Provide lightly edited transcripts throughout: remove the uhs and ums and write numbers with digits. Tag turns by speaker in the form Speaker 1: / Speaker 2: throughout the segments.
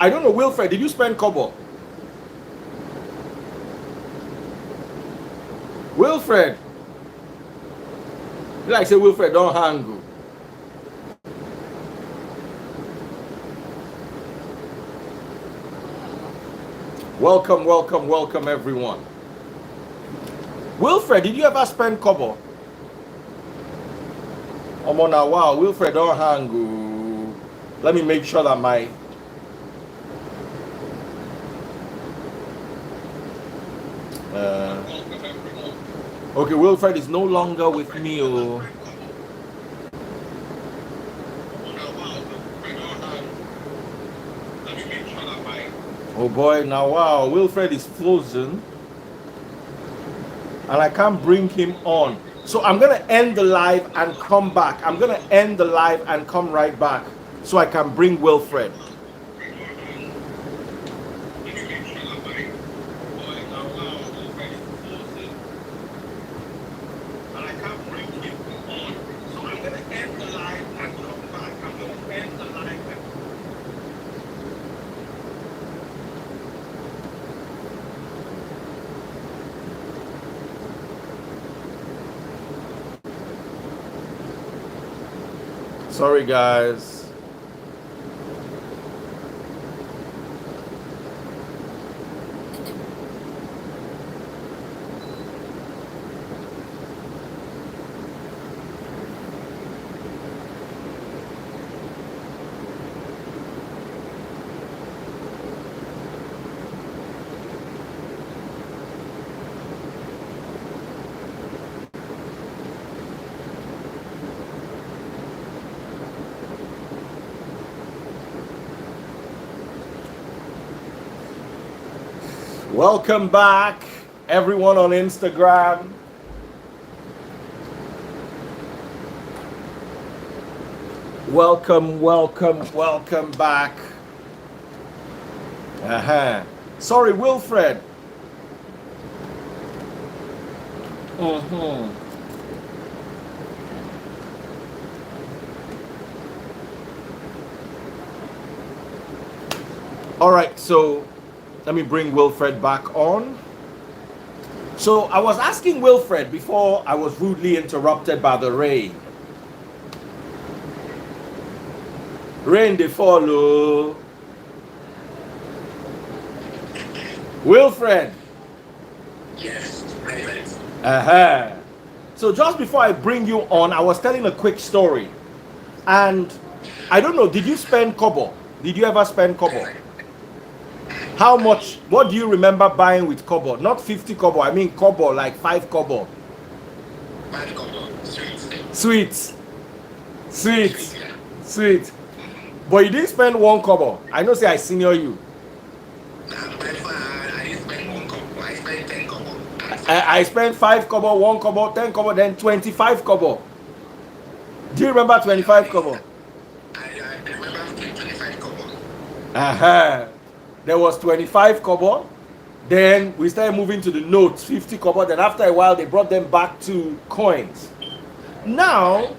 Speaker 1: I don't know, Wilfred, did you spend kobo? Wilfred. Like say Wilfred don't hang. Welcome, welcome, welcome everyone. Wilfred, did you ever spend kobo? Omona, wow, Wilfred don't hang. Let me make sure that my okay, Wilfred is no longer with me. Oh boy, now wow, Wilfred is frozen and I can't bring him on. So I'm gonna end the live and come back. I'm gonna end the live and come right back so I can bring Wilfred. Sorry guys. Welcome back, everyone on Instagram. Welcome, welcome, welcome back. Sorry, Wilfred. All right, so let me bring Wilfred back on. So I was asking Wilfred before I was rudely interrupted by the rain. Rain they follow. Wilfred.
Speaker 2: Yes.
Speaker 1: So just before I bring you on, I was telling a quick story. And I don't know, did you spend kobo? Did you ever spend kobo? How much? What do you remember buying with kobo? Not 50 kobo, I mean kobo, like 5 kobo.
Speaker 2: 5 kobo.
Speaker 1: Sweet. But you didn't spend 1 kobo. I know say I senior you.
Speaker 2: I didn't spend 1 kobo. I spent 10 kobo.
Speaker 1: I spent 5 kobo, 1 kobo, 10 kobo, then 25 kobo. Do you remember 25 kobo?
Speaker 2: I remember 25 kobo.
Speaker 1: There was 25 kobo. Then we started moving to the notes, 50 kobo. Then after a while, they brought them back to coins. Now,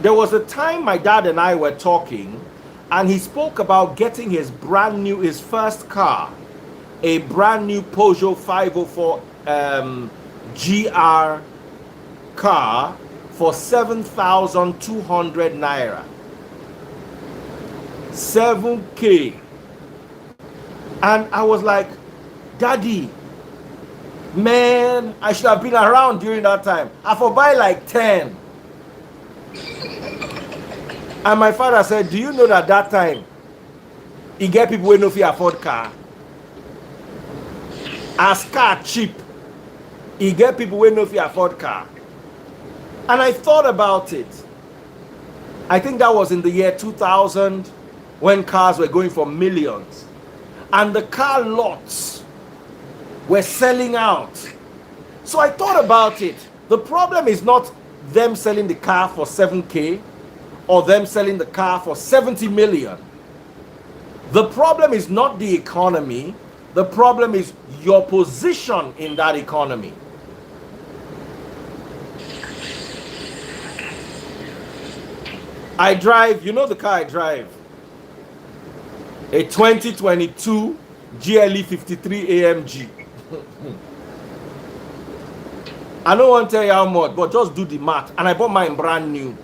Speaker 1: there was a time my dad and I were talking, and he spoke about getting his first car, a brand new Peugeot 504 GR car for 7,200 naira. 7K. And I was like, Daddy, man, I should have been around during that time. I for buy like 10. And my father said, do you know that time, he get people who no fit afford car? As car cheap, he get people who no fit afford car. And I thought about it. I think that was in the year 2000 when cars were going for millions. And the car lots were selling out. So I thought about it. The problem is not them selling the car for 7K or them selling the car for 70 million. The problem is not the economy. The problem is your position in that economy. I drive, you know the car I drive. A 2022 GLE 53 AMG. I don't want to tell you how much, but just do the math. And I bought mine brand new.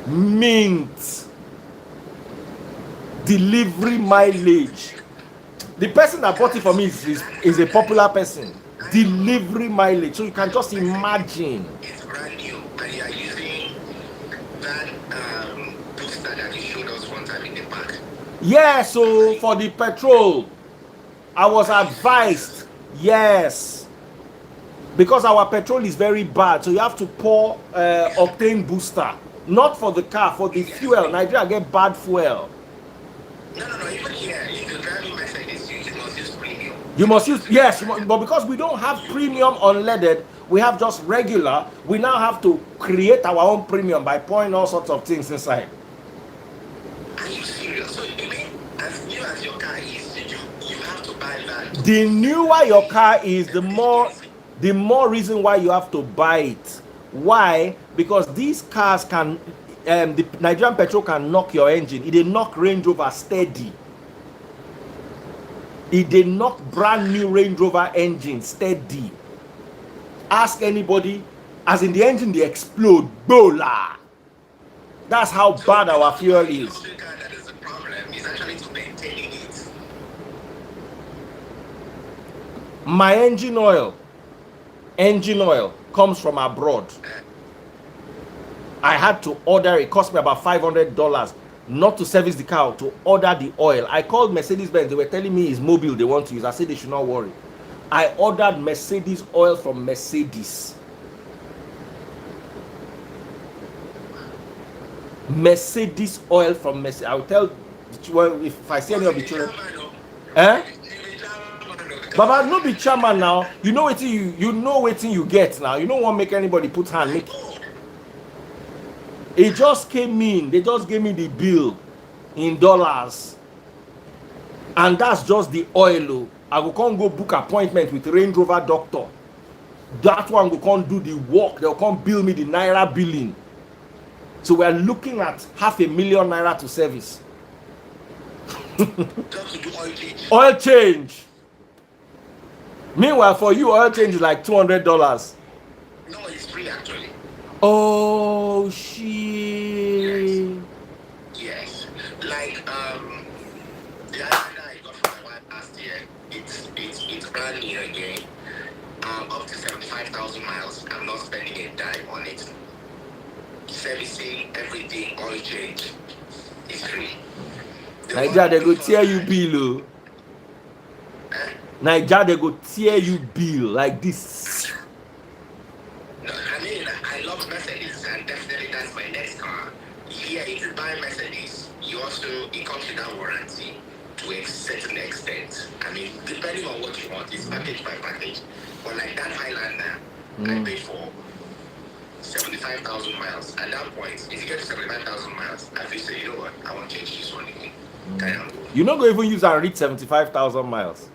Speaker 1: Mint. Delivery mileage. The person that bought it for me is a popular person. Delivery mileage. So you can just imagine.
Speaker 2: It's brand new, and you are using that booster that you showed us one time in the park.
Speaker 1: Yeah, so for the petrol, I was advised, yes, because our petrol is very bad, so you have to pour octane booster. Not for the car, for the fuel. Nigeria get bad fuel.
Speaker 2: No. Even here, if you're driving Mercedes, you must use premium.
Speaker 1: You must use, yes, but because we don't have premium unleaded, we have just regular. We now have to create our own premium by pouring all sorts of things inside.
Speaker 2: Are you serious? So you mean as new as your car is, you have to buy that?
Speaker 1: The newer your car is, the more reason why you have to buy it. Why? Because these cars can, the Nigerian petrol can knock your engine. It did knock Range Rover steady. It did knock brand new Range Rover engine steady. Ask anybody, as in the engine they explode, bola. That's how bad our fuel is.
Speaker 2: That is the problem. It's actually to maintaining it.
Speaker 1: My engine oil comes from abroad. I had to order, it cost me about $500 not to service the car, to order the oil. I called Mercedes-Benz, they were telling me it's mobile they want to use. I said they should not worry. I ordered Mercedes oil from Mercedes. Mercedes oil from Mercedes. I will tell if I see any of the children. Baba, no be chairman now. You know what you get now. You don't want to make anybody put hand. Make. It just came in. They just gave me the bill in dollars. And that's just the oil. I will come go book appointment with Range Rover doctor. That one will come do the work. They'll come bill me the Naira billing. So we're looking at $500,000 Naira to service.
Speaker 2: Just to do oil change.
Speaker 1: Oil change. Meanwhile, for you, oil change is like $200.
Speaker 2: No, it's free actually.
Speaker 1: Oh shit.
Speaker 2: Yes. Like the other I got from my wife last year, it's brand new again. Up to 75,000 miles. I'm not spending a dime on it. Servicing, everything, oil change is free.
Speaker 1: Nigeria, they go tear you bill. Nigeria, they go tear you bill like this.
Speaker 2: No, I mean, I love Mercedes, and definitely that's my next car. Yeah, if you buy Mercedes, it comes with that warranty to a certain extent. I mean, depending on what you want, it's package by package. But like that Highlander, I paid for 75,000 miles. At that point, if you get to 75,000 miles, I feel say, you know what, I want to change this one again.
Speaker 1: You're not going to even use and reach 75,000 miles.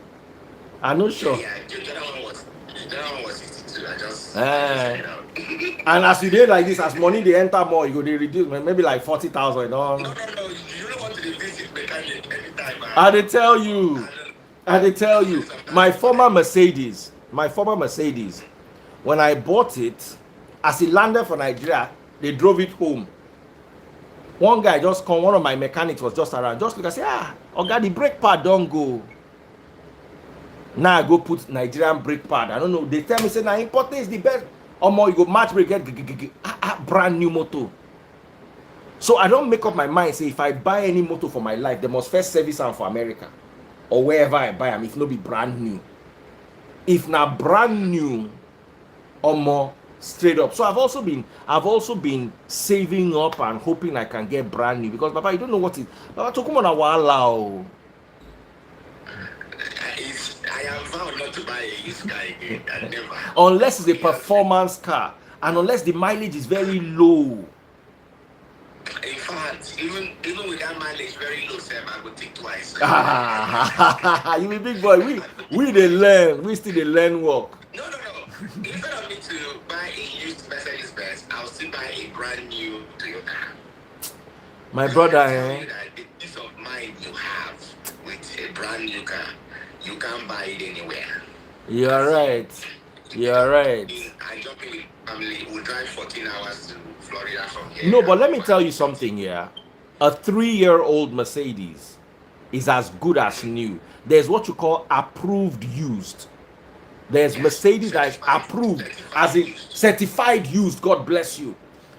Speaker 1: I'm not sure.
Speaker 2: Yeah, that one was 62. I just
Speaker 1: and as you did like this, as money they enter more, you go they reduce maybe like 40,000.
Speaker 2: No. You don't want to visit mechanic anytime.
Speaker 1: I they tell you, my former Mercedes, when I bought it, as it landed for Nigeria, they drove it home. One guy just come, one of my mechanics was just around, just look and say, okay, the brake pad don't go. Now I go put Nigerian brake pad. I don't know. They tell me say now important is the best. Or more you go match brake get brand new motor. So I don't make up my mind say if I buy any motor for my life, they must first service am for America or wherever I buy them. If not be brand new, if not brand new, or more straight up. So I've also been saving up and hoping I can get brand new because Papa, you don't know what it. Papa, to come on a while.
Speaker 2: I am vowed not to buy a used car again. Never.
Speaker 1: Unless it's a performance car and unless the mileage is very low.
Speaker 2: In fact, even with that mileage very low, Sam, I would think twice.
Speaker 1: You be big boy. We they learn. We still they learn work.
Speaker 2: No. Instead of me to buy a used Mercedes-Benz, I'll still buy a brand new Toyota.
Speaker 1: My brother,
Speaker 2: The peace of mind mind you have with a brand new car, you can't buy it anywhere.
Speaker 1: You're right. You're right.
Speaker 2: I jump in with family. We'll drive 14 hours to Florida from here.
Speaker 1: No, but let me tell you something here. A 3-year-old Mercedes is as good as new. There's what you call approved used. There's Mercedes that is approved, as in certified used. God bless you.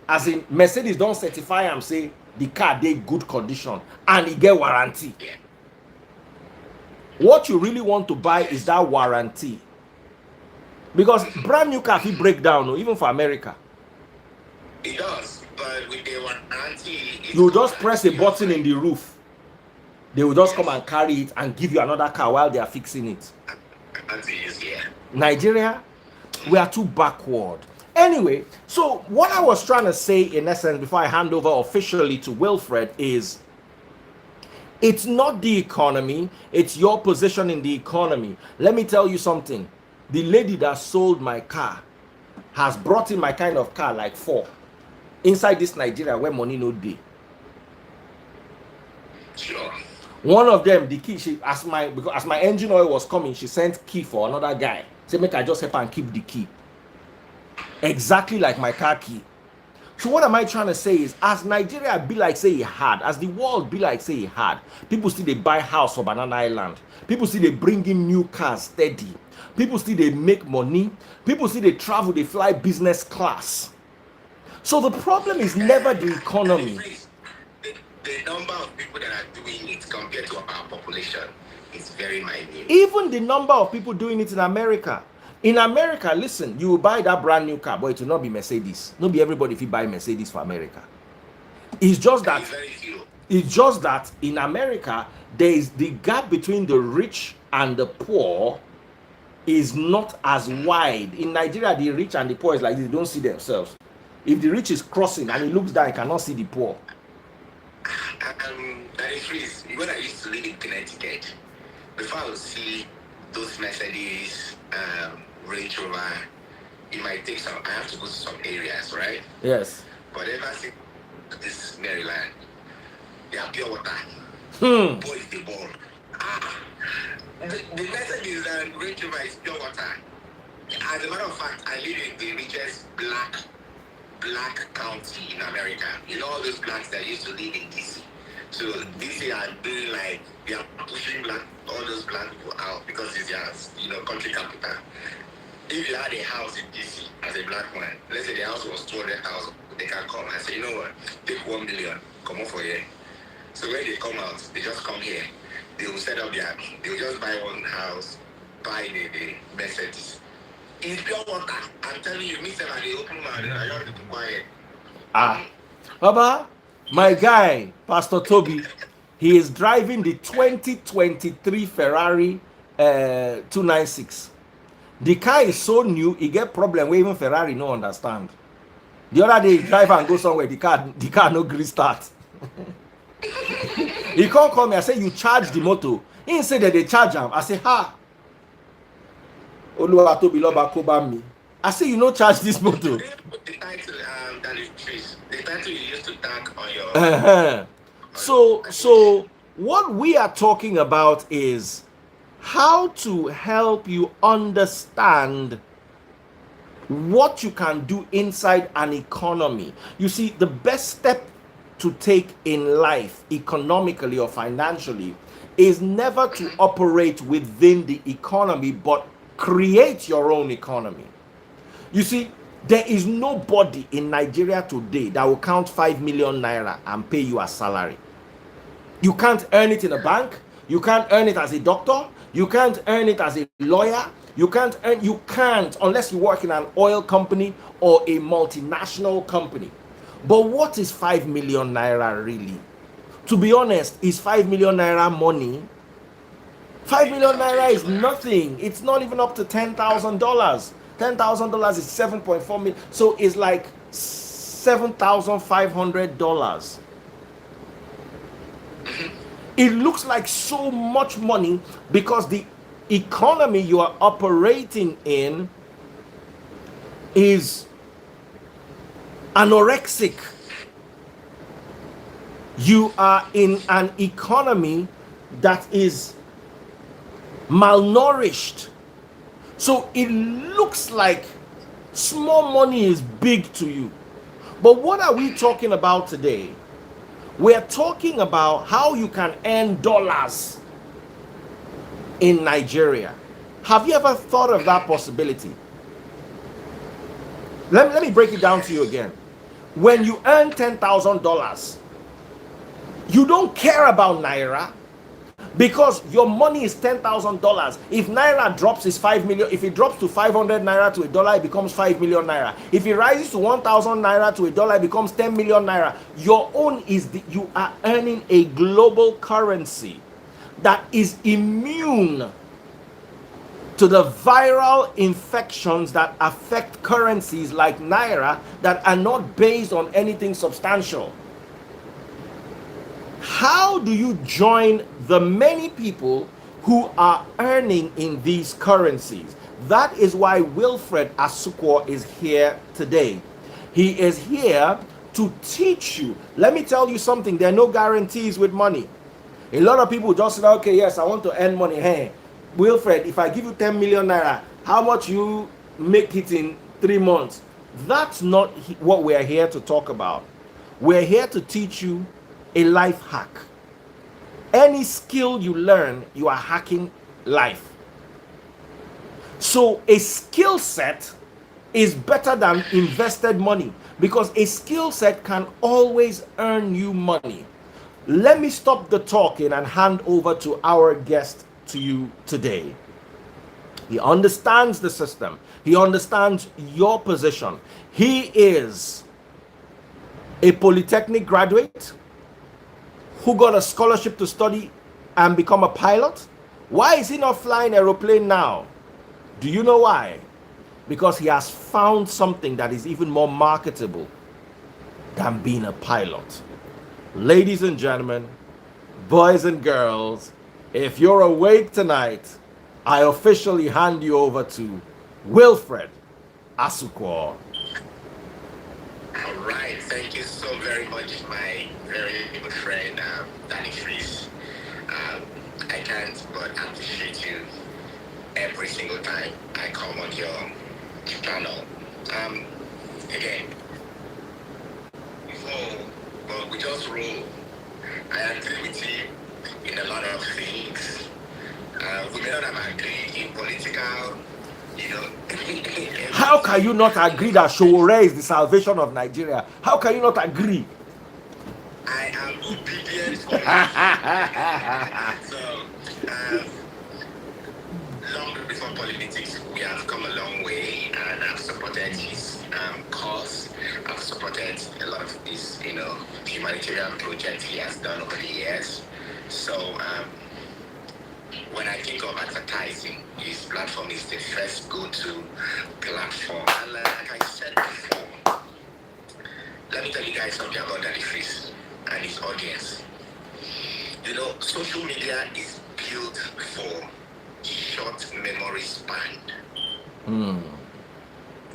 Speaker 1: As in Mercedes don't certify and say the car they good condition and it get warranty. What you really want to buy is that warranty. Because brand new car will break down, even for America.
Speaker 2: It does, but with the warranty,
Speaker 1: you just press a button in the roof. They will just come and carry it and give you another car while they are fixing it. Nigeria, we are too backward. Anyway, so what I was trying to say in essence before I hand over officially to Wilfred is it's not the economy, it's your position in the economy. Let me tell you something. The lady that sold my car has brought in my kind of car like 4 inside this Nigeria where money no day.
Speaker 2: Sure.
Speaker 1: One of them, the key, as my engine oil was coming, she sent key for another guy. Say, make I just help and keep the key. Exactly like my car key. So what am I trying to say is, as Nigeria be like say it hard, as the world be like say it hard, people still they buy house for Banana Island. People still they bring in new cars steady. People still they make money. People still they travel, they fly business class. So the problem is never the economy.
Speaker 2: The number of people that are doing it compared to our population is very minute.
Speaker 1: Even the number of people doing it in America. In America, listen, you will buy that brand new car, but it will not be Mercedes. Not be everybody if you buy Mercedes for America. It's just that in America, there is the gap between the rich and the poor is not as wide. In Nigeria, the rich and the poor is like they don't see themselves. If the rich is crossing and he looks down, he cannot see the poor.
Speaker 2: That is freeze. When I used to live in Connecticut, before I would see those Mercedes, Range Rover, it might take some. I have to go to some areas, right?
Speaker 1: Yes.
Speaker 2: But ever since this Maryland, they have pure water. Boy is the ball. The Mercedes and Range Rover is pure water. As a matter of fact, I live in the richest black county in America. You know all those blacks that used to live in DC. So DC are doing like they are pushing all those black people out because it's their country capital. If you had a house in DC as a black man, let's say the house was 200,000, they can come and say, you know what, take 1 million, come over here. So when they come out, they just come here. They will set up they will just buy one house, buy the Mercedes. It's pure water. I'm telling you, Mr. The open man, I got to be quiet.
Speaker 1: Baba, my guy, Pastor Toby, he is driving the 2023 Ferrari 296. The car is so new, he get problem where even Ferrari no understand. The other day, he drive and go somewhere, the car no green start. He can't call me, I say, you charge the motor. He say that they charge him. I say, ha. I say, you no charge this motor.
Speaker 2: The title you used to tag on your...
Speaker 1: So what we are talking about is how to help you understand what you can do inside an economy. You see, the best step to take in life, economically or financially, is never to operate within the economy, but create your own economy. You see, there is nobody in Nigeria today that will count 5 million naira and pay you a salary. You can't earn it in a bank. You can't earn it as a doctor. You can't earn it as a lawyer. You can't unless you work in an oil company or a multinational company. But what is 5 million naira really? To be honest, is 5 million naira money? 5 million naira is nothing. It's not even up to $10,000. $10,000 is 7.4 million. So it's like $7,500. It looks like so much money because the economy you are operating in is anorexic. You are in an economy that is malnourished. So it looks like small money is big to you. But what are we talking about today? We're talking about how you can earn dollars in Nigeria. Have you ever thought of that possibility? Let me break it down to you again. When you earn $10,000, you don't care about Naira because your money is $10,000. If Naira drops, it's 5 million. If it drops to 500 Naira to a dollar, it becomes 5 million Naira. If it rises to 1,000 Naira to a dollar, it becomes 10 million Naira. Your own is you are earning a global currency that is immune to the viral infections that affect currencies like Naira that are not based on anything substantial. How do you join the many people who are earning in these currencies? That is why Wilfred Asuquo is here today. He is here to teach you. Let me tell you something, there are no guarantees with money. A lot of people just say, okay, yes, I want to earn money. Hey, Wilfred, if I give you 10 million naira, how much you make it in 3 months? That's not what we're here to talk about. We're here to teach you a life hack. Any skill you learn, you are hacking life. So a skill set is better than invested money because a skill set can always earn you money. Let me stop the talking and hand over to our guest to you today. He understands the system. He understands your position. He is a polytechnic graduate who got a scholarship to study and become a pilot. Why is he not flying aeroplane now? Do you know why? Because he has found something that is even more marketable than being a pilot. Ladies and gentlemen, boys and girls, if you're awake tonight, I officially hand you over to Wilfred Asuquo.
Speaker 2: All right, thank you so very much, my very good friend, Danny Fries. I can't but appreciate you every single time I come on your channel. Again, but we just roll. I agree with you in a lot of things. We may not have agreed in political, you know.
Speaker 1: How can you not agree that Showore is the salvation of Nigeria? How can you not agree?
Speaker 2: I am obedient. So, long before politics, we have come a long way, and I've supported his cause. I've supported a lot of these, humanitarian projects he has done over the years. So, when I think of advertising, his platform is the first go-to platform. And like I said before, let me tell you guys something about Danny Fries and his audience. Social media is built for short memory span.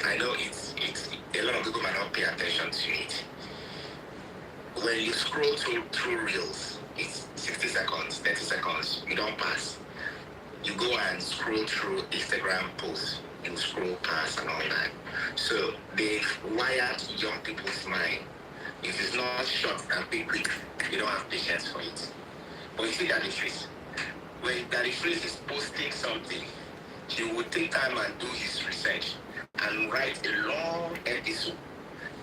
Speaker 2: I know it's a lot of people might not pay attention to it. When you scroll through reels, it's 60 seconds, 30 seconds, you don't pass. You go and scroll through Instagram posts, you scroll past and all that. So they've wired young people's mind. If it's not short and quick, you don't have patience for it. But you see Danny Fries. When Danny Fries is posting something, he would take time and do his research and write a long episode.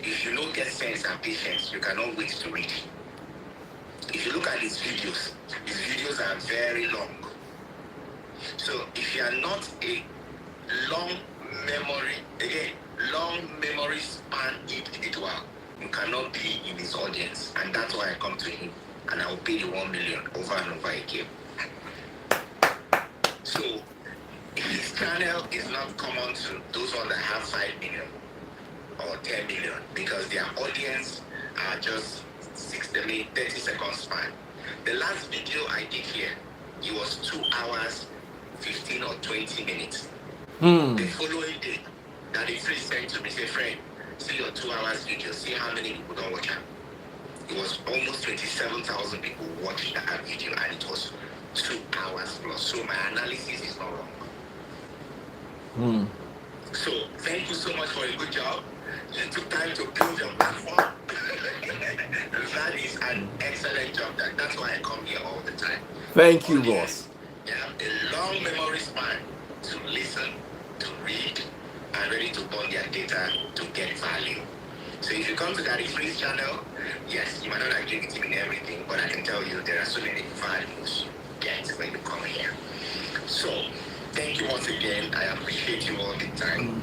Speaker 2: If you don't get sense and patience, you cannot wait to read. If you look at his videos are very long. So if you are not a long memory span individual, you cannot be in his audience. And that's why I come to him. And I will pay the 1 million over and over again. So his channel is not common to those ones that have 5 million or 10 million because their audience are just 30 seconds span. The last video I did here, it was 2 hours, 15 or 20 minutes. The following day, Danny Fries sent to me, say, friend, see your 2 hours video, see how many people don't watch it. It was almost 27,000 people watched that video, and it was 2 hours plus. So my analysis is not wrong. So thank you so much for a good job. You took time to build your platform. That is an excellent job. That's why I come here all the time.
Speaker 1: Thank you, boss.
Speaker 2: You have a long memory span to listen, to read, and ready to burn their data to get value. So if you come to Daddy Free's channel, yes, you might not agree with him in everything, but I can tell you there are so many values you get when you come here. So thank you once again. I appreciate you all the time.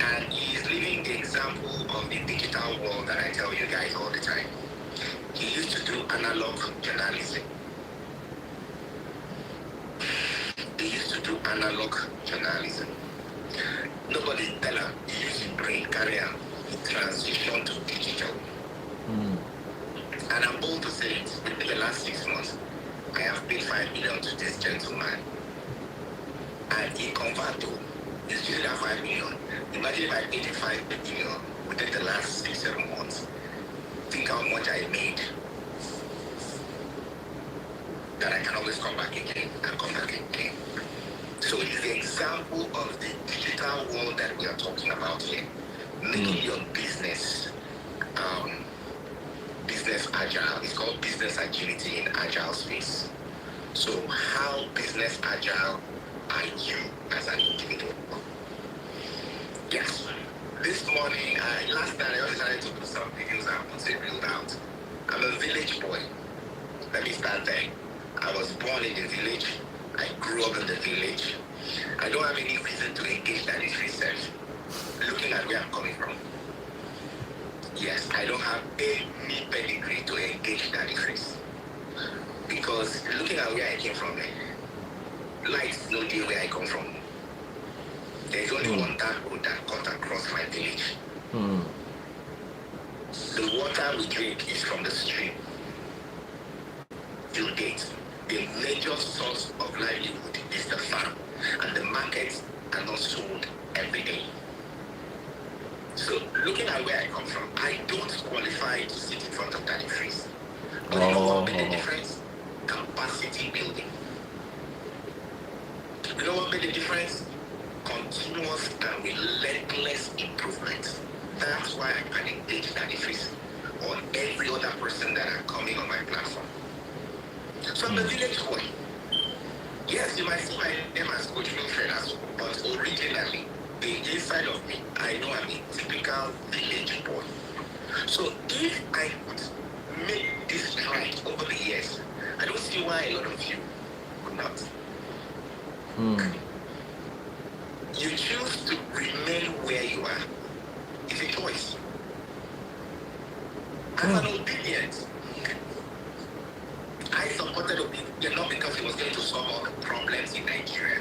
Speaker 2: And he is living the example of the digital world that I tell you guys all the time. He used to do analog journalism. He used to do analog journalism. Nobody tell him he used his brain, carry him. He transitioned to digital. And I'm bold to say it. Within the last 6 months, I have paid 5 million to this gentleman. And he converted. He's using that 5 million. Imagine if I paid 5 million within the last 6-7 months. Think how much I made. That I can always come back again and come back again. So it's the example of the digital world that we are talking about here. Making your business business agile. It's called business agility in agile space. So how business agile are you as an individual? Yes. This morning, last night I also decided to do some videos and put it reeled out. I'm a village boy. Let me start there. I was born in the village. I grew up in the village. I don't have any reason to engage that is research. Looking at where I'm coming from. Yes, I don't have any pedigree to engage that difference. Because looking at where I came from, lights no deal where I come from. There's only one tap road that cut across my village. The water we drink is from the stream. Till date, the major source of livelihood is the farm, and the markets are not sold every day. So, looking at where I come from, I don't qualify to sit in front of Daddy Freeze. But you know what made the difference? Capacity building. You know what made the difference? Continuous and relentless improvement. That's why I can engage Daddy Freeze on every other person that are coming on my platform. So I'm a village boy. Yes, you might see my name as Coach Wilfred, but originally, the inside of me, I know I'm a typical village boy. So if I could make this stride over the years, I don't see why a lot of you would not. You choose to remain where you are. It's a choice. As an obedient, I supported Obedient not because he was going to solve all the problems in Nigeria.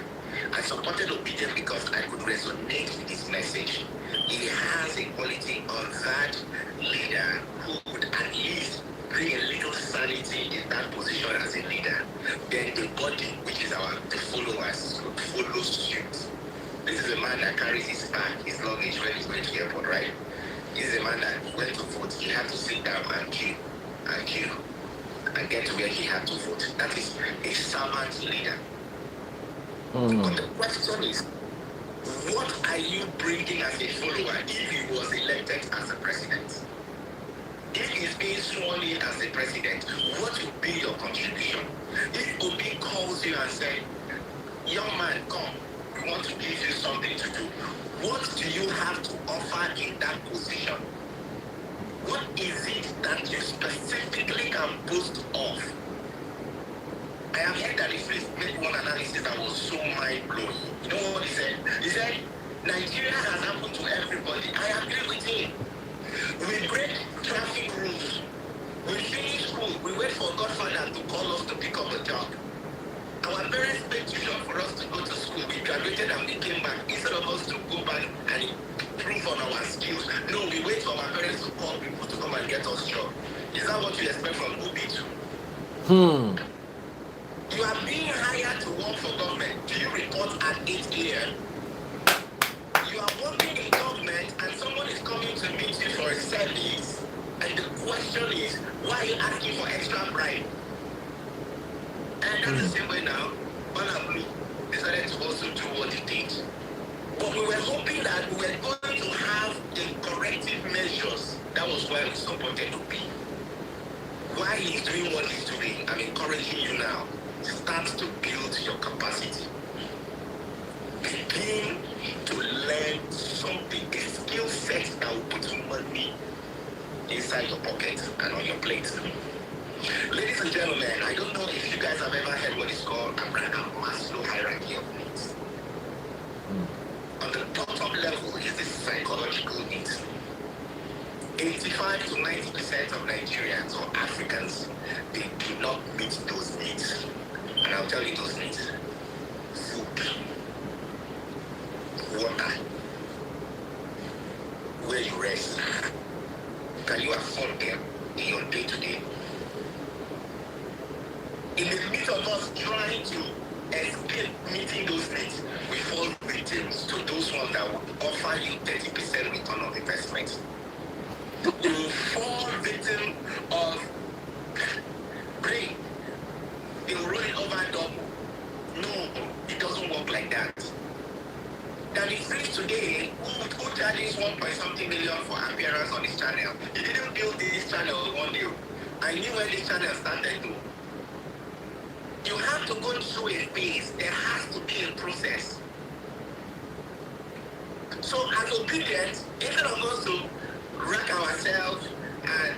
Speaker 2: I supported Obedient because I could resonate with his message. He has a quality of that leader who would at least bring a little sanity in that position as a leader. Then the body, which is the followers, would follow suit. This is a man that carries his bag, his luggage when he's going to the airport, right? This is a man that went to vote. He had to sit down and queue, and get to where he had to vote. That is a servant leader. But the question is, what are you bringing as a follower if he was elected as a president? If he's being sworn in as a president, what will be your contribution? If Obi calls you and says, young man, come, we want to give you something to do, what do you have to offer in that position? What is it that you specifically can boast of? I have heard that he made one analysis that was so mind-blowing. You know what he said? He said, Nigeria has happened to everybody. I agree with him. We break traffic rules. We finish school. We wait for Godfather to call us to pick up a job. Our parents paid tuition for us to go to school. We graduated and we came back. Instead of us to go back and improve on our skills, no, we wait for our parents to call people to come and get us job. Is that what you expect from OB2? You are being hired to work for government. Do you report at 8 a.m.? You are working in government and someone is coming to meet you for a service. And the question is, why are you asking for extra bribe? And that's the same way now. Blue decided to also do what it did. But we were hoping that we were going to have the corrective measures. That was where we supported to be. Why he's doing what he's doing, I'm encouraging you now. Start to build your capacity. Begin to learn something, a skill set that will put money inside your pocket and on your plate. Ladies and gentlemen, I don't know if you guys have ever heard what is called Abraham Maslow hierarchy of needs. On the top level is the psychological needs. 85 to 90% of Nigerians or Africans, they do not meet those needs. And I'll tell you those needs. Food, water, where you rest. Can you afford them in your day-to-day? In the midst of us trying to escape meeting those needs, we fall victims to those ones that will offer you 30% return on investment. You will fall victim of brain. They will roll it over double. No, it doesn't work like that. That is free today, who charges 1.something million for appearance on this channel? He didn't build this channel one day. I knew when this channel started though. You have to go through a phase. There has to be a process. So as obedience, instead of us to rack ourselves and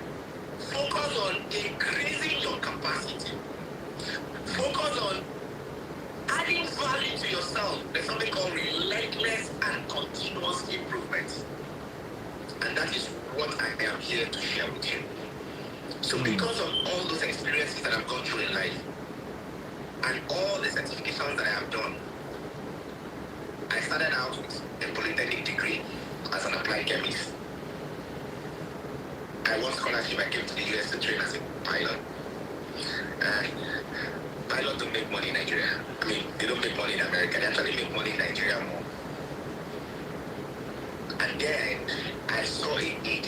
Speaker 2: focus on increasing your capacity, focus on adding value to yourself. There's something called relentless and continuous improvement. And that is what I am here to share with you. So because of all those experiences that I've gone through in life, and all the certifications that I have done, I started out with a polytechnic degree as an applied chemist. I won scholarship. I came to the US to train as a pilot. Pilots don't make money in Nigeria. I mean, they don't make money in America. They actually make money in Nigeria more. And then I saw a need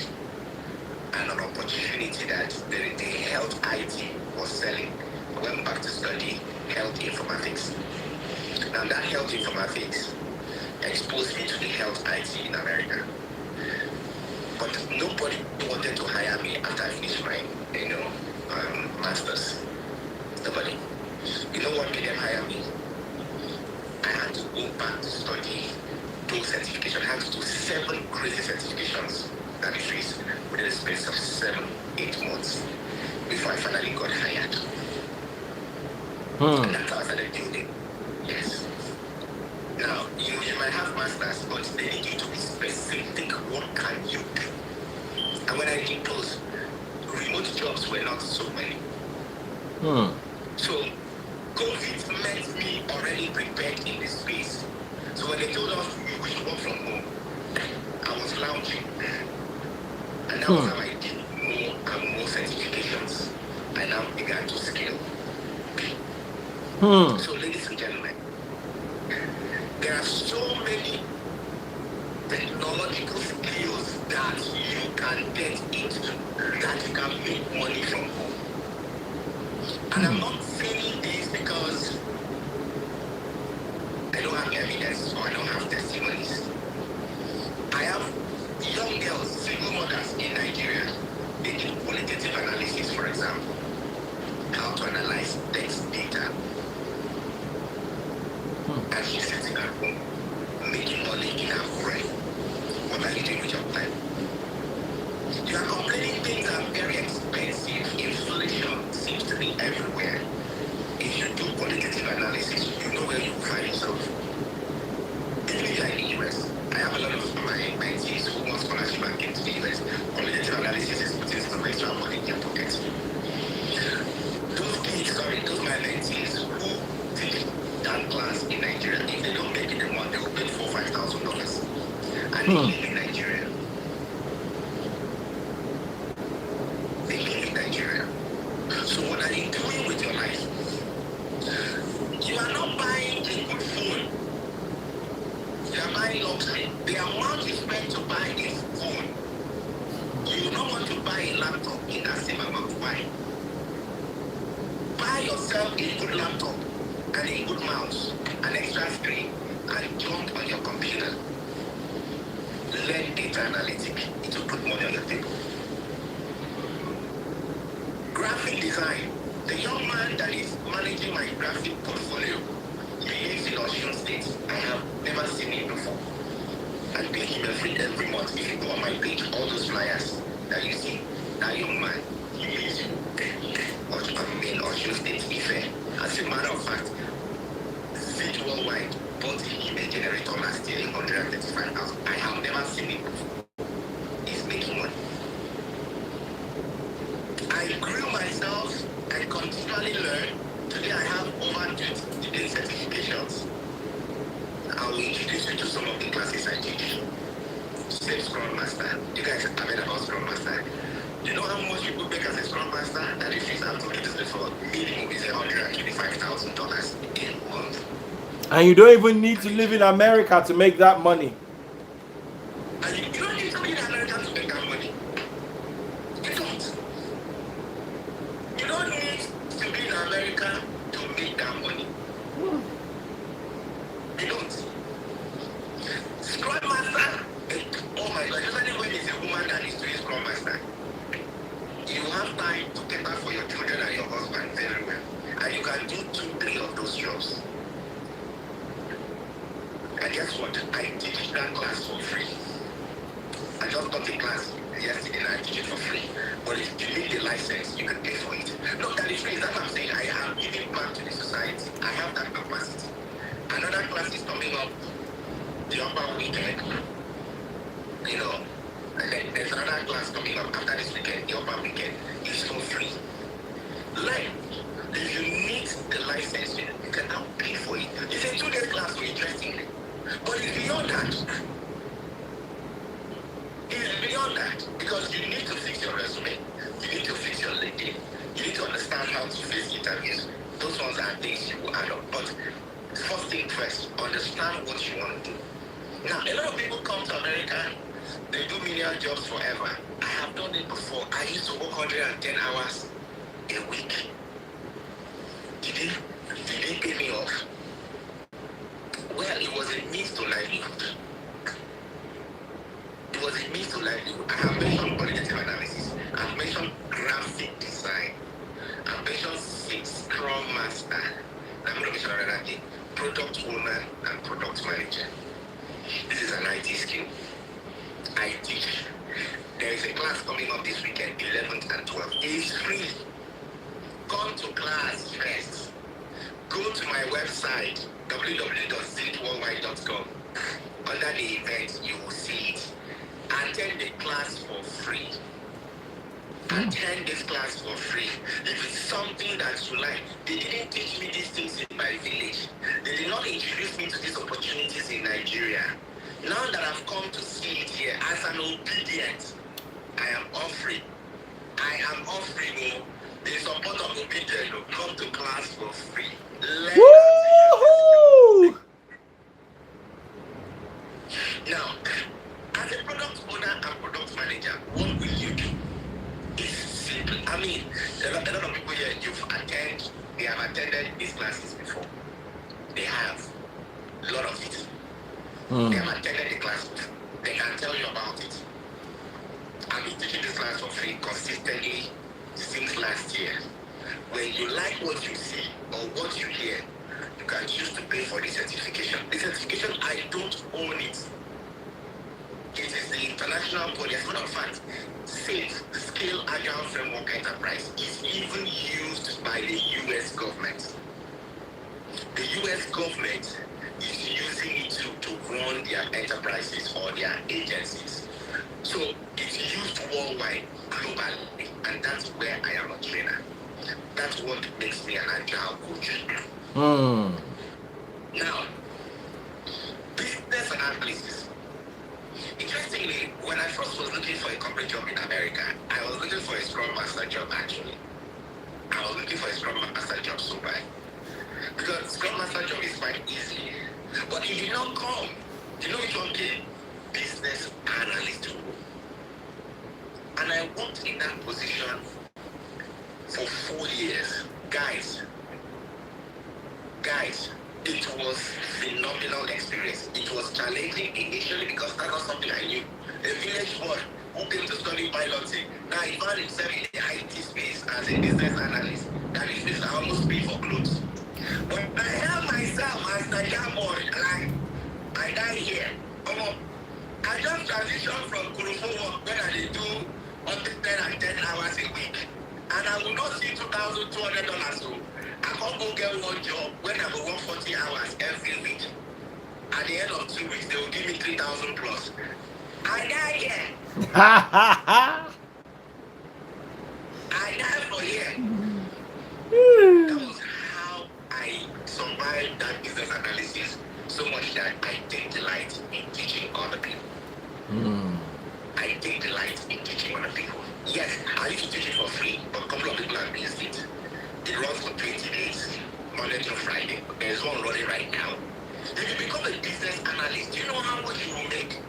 Speaker 2: and an opportunity that the health IT was selling. I went back to study health informatics. Now that health informatics exposed me to the health IT in America. But nobody wanted to hire me after I finished my, master's. Nobody. You know what made them hire me? I had to go back to study those certifications. I had to do 7 crazy certifications that is fees within the space of 7-8 months before I finally got hired. And that's how I started building. Yes. Now, you might have masters, but they need you to be specific. What can you do? And when I did those, remote jobs were not so many. So, COVID meant me already prepared in this space. So when they told us we should work from home, I was lounging. And that was how I did more and more certifications. I now began to scale. So ladies and gentlemen, there are so many technological skills that you can get into, that you can make money from home. And I'm not saying this because I don't have evidence or I don't have testimonies. I have young girls, single mothers in Nigeria. They do qualitative analysis, for example, how to analyze text data. And she's sitting at home, making money in her brain. What are you doing with your time? You are complaining things are very expensive. Inflation seems to be everywhere. If you do qualitative analysis, you know where you find yourself. Even if you're in the US, I have a lot of my mentees who want scholarship and came to the US. Qualitative analysis is putting some extra money in your pocket. Those my mentees who take that class in Nigeria, if they don't make it in one, they will pay $4,000-$5,000. And they live in Nigeria. They live in Nigeria. So what are you doing with your life? You are not buying a good phone. You are buying luxury. The amount you spend to buy a phone, you do not want to buy buy a laptop in that same amount. Why? Buy yourself a good laptop and a good mouse, an extra screen, and jump on your computer. Learn data analytics. It will put money on your table. Graphic design. The young man that is managing my graphic portfolio, he lives in Osun State. I have never seen him before. I pay him every month. If you go on my page, all those flyers that you see, that young man, he lives in Osun State, Ife. As a matter of fact, Fit Worldwide bought him a generator last year, 135,000. I have never seen him before. He's making money. I grew myself and continually learn. Today I have over 20 certifications. I will introduce you to some of the classes I teach. Same Scrum Master. You guys have heard about Scrum Master. You know how much people make as a Scrum Master? That if you have to get this before, minimum is $125,000 in a month.
Speaker 1: And you don't even need to live in America to make that money.
Speaker 2: And you don't need to be in America to make that money. You don't. You don't need to be in America to make that money. You don't. Scrum Master, oh my God, especially when it's a woman that is doing Scrum Master, you have time to cater for your children and your husband very well. And you can do 2-3 of those jobs. And guess what? I teach that class for free. I just got a class yesterday and I teach it for free. But if you need the license, you can pay for it. No, that is free. That's what I'm saying. I am giving back to the society. I have that capacity. Another class is coming up the upper weekend. You know, and then there's another class coming up after this weekend, the upper weekend. It's for free. Like, if you need the license, you can now pay for it. It's a 2-day class, so interestingly. But it's beyond that. It's beyond that. Because you need to fix your resume. You need to fix your LinkedIn. You need to understand how to face interviews. Those ones are things you will add up. But first thing first, understand what you want to do. Now, a lot of people come to America, they do menial jobs forever. I have done it before. I used to work 110 hours a week. Did it pay me off? Well, it was a means to livelihood. It was a means to livelihood. I have mentioned qualitative analysis. I have mentioned graphic design. I have mentioned Scrum Master. I'm going to mention another thing. Product owner and product manager. This is an IT skill. I teach. There is a class coming up this weekend, 11th and 12th. It is free. Come to class first. Go to my website, www.zintworldwide.com. Under the event, you will see it. Attend the class for free. Attend this class for free. If it's something that you like, they didn't teach me these things in my village. They did not introduce me to these opportunities in Nigeria. Now that I've come to see it here as an obedient, I am offering the support of obedient to come to class for free.
Speaker 1: Woohoo!
Speaker 2: Now, as a product owner and product manager, what will you do? It's simple. I mean, a lot of people here, they have attended these classes before. They have. A lot of it. They have attended the class. They can tell you about it. I've been teaching this class for free consistently since last year. When you like what you see or what you hear, you can choose to pay for the certification. The certification, I don't own it. It is the international body. As a matter of fact, SAFE, Scale Agile Framework Enterprise, is even used by the US government. The US government is using it to run their enterprises or their agencies. So it's used worldwide, globally, and that's where I am a trainer. That's what makes me an agile coach. Now, business analysis. Interestingly, when I first was looking for a corporate job in America, I was looking for a Scrum Master job actually. I was looking for a Scrum Master job so bad. Because Scrum Master job is quite easy. But it did not come. You know which one came? Business analyst role. And I worked in that position for 4 years. Guys, it was phenomenal experience. It was challenging initially because that's not something I knew. A village boy who came to study piloting, now he found himself in the IT space as a business analyst. That is I almost pay for clothes. But I held myself as the young boy, like, I died here. I just transitioned from Kurufo work when I did do 10 hours a week. And I will not see $2,200. So I can't go get one job when I will work 40 hours every week. At the end of 2 weeks, they will give me 3,000 plus. I died here. I died for here. That was how I survived that business analysis so much that I take delight in teaching other people. I take delight in teaching other people. Yes, I used to teach it for free, but a couple of people have used it. It runs for 20 days, Monday to Friday. There's one running right now. If you become a business analyst, do you know how much you will make?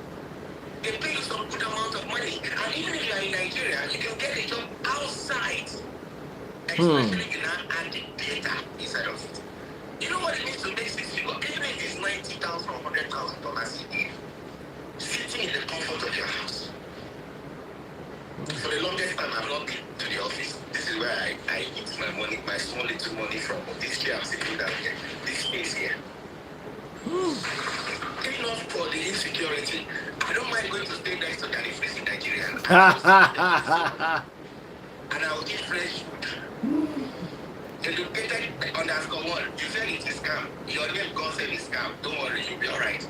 Speaker 2: They pay you some good amount of money. And even if you are in Nigeria, you can get a job outside. Especially if you now add the data inside of it. You know what it means to make 6 figures? Even if it's $90,000 or $100,000 a year, sitting in the comfort of your house. For the longest time, I've not been to the office. This is where I eat my money, my small little money from. This chair I'm sitting down here, this space here. Enough for the insecurity. I don't mind going to stay next to Danny Face in Nigeria. And I'll eat fresh food. Educated _1. You said it's a scam. Your name God said it's scam. Don't worry, you'll be alright.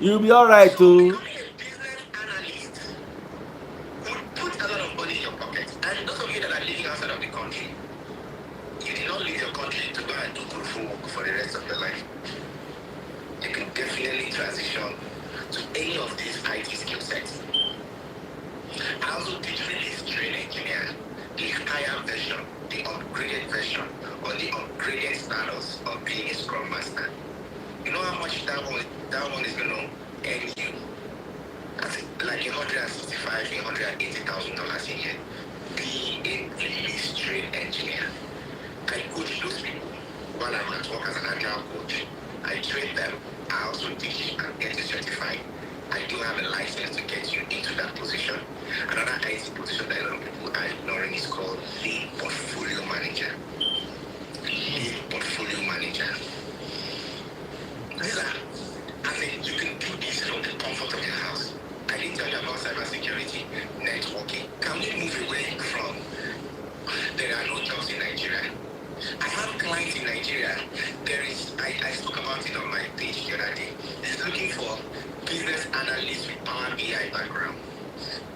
Speaker 1: You'll be alright too.
Speaker 2: Becoming a business analyst would put a lot of money in your pocket. And those of you that are living outside of the country, you did not leave your country to go and do good work for the rest of your life. You can definitely transition to any of these IT skill sets. I also teach release train engineer, the higher version, the upgraded version, or the upgraded status of being a Scrum Master. You know how much that one is going to earn you? That's like $165,000, $180,000 a year. Being a release train engineer. I coach those people while I'm at work as an agile coach. I train them. I also teach and get you certified. I do have a license to get you into that position. Another IT position that a lot of people are ignoring is called lead portfolio manager. Lead portfolio manager. These are, I mean, you can do this from the comfort of your house. I didn't tell you about cybersecurity, networking. Can we move away from there are no jobs in Nigeria? I have clients in Nigeria. I spoke about it on my page the other day. They're looking for business analysts with Power BI background.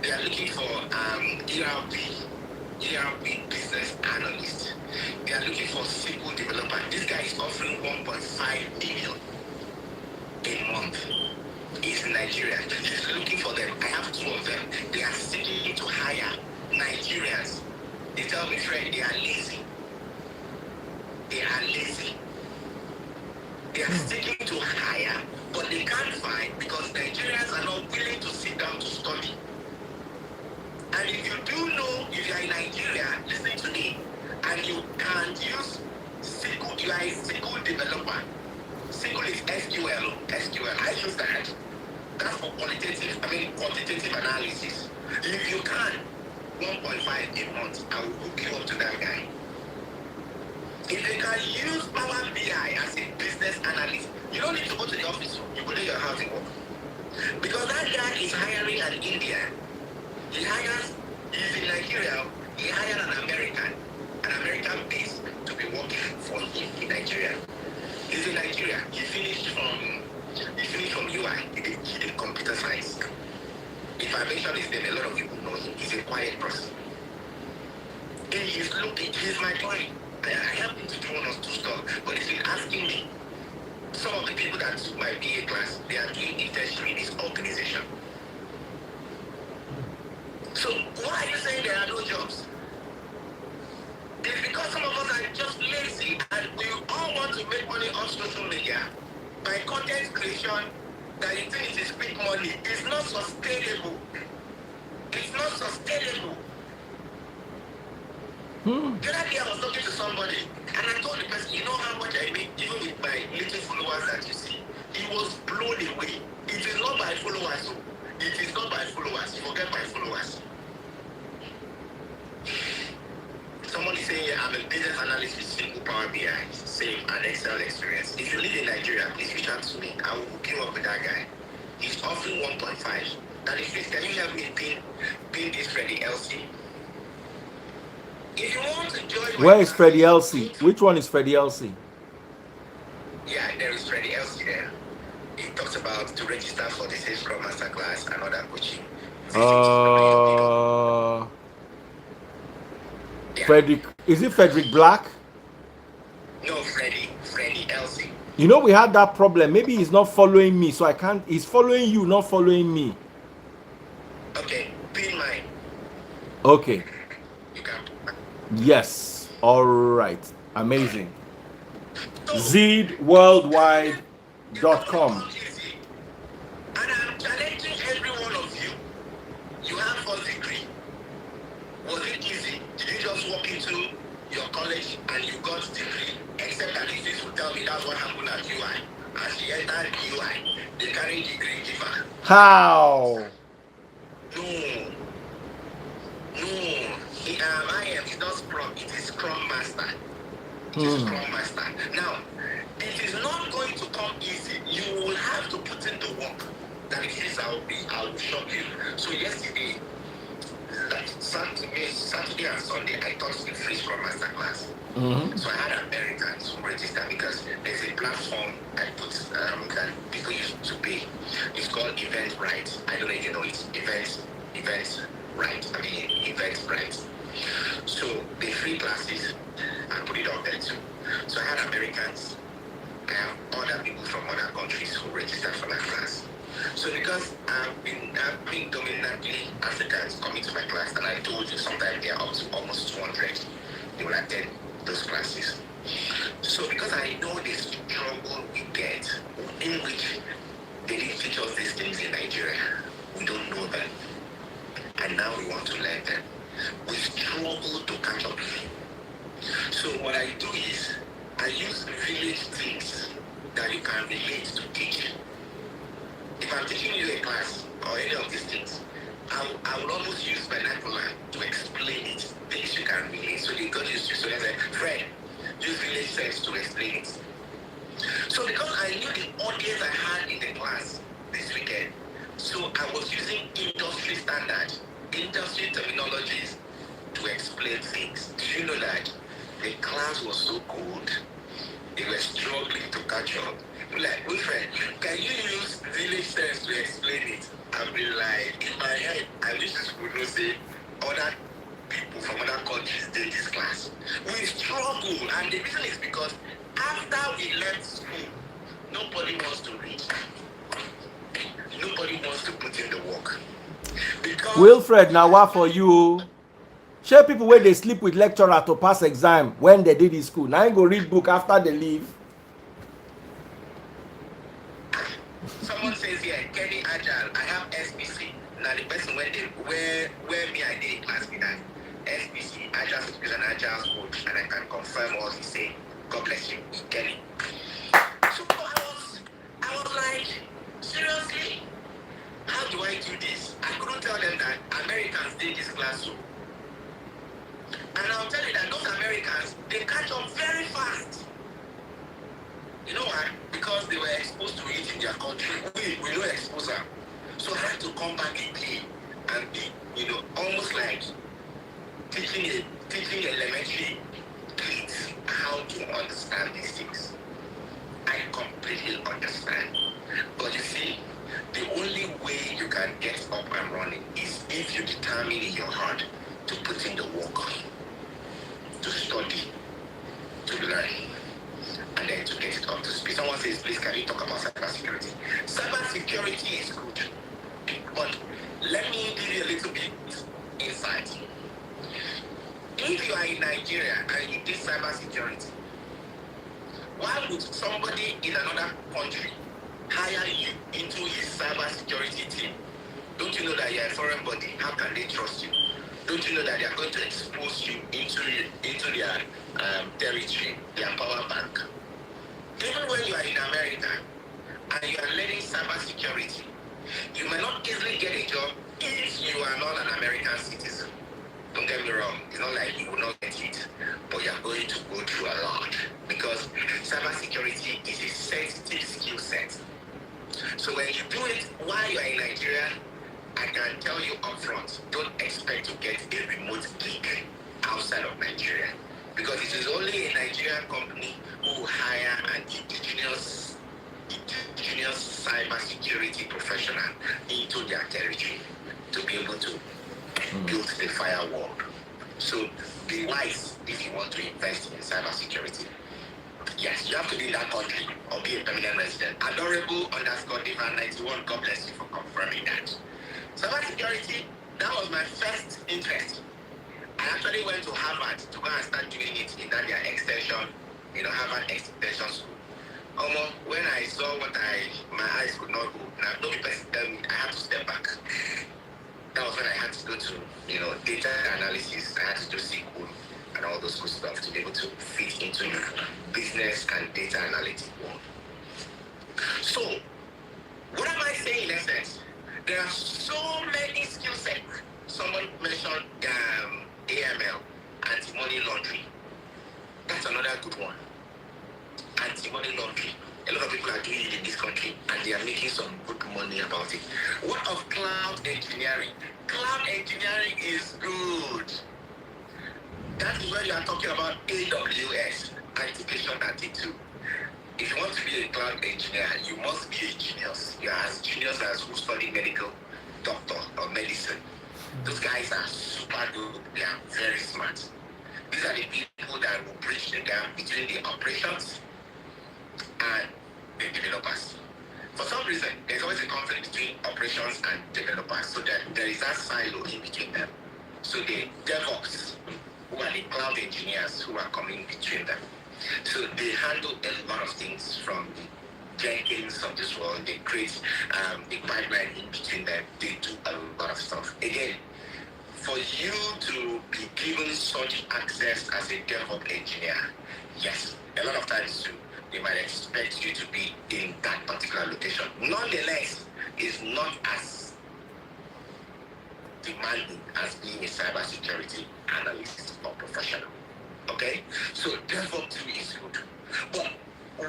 Speaker 2: They are looking for ERP business analyst. They are looking for SQL developer. This guy is offering 1.5 million a month. He's in Nigeria. He's looking for them. I have 2 of them. They are seeking to hire Nigerians. They tell me, Fred, they are lazy. They are lazy. They are seeking to hire, but they can't find because Nigerians are not willing to sit down to study. And if you do know, if you are in Nigeria, listen to me, and you can use SQL, you are a SQL developer. SQL is SQL. I use that. That's for quantitative analysis. If you can, 1.5 a month, I will hook you up to that guy. If you can use Power BI as a business analyst, you don't need to go to the office. You go to your house and work. Because that guy is hiring an Indian. He's in Nigeria, he hired an American base to be working for him in Nigeria. He's in Nigeria. He finished from UI. He did computer science. If I mention his name, a lot of people know him. He's a quiet person. He's my client. I helped him to do 1 or 2 stuff, but he's been asking me. Some of the people that took my BA class, they are doing internship in this organization. So why are you saying there are no jobs? It's because some of us are just lazy and we all want to make money on social media. By content creation, that you think it is quick money, it's not sustainable. It's not sustainable. The other day I was talking to somebody and I told the person, you know how much I make even with my little followers that you see? He was blown away. It is not by followers. It is not by followers. Forget my followers. Someone is saying I'm a business analyst with simple Power BI, same and Excel experience. If you live in Nigeria, please reach out to me. I will hook you up with that guy. He's offering 1.5. That is, please, can you help me pin this Freddie LC? If you want to join,
Speaker 1: where is Freddie LC? Which one is Freddie LC?
Speaker 2: Yeah, there is Freddie LC there. He talks about to register for the Sales Scrum Masterclass and other coaching.
Speaker 1: Frederick, is it Frederick Black?
Speaker 2: No, Freddie LC.
Speaker 1: You know, we had that problem. Maybe he's not following me, so I can't. He's following you, not following me.
Speaker 2: Okay, pin mine.
Speaker 1: Okay.
Speaker 2: You can.
Speaker 1: Yes. All right. Amazing. ZWorldwide.com.
Speaker 2: And I'm challenging every one of you. You have first degree. Was it easy? Did you just walk into your college and you got degree? Except that this will tell me that's what happened at UI. As she entered UI, they carry degree giver.
Speaker 1: How?
Speaker 2: No. I am. It's not Scrum. It is Scrum Master. It is Scrum Master. Now, it is not going to come easy. You will have to put in the work. That is, I will shock you. So yesterday, Saturday and Sunday, I taught the free Scrum Master class. So I had Americans who registered because there's a platform I put that people used to pay. It's called Eventbrite. I don't know if you know it. Eventbrite. So the free classes, I put it up there too. So I had Americans. I have other people from other countries who registered for that class. So because I've been dominantly Africans coming to my class, and I told you sometimes they are up to almost 200. They will attend those classes. So because I know the struggle we get, in which they didn't teach us these things in Nigeria, we don't know them, and now we want to learn them. We struggle to catch up. So what I do is I use village things that you can relate to teach. If I'm teaching you a class or any of these things, I will almost use vernacular to explain it. Things you can relate. So they got used to. So they said, Fred, use village sense to explain it. So because I knew the audience I had in the class this weekend, so I was using industry standard, industry terminologies to explain things. Do you know that the class was so good? They were struggling to catch up. Like, Wilfred, can you use village sense to explain it? I'll be like, in my head, I wish this would not say other people from other countries did this class. We struggle, and the reason is because after we left school, nobody wants to read. Nobody wants to put in the work. Because
Speaker 1: Wilfred, now what for you? Share people where they sleep with lecturer to pass exam when they did in school. Now you go read book after they leave.
Speaker 2: Someone says here, Kenny Agile, I have SPC. Now the person where me I did class with that SPC, Agile Subscription and Agile Coach, and I can confirm what he say. God bless you, Kenny. So I was like, seriously? How do I do this? I couldn't tell them that Americans did this class too. And I'll tell you that those Americans, they catch up very fast. You know why? Because they were exposed to it in their country. We don't expose them. So I had to come back again and be, almost like teaching elementary kids how to understand these things. I completely understand. But you see, the only way you can get up and running is if you determine in your heart to put in the work, to study, to learn, and then to get it up to speed. Someone says, please, can you talk about cybersecurity? Cybersecurity is good, but let me give you a little bit insight. If you are in Nigeria and you did cybersecurity, why would somebody in another country hire you into his cybersecurity team Don't you know that you're a foreign body? How can they trust you? Don't you know that they are going to expose you into their territory, their power bank? Even when you are in America and you are learning cybersecurity, you may not easily get a job if you are not an American citizen. Don't get me wrong, it's not like you will not get it, but you're going to go through a lot because cybersecurity is a sensitive skill set. So when you do it while you're in Nigeria, I can tell you upfront, don't expect to get a remote gig outside of Nigeria because it is only a Nigerian company who will hire an indigenous cybersecurity professional into their territory to be able to build the firewall. So be wise if you want to invest in cybersecurity. Yes, you have to be in that country or be a permanent resident. Adorable underscore Diva 91, God bless you for confirming that. Cybersecurity, that was my first interest. I actually went to Harvard to go and start doing it in that their extension, Harvard extension school. When I saw what my eyes could not go, now nobody tell me I had to step back. That was when I had to go to, data analysis. I had to do SQL and all those good stuff to be able to fit into the business and data analytics world. So, what am I saying in essence? There are so many skill sets. Someone mentioned AML, anti-money laundering. That's another good one. Anti-money laundering. A lot of people are doing it in this country and they are making some good money about it. What of cloud engineering? Cloud engineering is good. That is when you are talking about AWS, Application 32. If you want to be a cloud engineer, you must be a genius. You are as genius as who study medical, doctor, or medicine. Those guys are super good. They are very smart. These are the people that will bridge the gap between the operations and the developers. For some reason, there's always a conflict between operations and developers, so that there is that silo in between them. So the DevOps, who are the cloud engineers who are coming between them. So they handle a lot of things from the Jenkins of this world. They create the pipeline in between them. They do a lot of stuff. Again, for you to be given such access as a DevOps engineer, yes, a lot of times too, they might expect you to be in that particular location. Nonetheless, it's not as demanding as being a cybersecurity analyst or professional. Okay? So DevOps too is good. But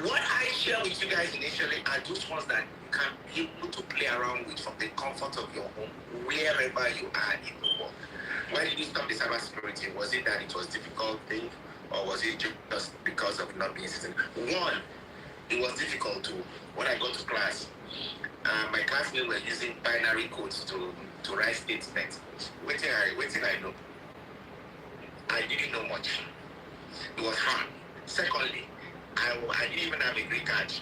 Speaker 2: what I share with you guys initially are those ones that you can be able to play around with from the comfort of your home, wherever you are in the world. Why did you stop the cybersecurity? Was it that it was a difficult thing? Or was it just because of not being a citizen? One, it was difficult to, when I got to class, my classmates were using binary codes to write statements. Wait till I know. I didn't know much. It was hard. Secondly, I didn't even have a green card.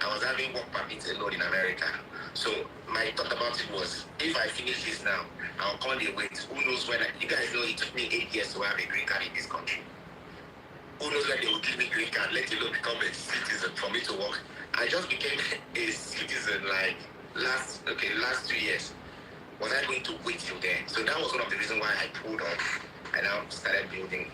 Speaker 2: I was having work permits alone in America. So my thought about it was, if I finish this now, I'll call the wait. Who knows when? You guys know it took me 8 years to have a green card in this country. Who knows when they will give me green card, let alone become a citizen for me to work. I just became a citizen like last 2 years. Was I going to wait till then? So that was one of the reasons why I pulled off. I now started building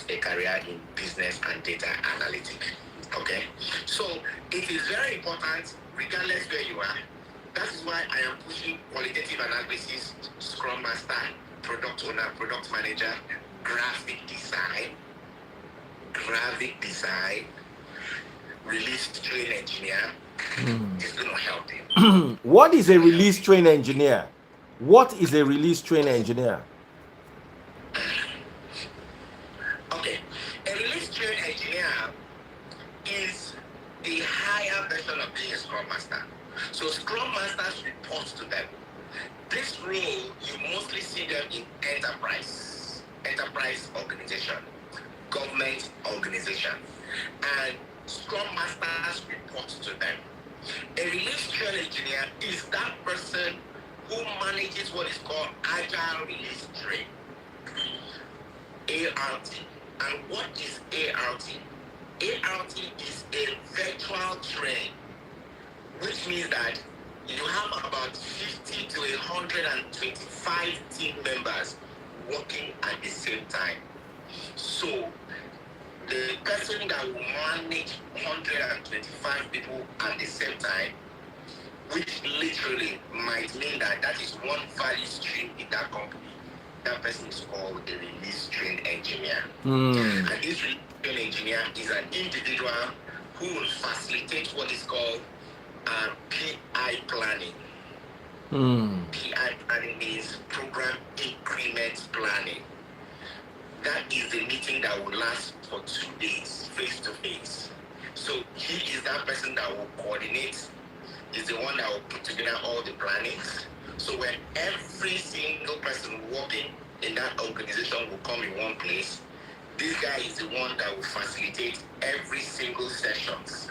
Speaker 2: a career in business and data analytics. Okay? So it is very important, regardless where you are. That is why I am pushing qualitative analysis, Scrum Master, Product Owner, Product Manager, graphic design, release train engineer. It's going to help you.
Speaker 1: What is a release train engineer? What is a release train engineer?
Speaker 2: Okay. A release train engineer is the higher version of being a Scrum Master. So Scrum Masters report to them. This role, you mostly see them in enterprise organization, government organization, and Scrum Masters report to them. A release train engineer is that person who manages what is called Agile Release Train, ART. And what is ART? ART is a virtual train, which means that you have about 50 to 125 team members working at the same time. So the person that will manage 125 people at the same time, which literally might mean that that is one value stream in that company. That person is called a release trained engineer. And this release trained engineer is an individual who will facilitate what is called PI planning. PI planning means program increment planning. That is the meeting that will last for 2 days, face to face. So he is that person that will coordinate, is the one that will put together all the plannings. So when every single person working in that organization will come in one place, this guy is the one that will facilitate every single sessions.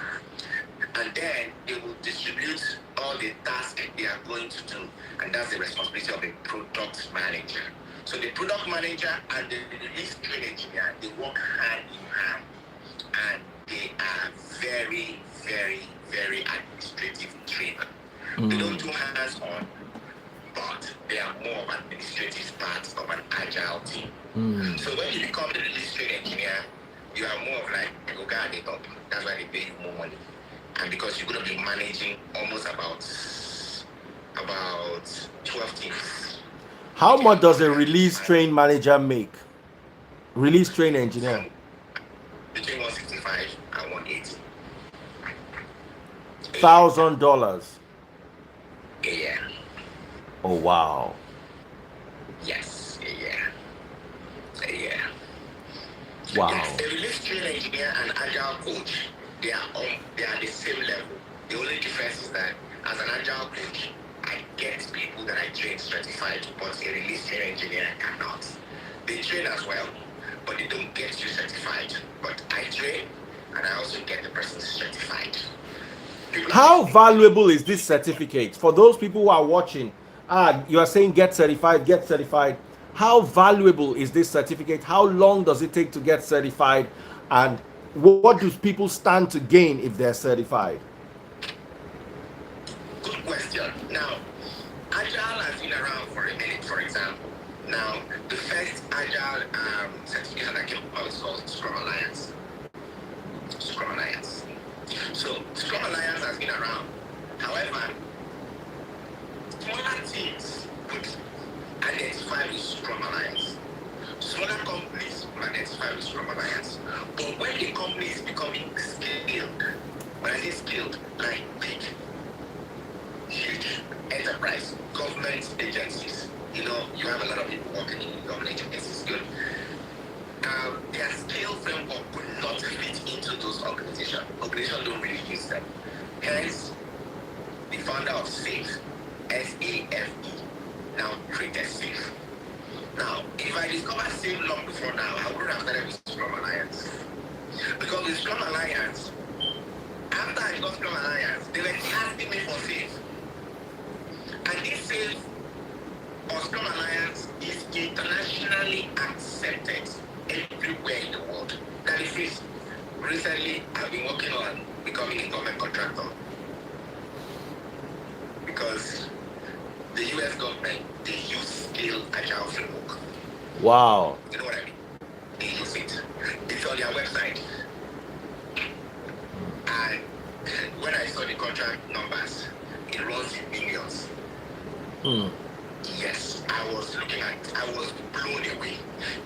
Speaker 2: And then they will distribute all the tasks they are going to do. And that's the responsibility of the product manager. So the product manager and the release train engineer, they work hand in hand. And they are very, very, very administrative trained. They don't do hands-on, but they are more of administrative part of an agile team. So when you become the release train engineer, you are more of like, go guard it up. That's why they pay you more money. And because you're going to be managing almost about 12 teams.
Speaker 1: How much does a release train manager make? Release train engineer?
Speaker 2: Between 165 and 180.
Speaker 1: $1,000
Speaker 2: a year.
Speaker 1: Oh wow.
Speaker 2: Yes, a year. A year.
Speaker 1: Wow.
Speaker 2: Yes, a release train engineer and agile coach, they are the same level. The only difference is that as an agile coach, I get people that I train certified, but a release train engineer cannot. They train as well, but they don't get you certified. But I train and I also get the person certified.
Speaker 1: How valuable is this certificate for those people who are watching? You are saying get certified, get certified. How valuable is this certificate? How long does it take to get certified? And what do people stand to gain if they're certified?
Speaker 2: Good question. Now, Agile has been around for a minute, for example. Now, the first Agile certification that came out is called Scrum Alliance. Scrum Alliance. So, Scrum Alliance has been around. However, smaller teams would identify with Scrum Alliance. Smaller companies will identify with Scrum Alliance. But when the company is becoming scaled, when I say scaled, like big, huge enterprise, government agencies, you have a lot of people working in government agencies, good. Their scale framework will not fit into those organizations. Organizations don't really use them. Hence, the founder of SAFE, S-A-F-E, now created SAFE. Now, if I discovered SAFE long before now, I wouldn't have started with Scrum Alliance. Because with Scrum Alliance, after I got Scrum Alliance, they were asking me for SAFE. And this SAFE or Scrum Alliance is internationally accepted everywhere in the world. That is it. Recently, I've been working on becoming a government contractor. Because the US government, they use Scale Agile Framework.
Speaker 1: Wow.
Speaker 2: You know what I mean? They use it. It's on their website. And when I saw the contract numbers, it runs in millions. Yes, I was blown away.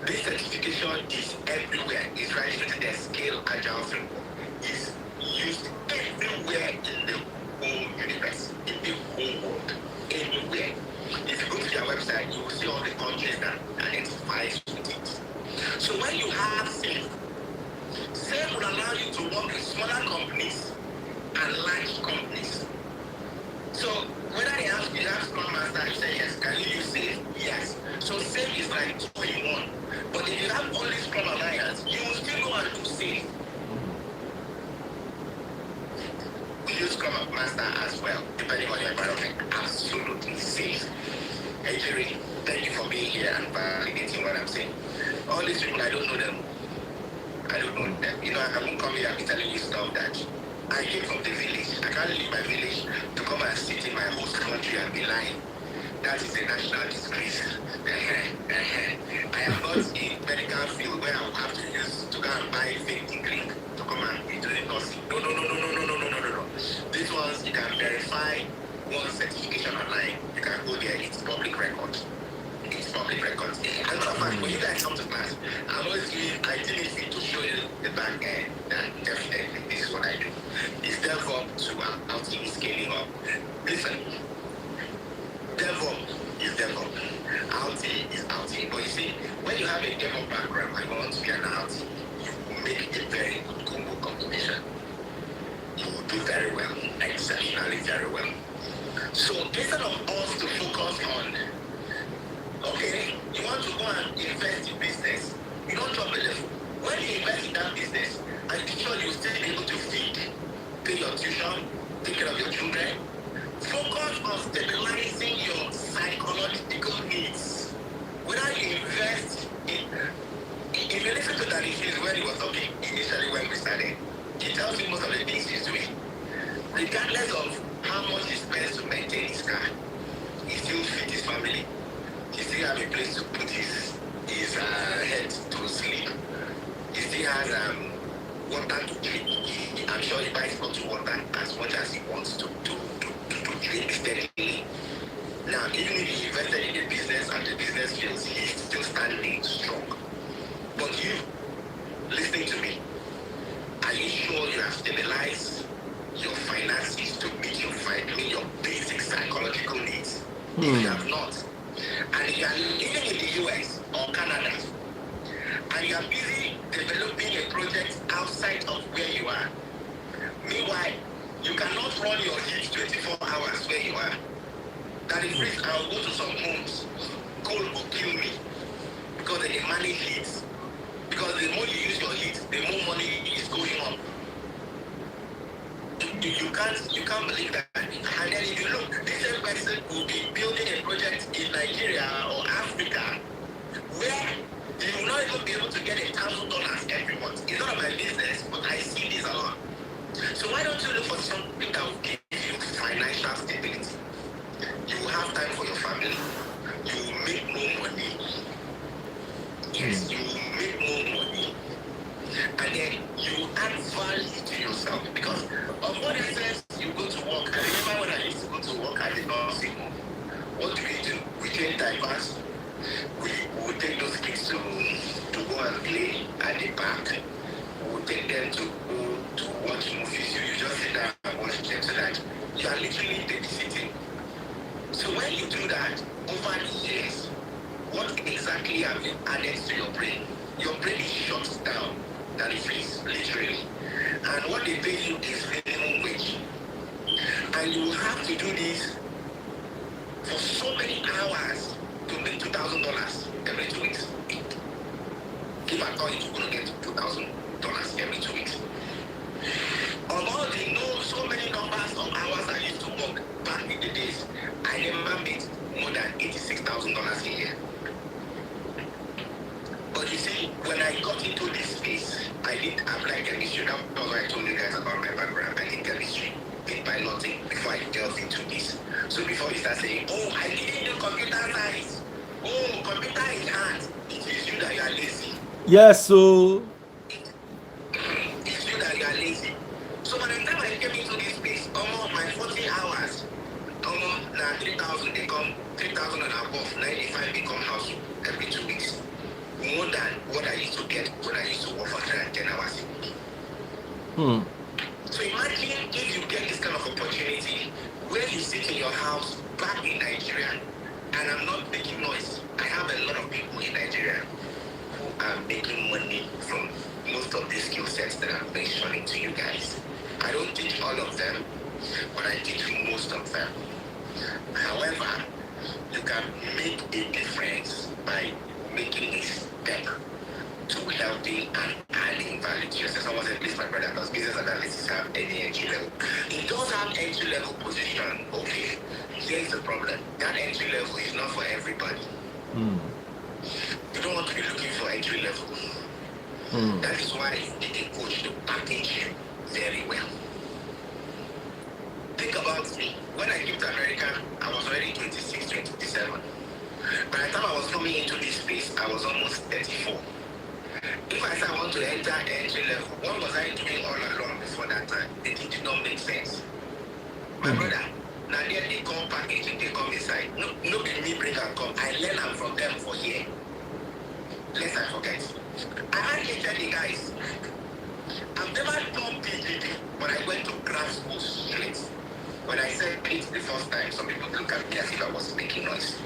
Speaker 2: This certification is everywhere. It's right in the Scale Agile Framework. It's used everywhere in the whole universe, in the whole world, anywhere. If you go to their website, you will see all the countries that identifies with it. So when you have SAFE, SAFE will allow you to work with smaller companies and large companies. So whether they ask you have Scrum Master, you say yes. Can you use SAFE? Yes. So SAFE is like 2 in 1. But if you have only Scrum Alliance, you will still go and do SAFE. We use Scrum Master as well, depending on your environment. Absolutely safe. Hey Jerry, thank you for being here and validating what I'm saying. All these people, I don't know them. I don't know them. I won't come here and be telling you stuff that I came from the village. I can't leave my village to come and sit in my host country and be lying. That is a national disgrace. I am not in medical field where I will have to use to go and buy fake degree to come and be doing nursing. No. These ones you can verify one certification online. You can go there. It's public record. It's public record. As a matter of fact, when you guys come to class, I'm always giving activity to show you the back end that definitely this is what I do. It's DevOps to outing scaling up. Listen, DevOps is DevOps. Outing is outing. But you see, when you have a DevOps background and you want to be an outing, you will make a very good combo combination. You will do very well, exceptionally very well. So instead of us to focus on, okay, you want to go and invest in business, you don't drop a level. When you invest in that business, I'm sure you'll still be able to feed, pay your tuition, take care of your children. Focus on stabilizing your psychological needs. Whether you invest in, if you listen to that issue when he was talking initially when we started, he tells you most of the things he's doing. Regardless of how much he spends to maintain his car, he still feeds his family. He still has a place to put his head to sleep. He still has water to drink. I'm sure he buys bottled water as much as he wants to drink steadily. Now, even if he invested in the business and the business fails, he's still standing strong. But you, listening to me, are you sure you have stabilized your finances to meet your basic psychological needs? If you have not, and if you are living in the US or Canada, and you are busy developing a project outside of where you are, meanwhile, you cannot run your heat 24 hours where you are. That is risk. I'll go to some homes. Cold will kill me because they manage heat. Because the more you use your heat, the more money is going up. You can't believe that. And then if you look, this same person will be building a project in Nigeria or Africa where you will not even be able to get $1,000 every month. It's not my business, but I see this a lot. So why don't you look for something that will give you financial stability? You will have time for your family. You will make more money. Yes, you will make more money. And then you add value to yourself. Because of what it says, you go to work. I remember when I used to go to work, I did not say more. What do? We train diapers. We would take those kids to go and play at the park. We would take them to go to watch movies. You just sit down and watch them so that you are literally babysitting. So when you do that over the years, what exactly have you added to your brain? Your brain is shut down. That is literally. And what they pay you is minimum wage. And you will have to do this for so many hours to make $2,000 every 2 weeks. If I thought you're going to get $2,000 every 2 weeks. Although they know so many numbers of hours I used to work back in the days, I never made more than $86,000 a year. But you see, when I got into this space, I did apply chemistry. That was why I told you guys about my background. I did chemistry, did piloting before I delved into this. So before you start saying, oh, I didn't do computer science. Oh, computer is hard. It is you that you are lazy.
Speaker 1: Yes, so.
Speaker 2: It's you that you are lazy. So by the time I came into this space, almost my 40 hours, almost now 3,000, they come 3,000 and above, 95 become house every 2 weeks. More than what I used to get when I used to work for 10 hours a week. So imagine if you get this kind of opportunity where you sit in your house back in Nigeria, and I'm not making noise. I have a lot of people in Nigeria who are making money from most of these skill sets that I'm mentioning to you guys. I don't teach all of them, but I teach most of them. However, you can make a difference by making a step to helping and adding value to yourself. Someone said, please, my brother, does business analysis have any entry level? It does have entry level position. Okay, here's the problem. That entry level is not for everybody. You don't want to be looking for entry level. That is why you need a coach to package you very well. me. When I came to America, I was already 26, 27. By the time I was coming into this space, I was almost 34. If I said I want to enter entry level, what was I doing all along before that time? It did not make sense. My brother, now they come packaging, they come inside. No, nobody me bring and come. I learn them from them for here. Lest I forget. I had to tell the guys, I've never done PGD, but I went to grad school straight. When I said it the first time, some people look at me as if I was making noise.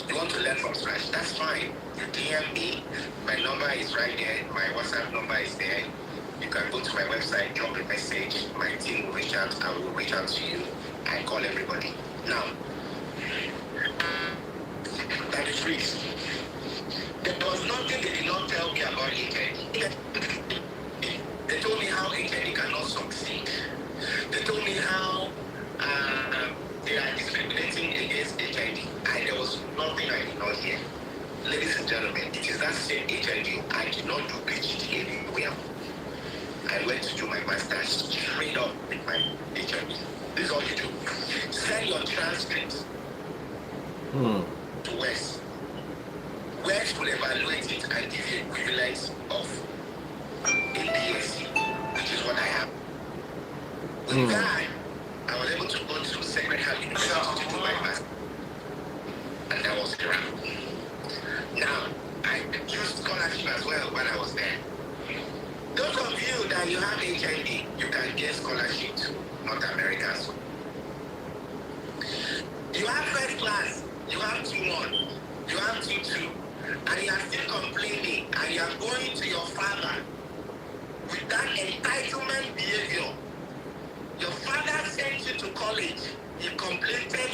Speaker 2: You want to learn from scratch? That's fine. You DM me. My number is right there. My WhatsApp number is there. You can go to my website, drop a message. My team will reach out. I will reach out to you. I call everybody. Now, that is risk. There was nothing they did not tell me about HIV. They told me how HIV cannot succeed. They told me how they are discriminating against HIV. And there was nothing I did not hear. Ladies and gentlemen, it is that same HIV. I did not do PhD anywhere. I went to do my master's straight up with my HIV. This is all you do. Send your transcripts to West. West will evaluate it and give you equivalent of APSC, which is what I have. With that, I was able to go to Sacred Heart University to do my master. And that was the round. Now, I used scholarship as well when I was there. Those of you that you have HIV, you can get scholarship to North America. You have first class, you have 2-1, you have 2-2, and you are still complaining, and you are going to your father with that entitlement behavior. Your father sent you to college, he completed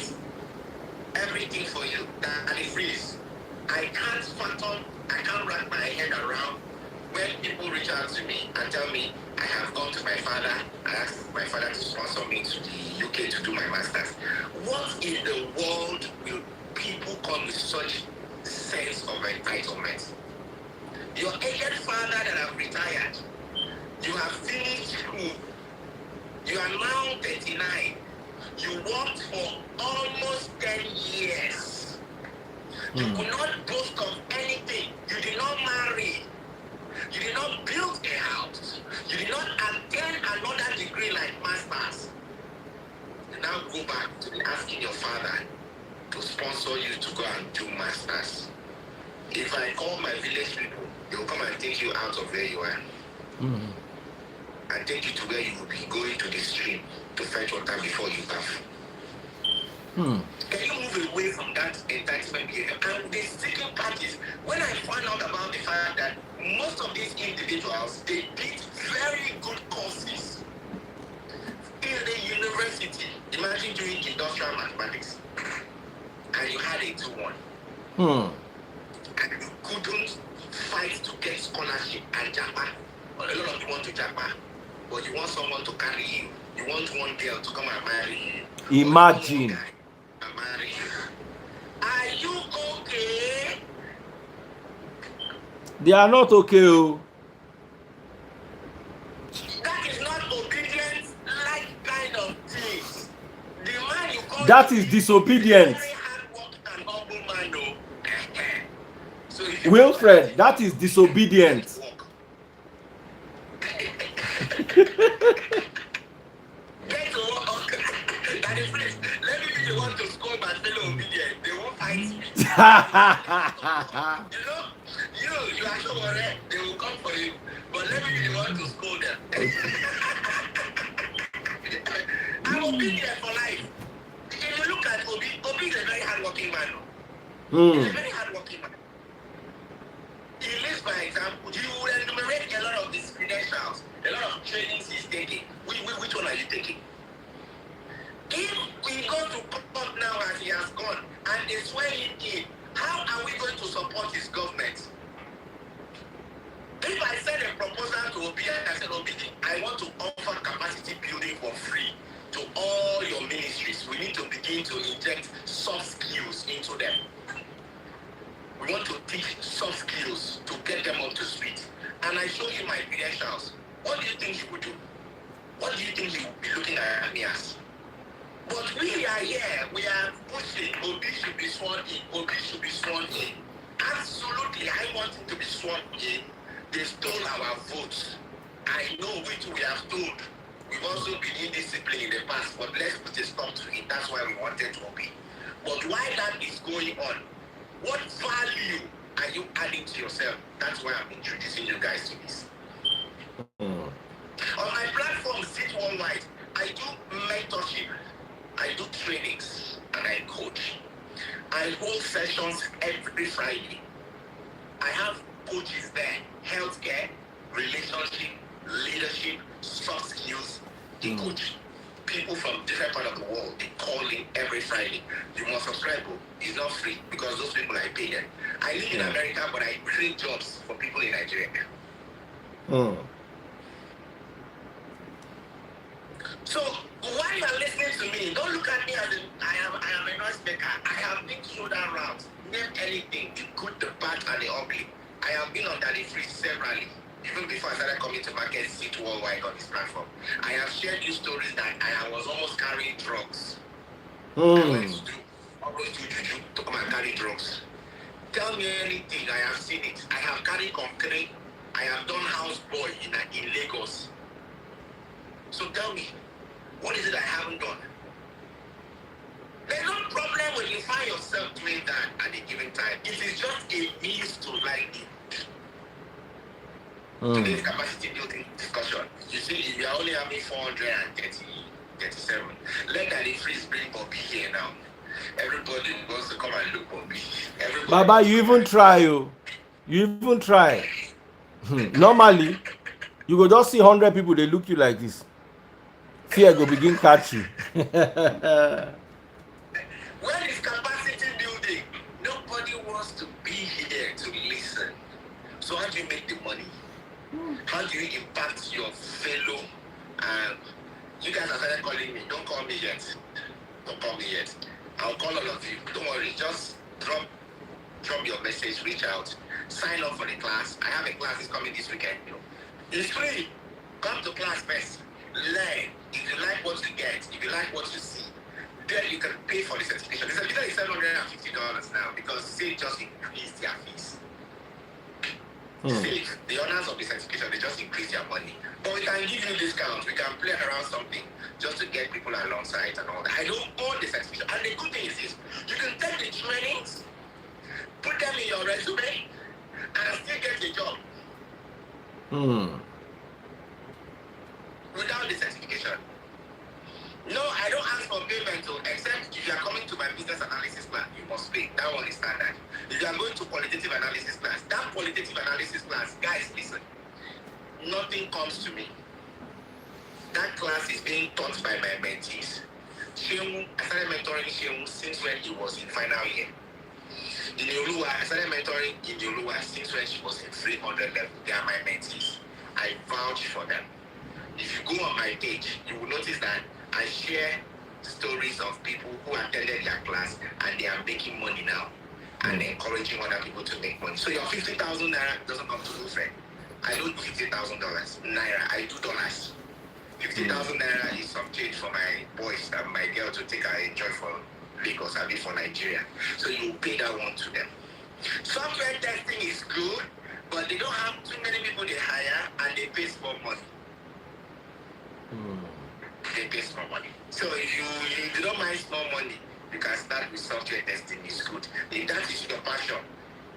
Speaker 2: everything for you. That is risk. I can't fathom, I can't wrap my head around when people reach out to me and tell me, I have gone to my father, I asked my father to sponsor me to the UK to do my master's. What in the world will people come with such sense of entitlement? Your aged father that have retired, you have finished school, you are now 39, you worked for almost 10 years. You could not boast of anything. You did not marry. You did not build a house. You did not attain another degree like master's. You now go back to be asking your father to sponsor you to go and do master's. If I call my village people, they will come and take you out of where you are. And take you to where you will be going to the stream to fetch water before you bath. Can you move away from that entitlement behavior? And the second part is, when I found out about the fact that most of these individuals, they did very good courses in the university. Imagine doing industrial mathematics, and you had a 2-1. And you couldn't fight to get scholarship and Japa. A lot of you want to Japa, but you want someone to carry you. You want one girl to come and marry you.
Speaker 1: Imagine.
Speaker 2: Are you okay?
Speaker 1: They are not okay. Oh.
Speaker 2: That is not obedience like kind of thing. The man you call
Speaker 1: That is disobedience.
Speaker 2: very hard work and humble man, no. So
Speaker 1: Wilfred, that is disobedience.
Speaker 2: Get to work. That is please. Let me be the one to score my fellow obedient. They won't fight me. You are so worried. They will come for you. But let me be the one to score them. I'm obedient for life. If you look at Obi is a very hardworking man. He's a very hardworking man. He lives by example. You will enumerate a lot of his credentials, a lot of trainings he's taking. Which one are you taking? If we go to court now as he has gone and they swear him in, how are we going to support his government? If I send a proposal to Obi, I said, Obi, I want to offer capacity building for free to all your ministries. We need to begin to inject soft skills into them. We want to teach soft skills to get them up to speed. And I show you my credentials. What do you think he would do? What do you think he would be looking at me as? But we are here, we are pushing, Obi should be sworn in, Obi should be sworn in. Absolutely, I want him to be sworn in. They stole our votes. I know which we have told. We've also been indisciplined in the past, but let's put a stop to it. That's why we wanted Obi. But while that is going on, what value are you adding to yourself? That's why I'm introducing you guys to this. On my platform, Sit Worldwide, I do mentorship, I do trainings, and I coach. I hold sessions every Friday. I have coaches there, healthcare, relationship, leadership, soft skills. They coach people from different parts of the world. They call in every Friday. You must subscribe. It's not free because those people I pay them. I live in America, but I create jobs for people in Nigeria. So while you are listening to me, don't look at me as I am a noise maker. I have been through that route. Name anything, the good, the bad, and the ugly. I have been on that free severally. Even before I started coming to market Sit Worldwide on this platform. I have shared you stories that I was almost carrying drugs. I went to always do juju to come and carry drugs. Tell me anything, I have seen it. I have carried concrete. I have done house boy in Lagos. So tell me, what is it I haven't done? There's no problem when you find yourself doing that at a given time. It is just a means to like it. Today's capacity building discussion. You see, if you are only having 437, let that freeze bring Bobby here now. Everybody wants to come and look Bobby.
Speaker 1: Baba, you even try, you even try. Normally, you go just see 100 people, they look you like this. Fear go begin catch you.
Speaker 2: Where is capacity building? Nobody wants to be here to listen. So how do you make the money? How do you impact your fellow? You guys have started calling me. Don't call me yet. Don't call me yet. I'll call all of you. Don't worry. Just drop your message, reach out, sign up for the class. I have a class that's coming this weekend. It's free. Come to class first. Learn. If you like what you get, if you like what you see, then you can pay for the certification. The certification is $750 now because they just increased their fees. See, the owners of the certification, they just increase their money. But we can give you discounts. We can play around something just to get people alongside and all that. I don't own the certification. And the good thing is this, you can take the trainings, put them in your resume, and still get a job. Without the certification. No, I don't ask for payment, except if you are coming to my business analysis class, you must pay. That one is standard. If you are going to qualitative analysis class, that qualitative analysis class, guys, listen, nothing comes to me. That class is being taught by my mentees. I started mentoring Sheung since when he was in final year. In Oluwa, I started mentoring in Oluwa since when she was in 300 level. They are my mentees. I vouch for them. If you go on my page, you will notice that I share stories of people who attended their class and they are making money now and encouraging other people to make money. So your 50,000 naira doesn't come to Wilfred. I don't do $50,000 naira. I do dollars. 50,000 naira is some change for my boys and my girl to take her enjoy for Lagos and for Nigeria. So you pay that one to them. Software testing is good, but they don't have too many people they hire and they pay small money. They pay small money. So if you don't mind small money, you can start with software testing. It's good. If that is your passion,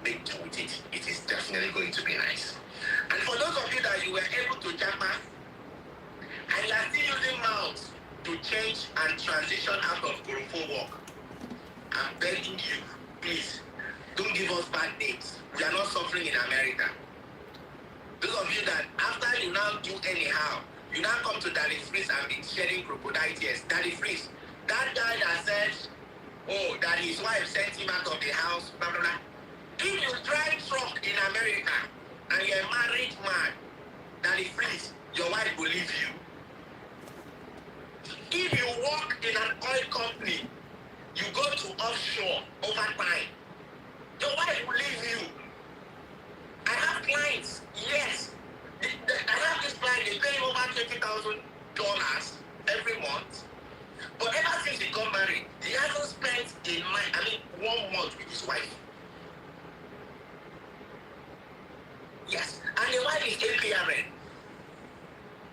Speaker 2: make do with it. It is definitely going to be nice. And for those of you that you were able to jump and you are still using mouths to change and transition out of Kurufo work, I'm begging you, please, don't give us bad names. We are not suffering in America. Those of you that after you now do anyhow, you now come to Daddy Freeze and be shedding crocodile tears. Daddy Freeze, that guy that said, oh, that his wife sent him out of the house, blah, blah, blah. If you drive truck in America and you're a married man, Daddy Freeze, your wife will leave you. If you work in an oil company, you go to offshore over time, your wife will leave you. I have clients, yes. I have this client, they pay over $20,000 every month. But ever since he in 1 month with his wife. Yes, and the wife is APRN.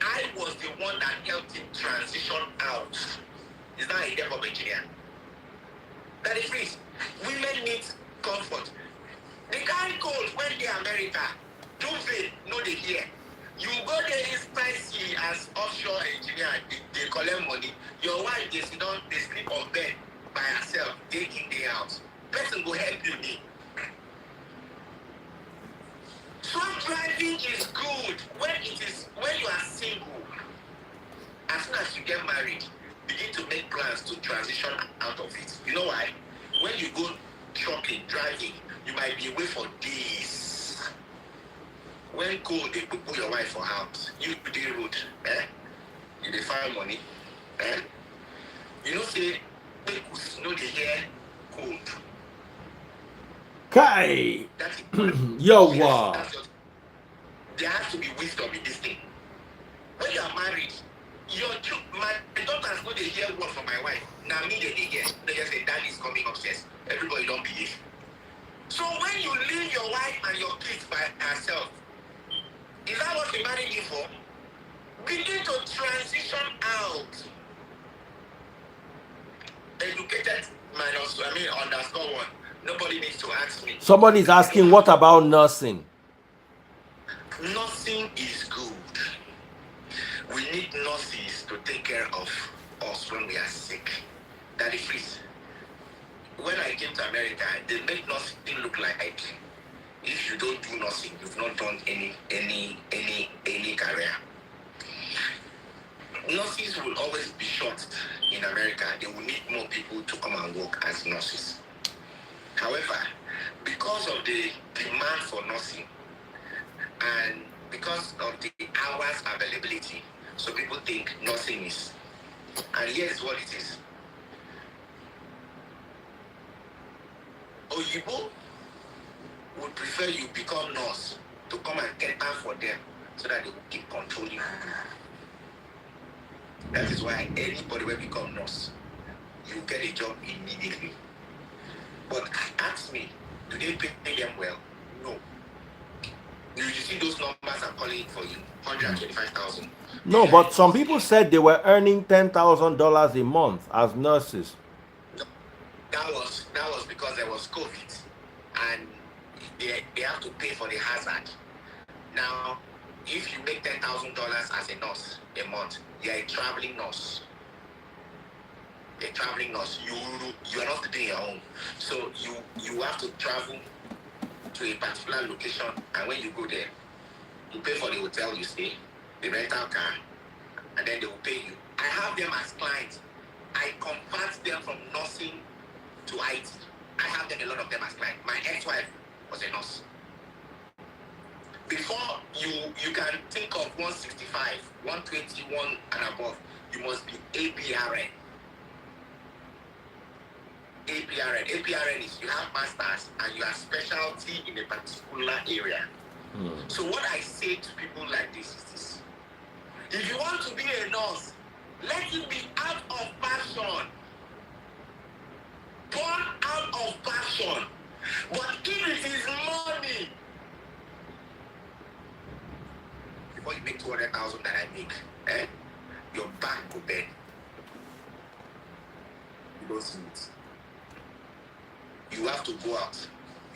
Speaker 2: I was the one that helped him transition out. He's not a DevOps engineer. That is risk. Women need comfort. The guy called when they America, do they know they hear? You go there inside sea as offshore engineer, they collect money. Your wife, they sit down, they sleep on bed by herself, day in, day out. Person go help you me. Truck driving is good when you are single. As soon as you get married, begin to make plans to transition out of it. You know why? When you go trucking, driving, you might be away for days. When cold, they put your wife for house. You do the road, you dey find money, You know say people know they hear cold.
Speaker 1: Kai.
Speaker 2: That's it.
Speaker 1: Yo,
Speaker 2: Yes,
Speaker 1: wow.
Speaker 2: there has to be wisdom in this thing. When you are married, my daughters know they hear word from my wife. Now me they hear. They just say daddy is coming upstairs. Everybody don't believe. So when you leave your wife and your kids by herself, is that what you married you for? Begin to transition out. Educated minus, underscore one. Nobody needs to ask me.
Speaker 1: Somebody's asking, what about nursing?
Speaker 2: Nursing is good. We need nurses to take care of us when we are sick. That is free. When I came to America, they make nursing look like if you don't do nursing, you've not done any career. Nurses will always be short in America. They will need more people to come and work as nurses. However, because of the demand for nursing and because of the hours availability, so people think nursing is, and here's what it is. Oyibo would prefer you become nurse to come and get time for them so that they will keep controlling you. That is why anybody will become nurse, you get a job immediately. But ask me, do they pay them well? No. You see those numbers I'm calling for you, 125,000.
Speaker 1: No, but some people said they were earning $10,000 a month as nurses.
Speaker 2: That was because there was COVID, and they have to pay for the hazard. Now, if you make $10,000 as a nurse a month, you're a traveling nurse. A traveling nurse, you are not doing your own. So you have to travel to a particular location, and when you go there, you pay for the hotel you stay, the rental car, and then they will pay you. I have them as clients. I convert them from nursing to IT. I have them, a lot of them as clients. My ex-wife was a nurse. Before you can think of 165, 121 and above, you must be APRN. APRN is you have masters and you have specialty in a particular area. So what I say to people like this is this: if you want to be a nurse, let it be out of passion. Born out of passion. But if it is money, before you make 200,000 that I make, your back will bend. You don't see it. You have to go out.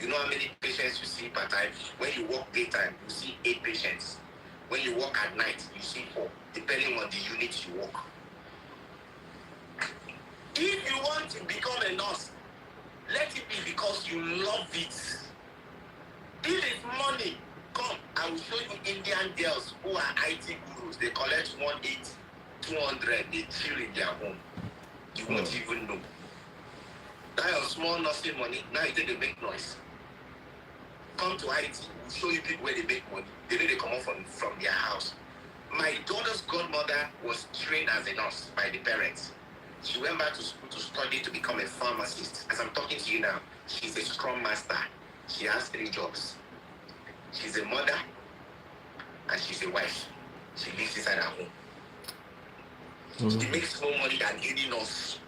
Speaker 2: You know how many patients you see per time? When you work daytime, you see 8 patients. When you work at night, you see 4, depending on the unit you work. If you want to become a nurse, let it be because you love it. If it's money, come, I will show you Indian girls who are IT gurus. They collect 180, 200, they chill in their home. You won't even know. That your small nursing money, now you think they make noise. Come to IT, we'll show you people where they make money. They know they come out from their house. My daughter's godmother was trained as a nurse by the parents. She went back to school to study to become a pharmacist. As I'm talking to you now, she's a Scrum Master. She has 3 jobs. She's a mother and she's a wife. She lives inside her home. She makes more money than any nurse.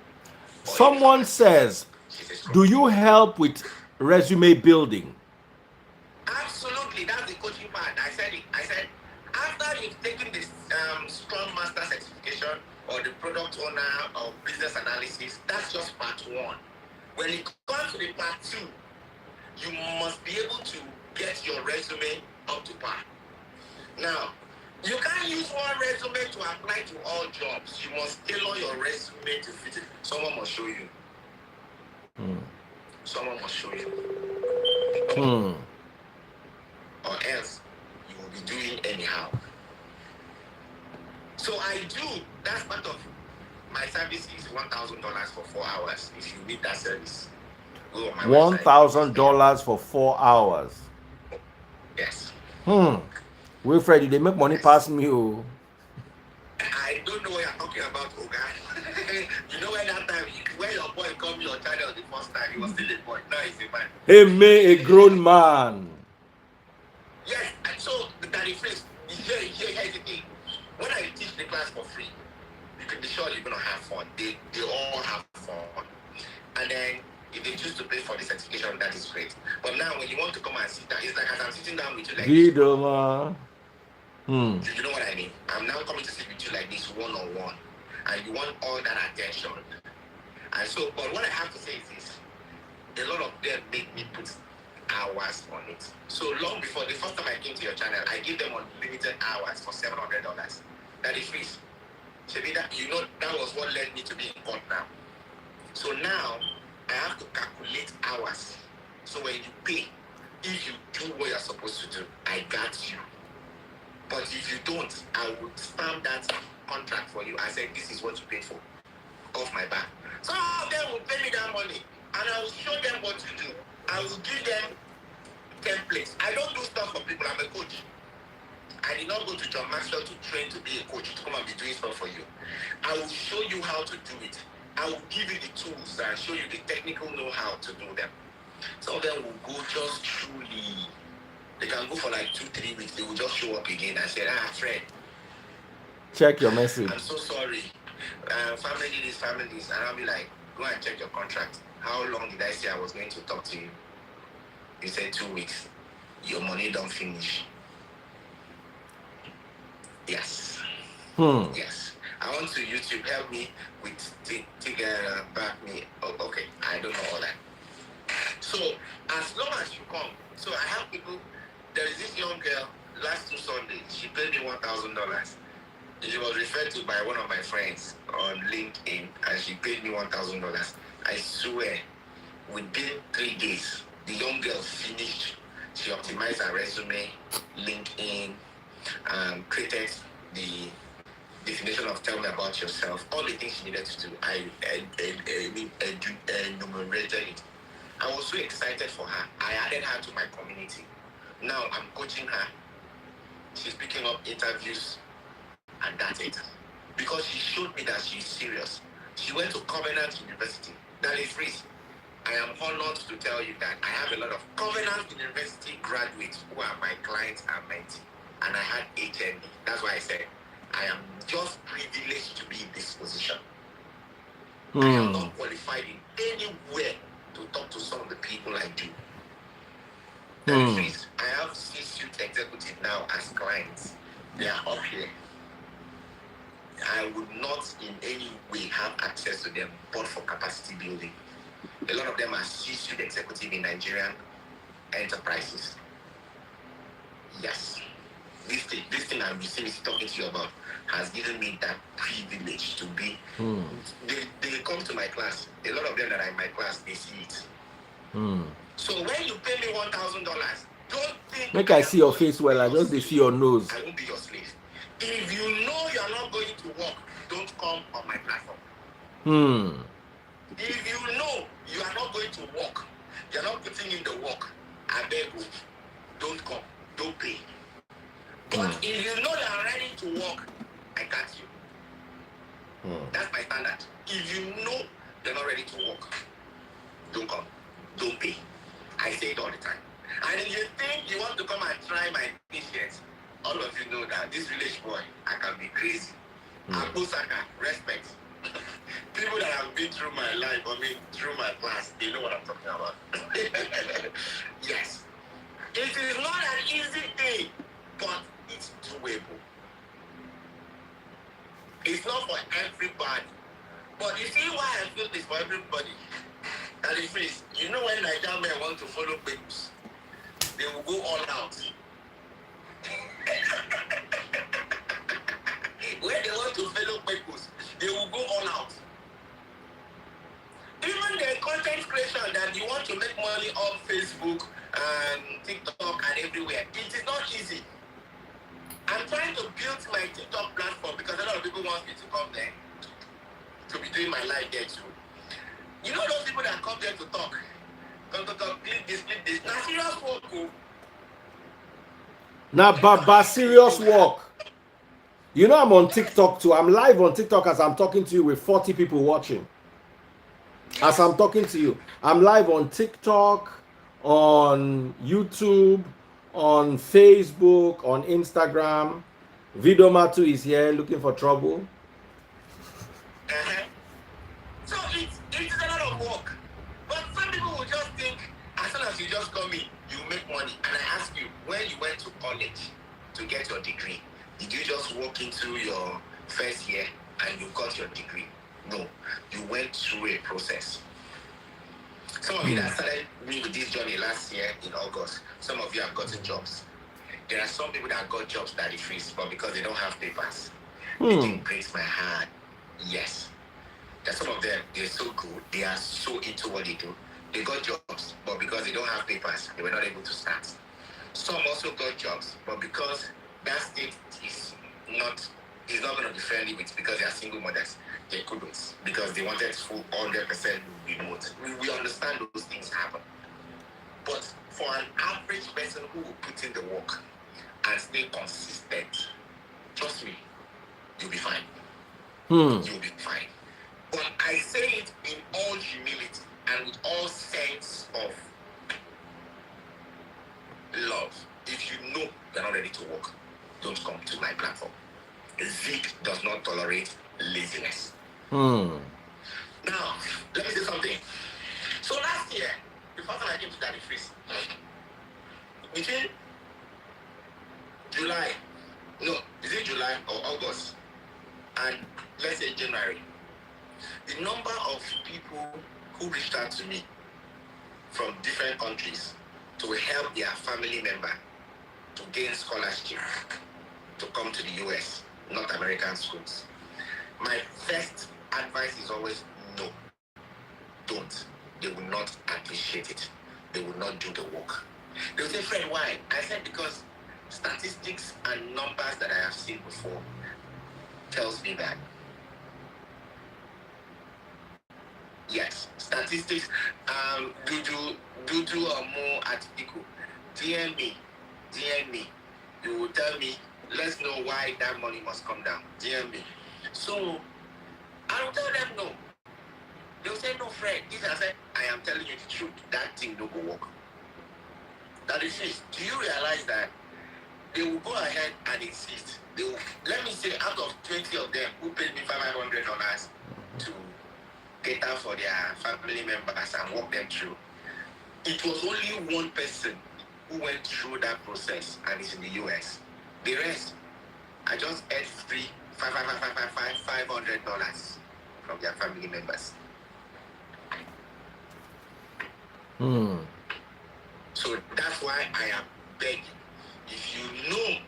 Speaker 1: Someone says,
Speaker 2: She's a scrum
Speaker 1: Do you help with resume building?
Speaker 2: Absolutely, that's the coaching part. I said it. I said, after you've taken this Scrum Master certification or the product owner or business analysis, that's just part one. When it comes to the part two, you must be able to get your resume up to par. Now, you can't use one resume to apply to all jobs. You must tailor your resume to fit it. Someone must show you. Someone must show you. Or else you will be doing anyhow. So I do. That's part of my service is $1,000 for 4 hours. If you need that service, go on my website.
Speaker 1: $1,000 for 4 hours.
Speaker 2: Yes.
Speaker 1: Wilfred, they make money pass me. Oh.
Speaker 2: I don't know what you're talking about, Oga. You know when that time when your boy come your channel the first time, he was still a boy. Now he's a man.
Speaker 1: Hey, me, a grown man.
Speaker 2: Yes, and so that reflects. Here's the thing. When I teach the class for free, you can be sure you're gonna have fun. They all have fun. And then if they choose to pay for the certification, that is great. But now when you want to come and sit down, it's like as I'm sitting down with you like this. You know what I mean? I'm now coming to sit with you like this one-on-one. And you want all that attention. And so, but what I have to say is this. A lot of them make me put hours on it. So long before the first time I came to your channel, I gave them unlimited hours for $700. That is free. You know, that was what led me to be in court now. So now I have to calculate hours. So when you pay, if you do what you're supposed to do, I got you. But if you don't, I would stamp that contract for you. I said, this is what you pay for, off my back. Some of them will pay me that money, and I will show them what to do. I will give them templates. I don't do stuff for people. I'm a coach. I did not go to John Maxwell to train to be a coach, to come and be doing stuff for you. I will show you how to do it. I will give you the tools and show you the technical know-how to do them. Some of them will go just truly. They can go for like 2-3 weeks. They will just show up again and say, Fred,
Speaker 1: check your message.
Speaker 2: I'm so sorry. Family this, family this. And I'll be like, go and check your contract. How long did I say I was going to talk to you? You said 2 weeks. Your money don't finish. Yes. Yes. I want to YouTube help me with back me. Oh, okay. I don't know all that. So as long as you come, so I have people. There is this young girl. Last 2 Sundays, she paid me $1,000. She was referred to by one of my friends on LinkedIn, and she paid me $1,000. I swear, within 3 days, the young girl finished. She optimized her resume, LinkedIn, created the definition of tell me about yourself, all the things she needed to do. I enumerated it. I was so excited for her. I added her to my community. Now I'm coaching her. She's picking up interviews, and that's it. Because she showed me that she's serious. She went to Covenant University. That is free. I am honored to tell you that I have a lot of Covenant University graduates who are my clients and mentee. And I had HND. That's why I said I am just privileged to be in this position. I am not qualified in anywhere to talk to some of the people I do. I have C-suite executive now as clients. They are up here. I would not in any way have access to them but for capacity building. A lot of them are C-suite executive in Nigerian enterprises. Yes. This thing I'm talking to you about has given me that privilege to be. They come to my class. A lot of them that are in my class, they see it. So when you pay me $1,000, don't think.
Speaker 1: Make I see your face well. I just see your nose.
Speaker 2: I won't be your slave. If you know you are not going to work, don't come on my platform. If you know you are not going to work, you are not putting in the work, I beg you, don't come, don't pay. But if you know you are ready to work, I got you. That's my standard. If you know you're not ready to work, don't come, don't pay. I say it all the time. And if you think you want to come and try my patience, all of you know that this village boy, I can be crazy. Abu Saka, respect. People that have been through my life, or me been through my class, they know what I'm talking about. Yes. It is not an easy thing, but it's doable. It's not for everybody. But you see why I feel it's for everybody? And it is, you know, when Nigerian men want to follow people, they will go all out. When they want to follow people, they will go all out. Even the content creation that you want to make money on Facebook and TikTok and everywhere, it is not easy. I'm trying to build my TikTok platform because a lot of people want me to come there to be doing my live there too. You know those people that come there to talk, click this. Now serious work.
Speaker 1: Now, serious work. You know, I'm on TikTok too. I'm live on TikTok as I'm talking to you with 40 people watching. As I'm talking to you, I'm live on TikTok, on YouTube, on Facebook, on Instagram. Vidomatu is here looking for trouble.
Speaker 2: So it's a lot of work. But some people will just think, as soon as you just come in, you make money. And I ask you, when you went to college to get your degree, did you just walk into your first year and you got your degree? No, you went through a process. Some of you that started me with this journey last year in August, some of you have gotten jobs. There are some people that got jobs that is free, but because they don't have papers, it didn't break my heart. Yes. There's some of them, they're so good, they are so into what they do. They got jobs, but because they don't have papers, they were not able to start. Some also got jobs, but because that state is not going to be friendly with, because they are single mothers, they couldn't, because they wanted full 100% remote. We understand those things happen. But for an average person who will put in the work and stay consistent, trust me, you'll be fine. You'll be fine. But I say it in all humility and with all sense of love. If you know you're not ready to work, don't come to my platform. Zeke does not tolerate laziness. Now, let me say something. So last year, the first time I came to Daddy Freeze, between July, no, is it July or August? And let's say January, the number of people who reached out to me from different countries to help their family member to gain scholarship to come to the US, North American schools. My first advice is always no. Don't. They will not appreciate it. They will not do the work. They will say, Fred, why? I said, because statistics and numbers that I have seen before tells me that. Yes, statistics. Do or more article. DM me. You will tell me, let's know why that money must come down. DM me. So I will tell them no. They will say, no, Fred. This I said, I am telling you the truth. That thing don't go work. That is it. Do you realize that they will go ahead and insist? They will, let me say, out of 20 of them who paid me $500 to cater for their family members and walk them through, it was only one person who went through that process and is in the US. The rest, I just ate free $500 from their family members. So that's why I am begging. If you know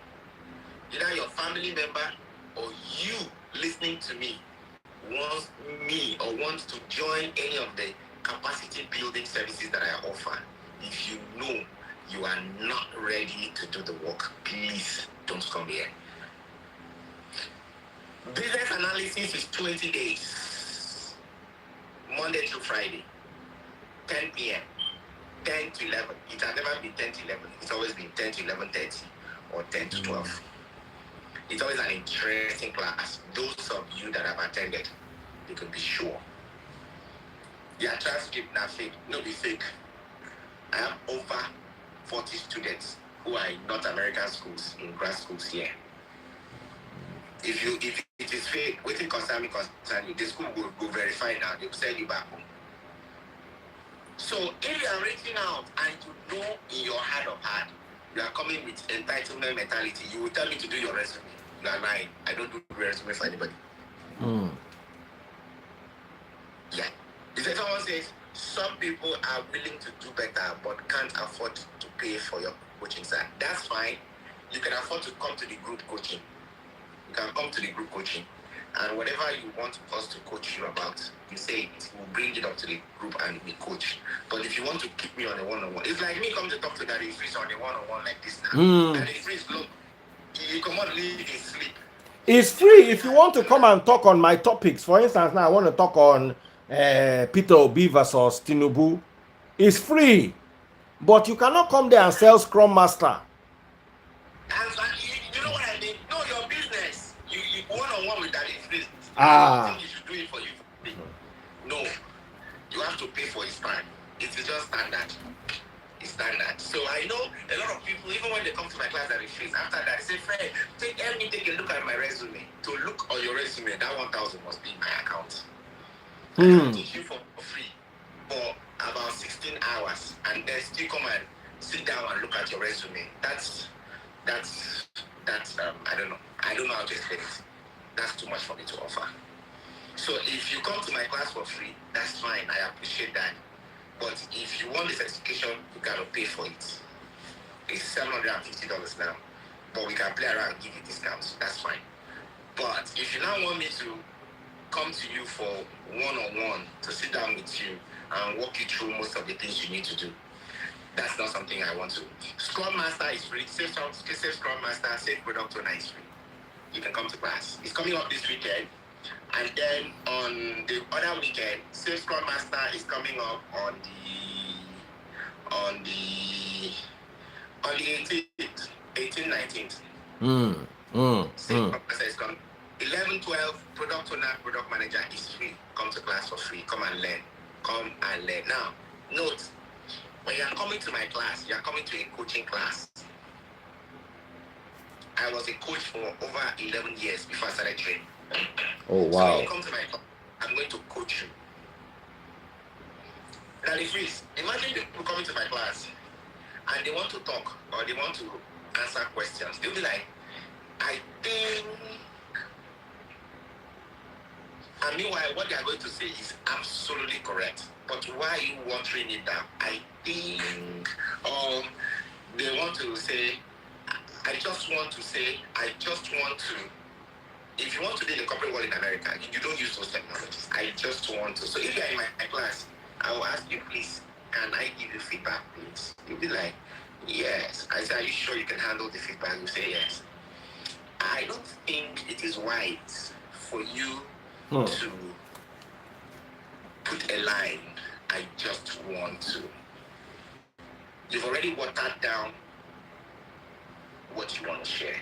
Speaker 2: either your family member or you listening to me wants me or wants to join any of the capacity building services that I offer, if you know you are not ready to do the work, please don't come here. Business analysis is 20 days, Monday through Friday, 10 p.m., 10 to 11. It has never been 10 to 11. It's always been 10 to 11:30 or 10 to 12. It's always an interesting class. Those of you that have attended, you can be sure. Their transcript now fake. No, be fake. I have over 40 students who are in North American schools, in grad schools here. If it is fake, waiting concern me, the school will verify now. They will send you back home. So if you are reaching out and you know in your heart of heart you are coming with entitlement mentality, you will tell me to do your resume. You are lying. I don't do resume for anybody. Yeah. If someone says some people are willing to do better but can't afford to pay for your coaching, sir, that's fine. You can afford to come to the group coaching. You can come to the group coaching, and whatever you want us to coach you about, you say it. We'll bring it up to the group and we coach. But if you want to keep me on a one-on-one, it's like me come to talk to Daddy Freeze on a one-on-one like this now. Daddy Freeze, look, you come on, leave and sleep.
Speaker 1: It's free if you want to come and talk on my topics. For instance, now I want to talk on Peter Obi versus Tinubu. It's free, but you cannot come there and sell Scrum Master.
Speaker 2: And you know what I mean? Know your business. You one-on-one with Daddy Freeze.
Speaker 1: Ah.
Speaker 2: You think you should do it for you? No. You have to pay for his time. It's just standard. It's standard. So I know a lot of people, even when they come to my class at the face, after that, they say, Fred, help me take a look at my resume. To look on your resume, that 1,000 must be in my account. I can teach you for free for about 16 hours and then still come and sit down and look at your resume. That's I don't know. I don't know how to explain it. That's too much for me to offer. So if you come to my class for free, that's fine. I appreciate that. But if you want the certification, you gotta pay for it. It's $750 now. But we can play around and give you discounts. That's fine. But if you now want me to come to you for one-on-one, to sit down with you and walk you through most of the things you need to do, that's not something I want to. Scrum Master is free. Safe Scrum Master, Safe Product Owner is free. You can come to class. It's coming up this weekend. And then on the other weekend, Safe Scrum Master is coming up on the 18th, 19th. Safe Scrum Master is coming. 11, 12, Product Owner, Product Manager is free. Come to class for free. Come and learn. Come and learn. Now, note, when you are coming to my class, you are coming to a coaching class. I was a coach for over 11 years before I started training.
Speaker 1: Oh, wow.
Speaker 2: So when you come to my class, I'm going to coach you. Now, the freeze, imagine people coming to my class and they want to talk or they want to answer questions. They'll be like, I think... And meanwhile, what they are going to say is absolutely correct. But why are you watering it down? I think... they want to say, I just want to... If you want to be in the corporate world in America, you don't use those technologies. I just want to. So if you're in my class, I will ask you, please, can I give you feedback, please? You'll be like, yes. I say, are you sure you can handle the feedback? You say, yes. I don't think it is wise for you to put a line, I just want to. You've already watered down what you want to share.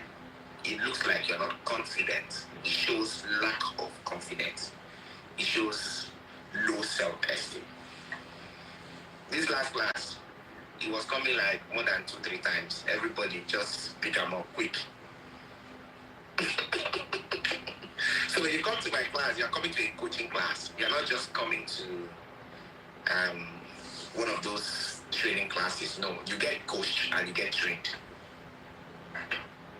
Speaker 2: It looks like you're not confident. It shows lack of confidence. It shows low self-esteem. This last class, it was coming like more than 2-3 times. Everybody just pick them up quick. So when you come to my class, you're coming to a coaching class. You're not just coming to one of those training classes. No, you get coached and you get trained.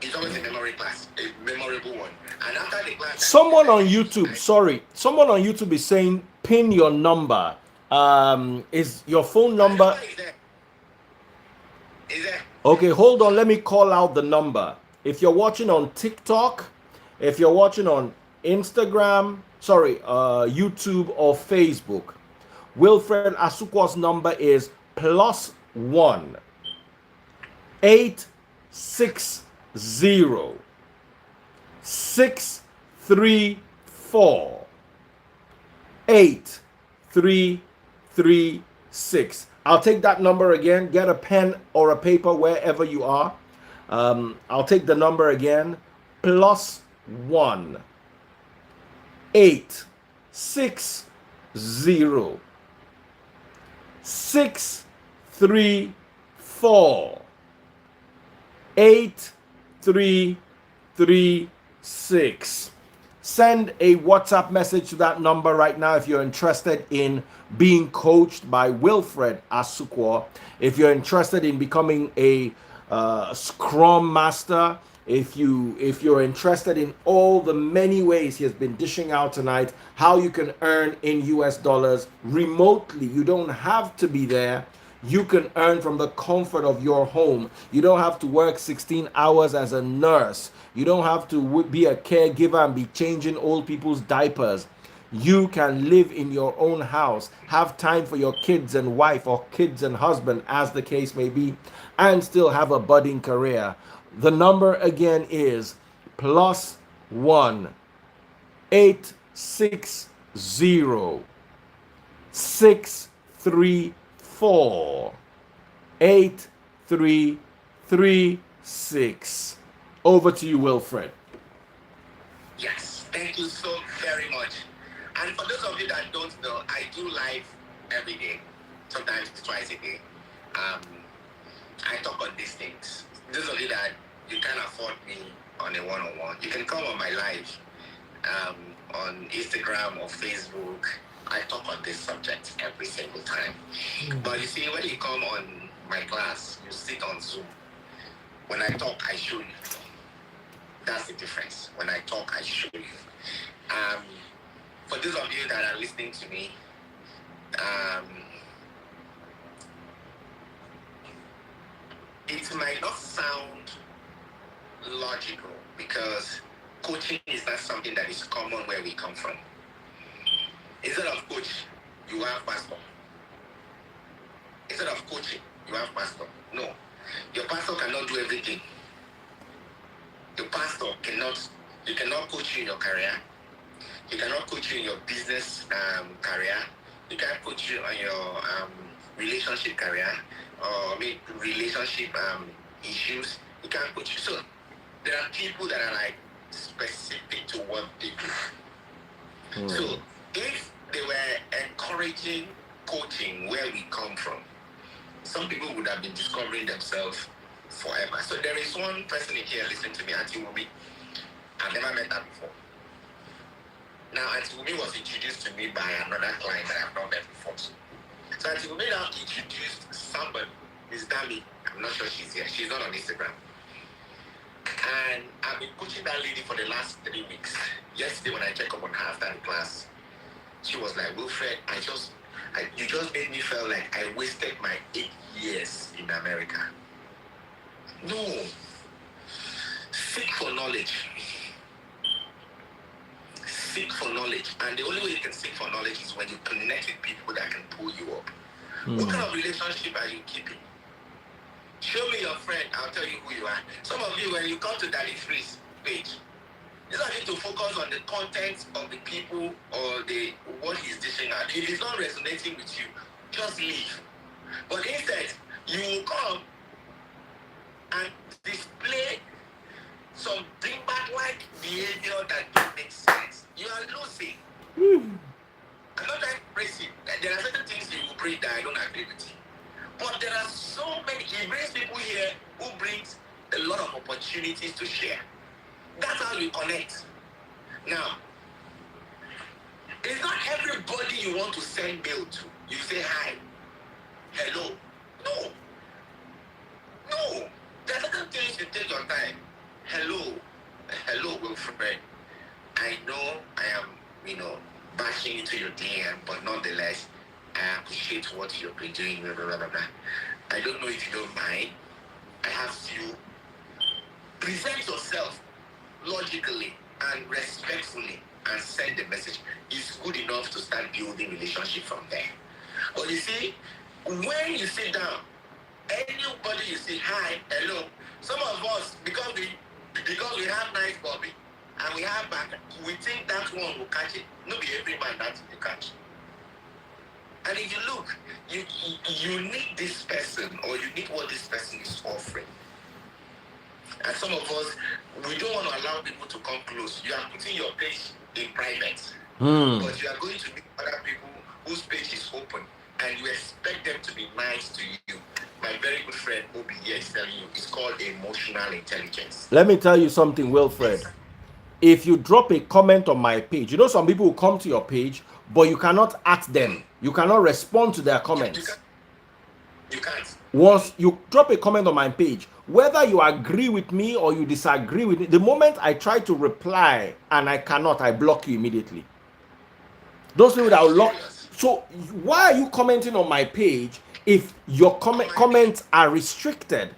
Speaker 2: It's always a memory class, a memorable one. And after the class...
Speaker 1: Someone on YouTube is saying, pin your number. Is your phone number...
Speaker 2: Is there?
Speaker 1: Okay, hold on. Let me call out the number. If you're watching on TikTok, if you're watching on Instagram, YouTube or Facebook, Wilfred Asuquo's number is +1 860 634 8336. I'll take that number again. Get a pen or a paper wherever you are. I'll take the number again. +1 860 634 8336. Send a WhatsApp message to that number right now if you're interested in being coached by Wilfred Asuquo. If you're interested in becoming a Scrum Master, if you're interested in all the many ways he has been dishing out tonight, how you can earn in US dollars remotely. You don't have to be there. You can earn from the comfort of your home. You don't have to work 16 hours as a nurse. You don't have to be a caregiver and be changing old people's diapers. You can live in your own house, have time for your kids and wife, or kids and husband, as the case may be, and still have a budding career. The number again is +1 860 634 8336. Over to you, Wilfred.
Speaker 2: Yes, thank you so very much. And for those of you that don't know, I do live every day, sometimes twice a day. I talk on these things. Those of you that you can't afford me on a one-on-one, you can come on my live on Instagram or Facebook. I talk on this subject every single time. But you see, when you come on my class, you sit on Zoom. When I talk, I show you. That's the difference. When I talk, I show you. For those of you that are listening to me, it might not sound logical because coaching is not something that is common where we come from. Instead of coach, you have pastor. Instead of coaching, you have pastor. No, your pastor cannot do everything. Your pastor you cannot coach you in your career. He cannot coach you in your business career. You can't coach you on your relationship career or relationship issues. You can't coach you. So there are people that are like specific to what they do. So if they were encouraging coaching where we come from, some people would have been discovering themselves forever. So there is one person in here listening to me, Auntie Wumi. I've never met her before. Now, Auntie Wumi was introduced to me by another client that I've not met before. So Auntie Wumi now introduced somebody, Miss Dami. I'm not sure she's here. She's not on Instagram. And I've been coaching that lady for the last 3 weeks. Yesterday when I checked up on her after the class, she was like, Wilfred, you just made me feel like I wasted my 8 years in America. No. Seek for knowledge. Seek for knowledge. And the only way you can seek for knowledge is when you connect with people that can pull you up. What kind of relationship are you keeping? Show me your friend, I'll tell you who you are. Some of you, when you come to Daddy Free's page, you don't need to focus on the content of the people or what he's dishing out. If it's not resonating with you, just leave. But instead, you will come and display some dingbat-like behavior that don't make sense. You are losing. I'm not trying to praise you. There are certain things you will bring that I don't agree with you. But there are so many, he brings people here who brings a lot of opportunities to share. That's how you connect. Now, it's not everybody you want to send mail to. You say hi, hello. No. There are certain things you take your time. Hello, Wilfred. I know I am, bashing into your DM, but nonetheless, I appreciate what you've been doing, blah, blah, blah, blah. I don't know if you don't mind. I have to present yourself logically and respectfully and send the message. It's good enough to start building relationship from there. But you see, when you sit down, anybody you say hi, hello, some of us, because we have nice body and we have back, we think that one will catch it. No, be every man that will catch. And if you look, you need this person or you need what this person is offering. And some of us, we don't want to allow people to come close. You are putting your page in private. But you are going to meet other people whose page is open and you expect them to be nice to you. My very good friend Obi here is telling you it's called emotional intelligence.
Speaker 1: Let me tell you something, Wilfred. if you drop a comment on my page, you know, some people will come to your page, but you cannot at them. You cannot respond to their comments.
Speaker 2: You can't.
Speaker 1: Once you drop a comment on my page, whether you agree with me or you disagree with me, the moment I try to reply and I cannot, I block you immediately. Those people that will lock. So why are you commenting on my page if your comments are restricted?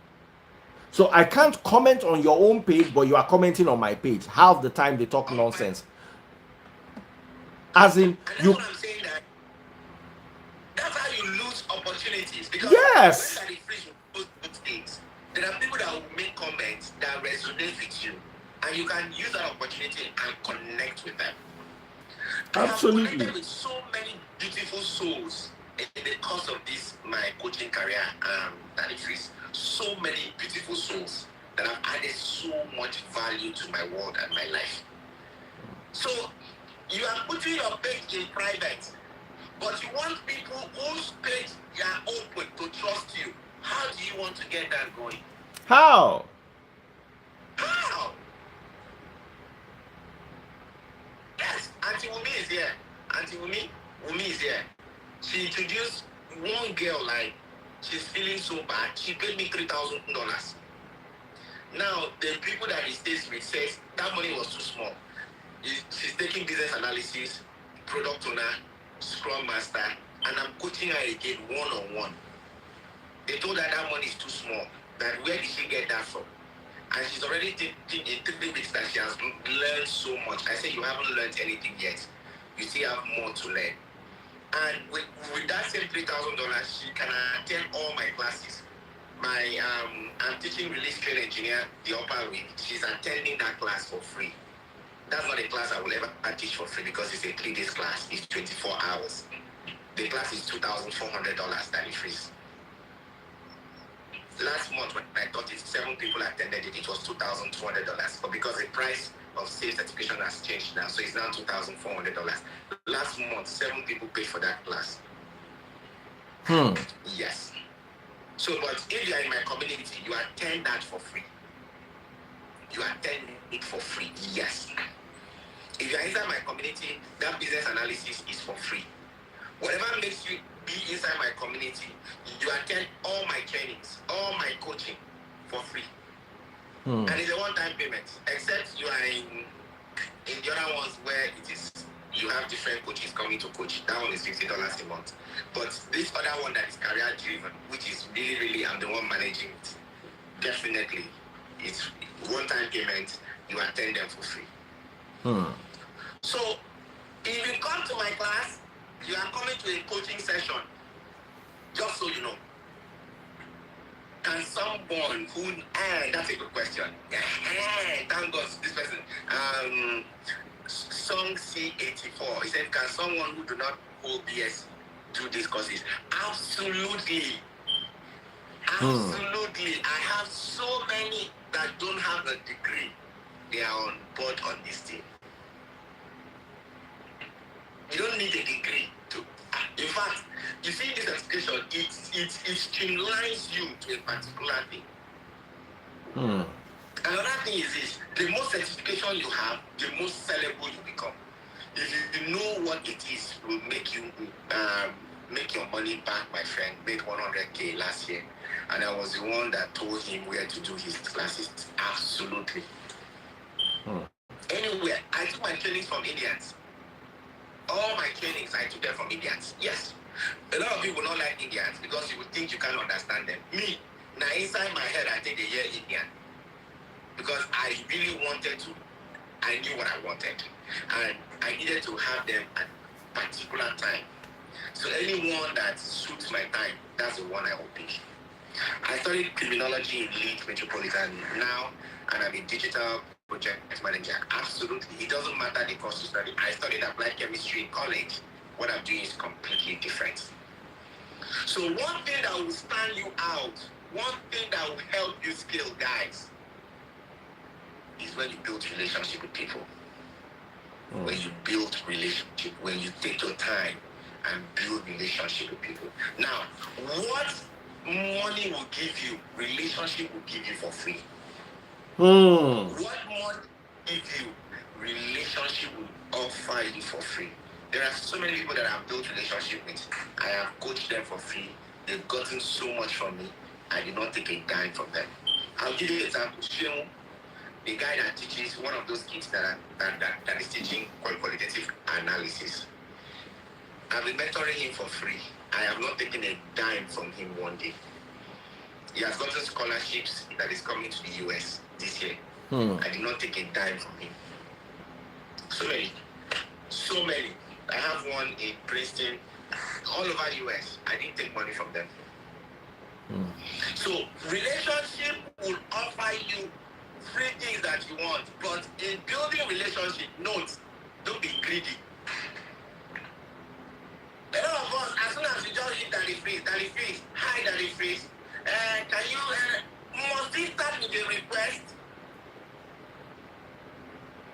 Speaker 1: So I can't comment on your own page, but you are commenting on my page. Half the time they talk nonsense. As in,
Speaker 2: and that's what I'm saying, that that's how you lose opportunities. Because
Speaker 1: yes,
Speaker 2: when those things, there are people that will make comments that resonate with you, and you can use that opportunity and connect with them.
Speaker 1: Absolutely.
Speaker 2: I have connected with so many beautiful souls in the course of this my coaching career. That is so many beautiful souls that have added so much value to my world and my life. So you are putting your page in private, but you want people whose page you are open to trust you. How do you want to get that going?
Speaker 1: How?
Speaker 2: Yes, Auntie Wumi is here. Auntie Wumi is here. She introduced one girl, like, she's feeling so bad. She paid me $3,000. Now, the people that he stays with says that money was too small. She's taking business analysis, product owner, scrum master, and I'm coaching her again one-on-one. They told her that money is too small. That where did she get that from? And she's already taking in 3 weeks that she has learned so much. I say you haven't learned anything yet. You still have more to learn. And with that same $3,000, she can attend all my classes. I'm teaching release train engineer the upper week. She's attending that class for free. That's not a class I will ever teach for free because it's a 3 days class. It's 24 hours. The class is $2,400 that is free. Last month when I taught it, 7 people attended it. It was $2,200. But because the price of sales certification has changed now, so it's now $2,400. Last month, 7 people paid for that class. Yes. So, but if you are in my community, you attend that for free. You attend it for free. Yes. If you are inside my community, that business analysis is for free. Whatever makes you be inside my community, you attend all my trainings, all my coaching for free. And it's a one-time payment, except you are in the other ones where it is you have different coaches coming to coach. That one is $50 a month. But this other one that is career-driven, which is really, really, I'm the one managing it. Definitely, it's one-time payment. You attend them for free. So, if you come to my class, you are coming to a coaching session. Just so you know, can someone who, that's a good question. Thank God, this person. Song C84, he said, can someone who do not hold BS do these courses? Absolutely. Absolutely. I have so many that don't have a degree. They are on board on this thing. You don't need a degree to. In fact, you see this education, it streamlines you to a particular thing. Another thing is this: the more certification you have, the more sellable you become. If you know what it is, will make you make your money back. My friend made 100K last year, and I was the one that told him where to do his classes. Absolutely. Anywhere, I took my trainings from Indians. All my trainings, I took them from Indians. Yes. A lot of people will not like Indians because you would think you can't understand them. Me, now inside my head, I think they hear Indian. Because I really wanted to. I knew what I wanted. And I needed to have them at a particular time. So anyone that suits my time, that's the one I will pick. I studied criminology in Leeds Metropolitan now, and I'm a digital project manager. Absolutely. It doesn't matter the course you study. I studied applied chemistry in college. What I'm doing is completely different. So one thing that will stand you out, one thing that will help you scale, guys, is when you build relationship with people. When you build relationship, when you take your time and build relationship with people. Now, what money will give you, relationship will give you for free. What money will give you, relationship will offer you for free. There are so many people that I've built relationship with. I have coached them for free. They've gotten so much from me. I did not take a dime from them. I'll give you an example. Sheung, the guy that teaches, one of those kids that is teaching qualitative analysis. I've been mentoring him for free. I have not taken a dime from him one day. He has gotten scholarships that is coming to the US this year. I did not take a dime from him. So many. So many. I have one in Princeton, all over US. I didn't take money from them. So relationship will offer you free things that you want, but in building relationship, note, don't be greedy. A lot of us, as soon as we just hit Daddy Freeze, hi Daddy Freeze, can you, must we start with a request?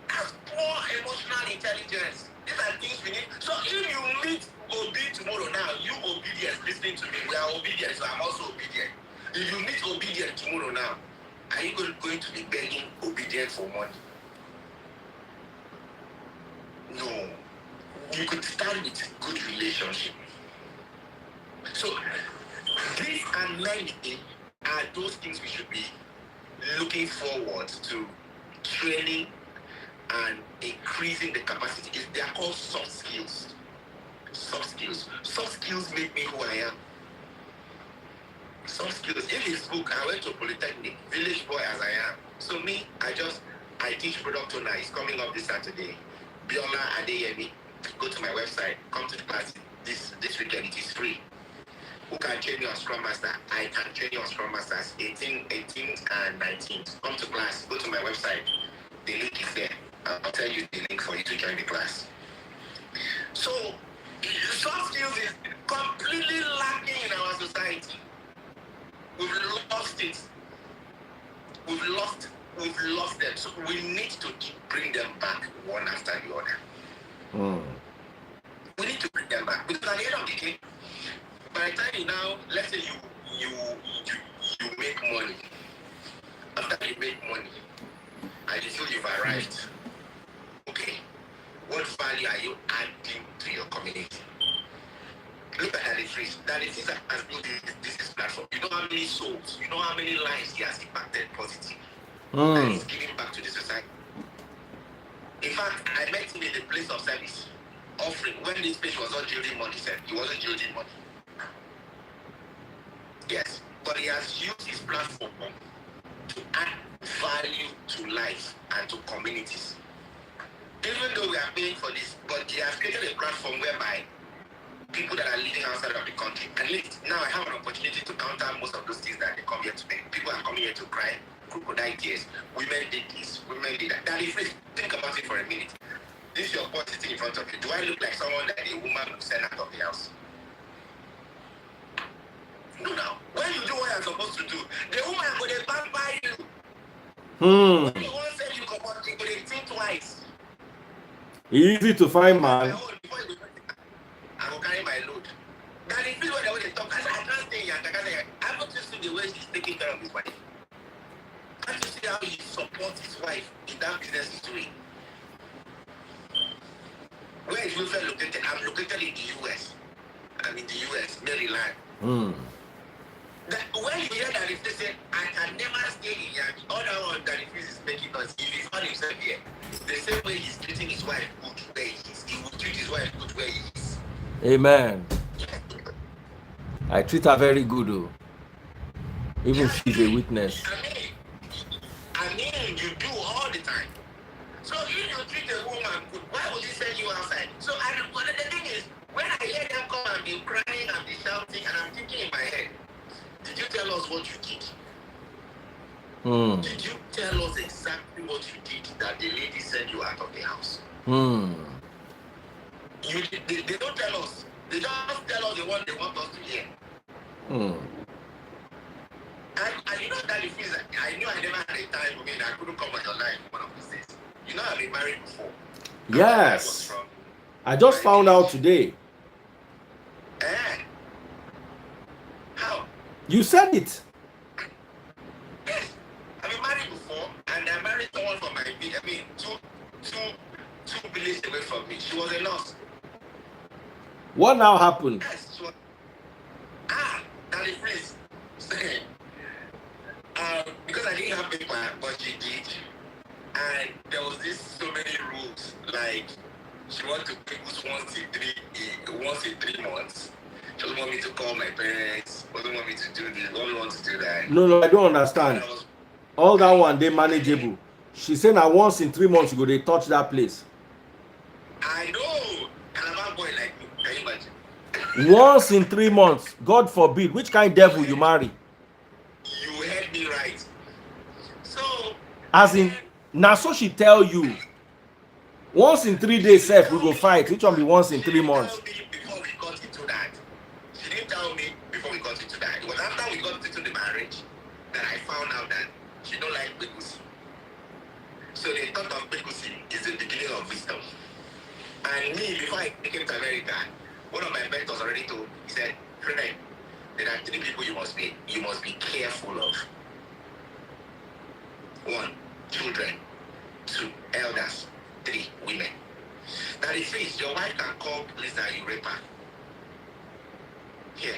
Speaker 2: That's poor emotional intelligence. These are things we need. So if you meet Obi tomorrow now, you obedient, listening to me, we are obedient, so I'm also obedient. If you meet obedient tomorrow now, are you going to be begging obedient for money? No. You could start with good relationship. So this and many are those things we should be looking forward to training and increasing the capacity. They are called soft skills. Soft skills. Soft skills make me who I am. Soft skills. In his book, I went to Polytechnic, village boy as I am. So me, I teach product owner. It's coming up this Saturday. Biola Adeyemi. Go to my website, come to the class this weekend. It is free. Who can train you on Scrum Master? I can train you on Scrum Masters 18th and 19th. Come to class, go to my website. The link is there. I'll tell you the link for you to join the class. So, soft skills is completely lacking in our society. We've lost it. We've lost them. So we need to bring them back one after the other. We need to bring them back. Because at the end of the day, by the time you now, let's say you make money. After you make money, and you feel you've arrived, okay, what value are you adding to your community? Look at Daddy Freeze. Daddy Freeze has built this platform. You know how many souls, you know how many lives he has impacted positive. And he's giving back to the society. In fact, I met him in the place of service, offering, when this page was not yielding money, he said he wasn't yielding money. Yes, but he has used his platform to add value to life and to communities. Even though we are paying for this, but he has created a platform whereby people that are living outside of the country, at least now I have an opportunity to counter most of those things that they come here to make. People are coming here to cry, crocodile tears. Women did this, women did that. Daddy, please think about it for a minute. This is your boss sitting in front of you. Do I look like someone that a woman would send out of the house? No, now. When you do what you're supposed to do, the woman will pamper you. When you want to say you come out, you will think twice.
Speaker 1: Easy to find, man.
Speaker 2: I will carry my load. That is the way they talk. I can't stay here. I want to see the way she's taking care of his wife. Can't you see how he supports his wife in that business he's doing? Where is Wilfred located? I'm located in the US. I'm in the US, Maryland. When you hear that if they say, I can never stay in here, the other one that if is making us, if he found himself here, the same way he's treating his wife good where he is, he will treat his wife good where he is.
Speaker 1: Amen. I treat her very good, though. Even if she's a witness.
Speaker 2: I mean, you do all the time. So if you treat a woman good, why would he send you outside? So the thing is, when I hear them come and be crying and be shouting, and I'm thinking in my head, did you tell us what you did? Did you tell us exactly what you did that the lady sent you out of the house? They don't tell us. They just tell us the one they want us to hear. And you know that if I knew I never had a time, I couldn't come on your life one of these days. You know I've been married before.
Speaker 1: Yes. I just found out today.
Speaker 2: How?
Speaker 1: You said it.
Speaker 2: Yes. I've been married before, and I married someone from my two two villages away from me. She was a nurse.
Speaker 1: What now happened?
Speaker 2: Yes, she was. Now the place. Because I didn't have paper, but she did. And there was so many rules. Like, she wanted to pick once in 3 months. She doesn't want me to call my parents. Doesn't want me to do this. Don't want to do that.
Speaker 1: No, I don't understand. All that one, they manageable. She said now once in 3 months you go, they touch that place.
Speaker 2: I know. Calabar boy like me. Can you imagine?
Speaker 1: Once in 3 months. God forbid. Which kind of devil you marry?
Speaker 2: You heard me right. So,
Speaker 1: as in, now so she tell you, once in 3 days, self, we go fight. Which one be once in 3 months?
Speaker 2: She didn't tell me before we got into that. She didn't tell me before we got into that. It was after we got into the marriage that I found out that she don't like Begusi. So the thought of Begusi is the beginning of wisdom. And me, before I came to America, one of my mentors already told me, he said, Fred, there are 3 people you must be careful of. 1, children. 2, elders. 3, women. Now the face, your wife can call police that you rape her. Here.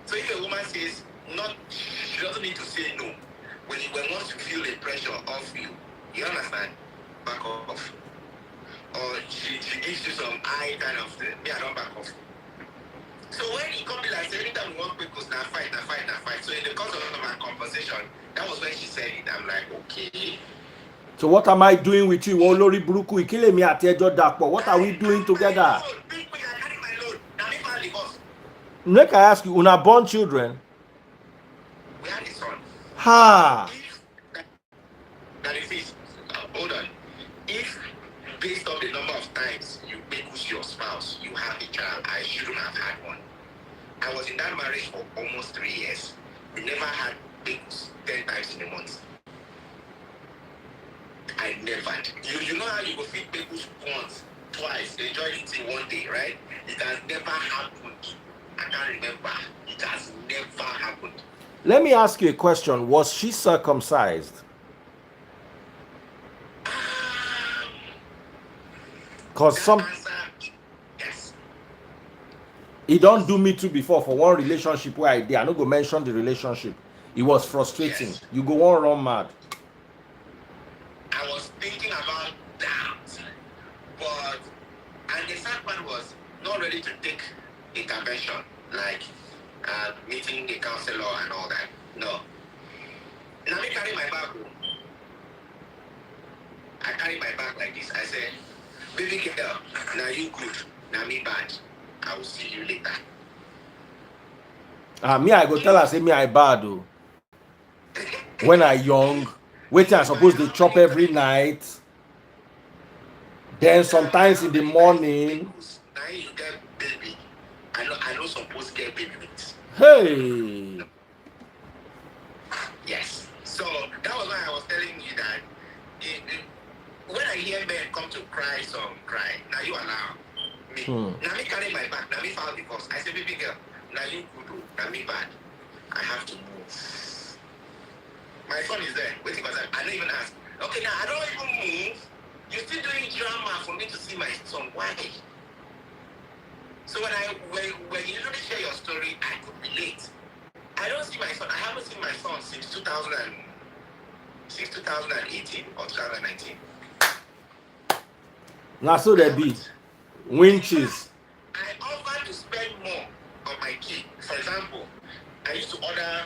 Speaker 2: So if a woman says not, she doesn't need to say no. When once you feel the pressure off you, you understand? Back off. Or she gives you some eye kind of thing. Me, I don't back off. So when he come be like, anytime we want people, now fight. So in the course of our conversation, that was when she said it. I'm like, okay.
Speaker 1: So what am I doing with you? Olori Buruku, Ikile mi ati Ejo Dapo. What are we doing together? Make I ask you, una born children?
Speaker 2: We had a son.
Speaker 1: Ha!
Speaker 2: Hold on. If based on the number of times you make with your spouse, you have a child, I shouldn't have had one. I was in that marriage for almost 3 years. We never had babies 10 times in a month. I never. You know how you go feed babies once, twice, enjoy it in 1 day, right? It has never happened. I can't remember. It has never happened.
Speaker 1: Let me ask you a question. Was she circumcised? Because some...
Speaker 2: Yes.
Speaker 1: It don't do me too before for one relationship where I did. I no go mention the relationship. It was frustrating. Yes. You go on run mad.
Speaker 2: I was thinking about that, but and the sad part was not ready to take intervention, like meeting the counselor and all that. No. Now me carry my bag. I carry my bag like this. I said, baby girl, now you good, now me bad. I will see you later.
Speaker 1: Me, I go tell her, say me I bad though. When I young, waiting I suppose they chop every night. Then sometimes in the morning.
Speaker 2: Now you get baby. I don't suppose get baby with.
Speaker 1: Hey.
Speaker 2: Yes. So that was why I was telling you that when I hear men come to cry, now you allow me. Now me carry my back, now me file divorce. I say, baby girl, now you good, now me bad. I have to move. My son is there, waiting for that. I don't even ask. Okay, now I don't even move. You're still doing drama for me to see my son. Why? So when you usually share your story, I could relate. I don't see my son. I haven't seen my son since 2018 or 2019.
Speaker 1: Now so they be winches.
Speaker 2: I offer to spend more on my kid. For example, I used to order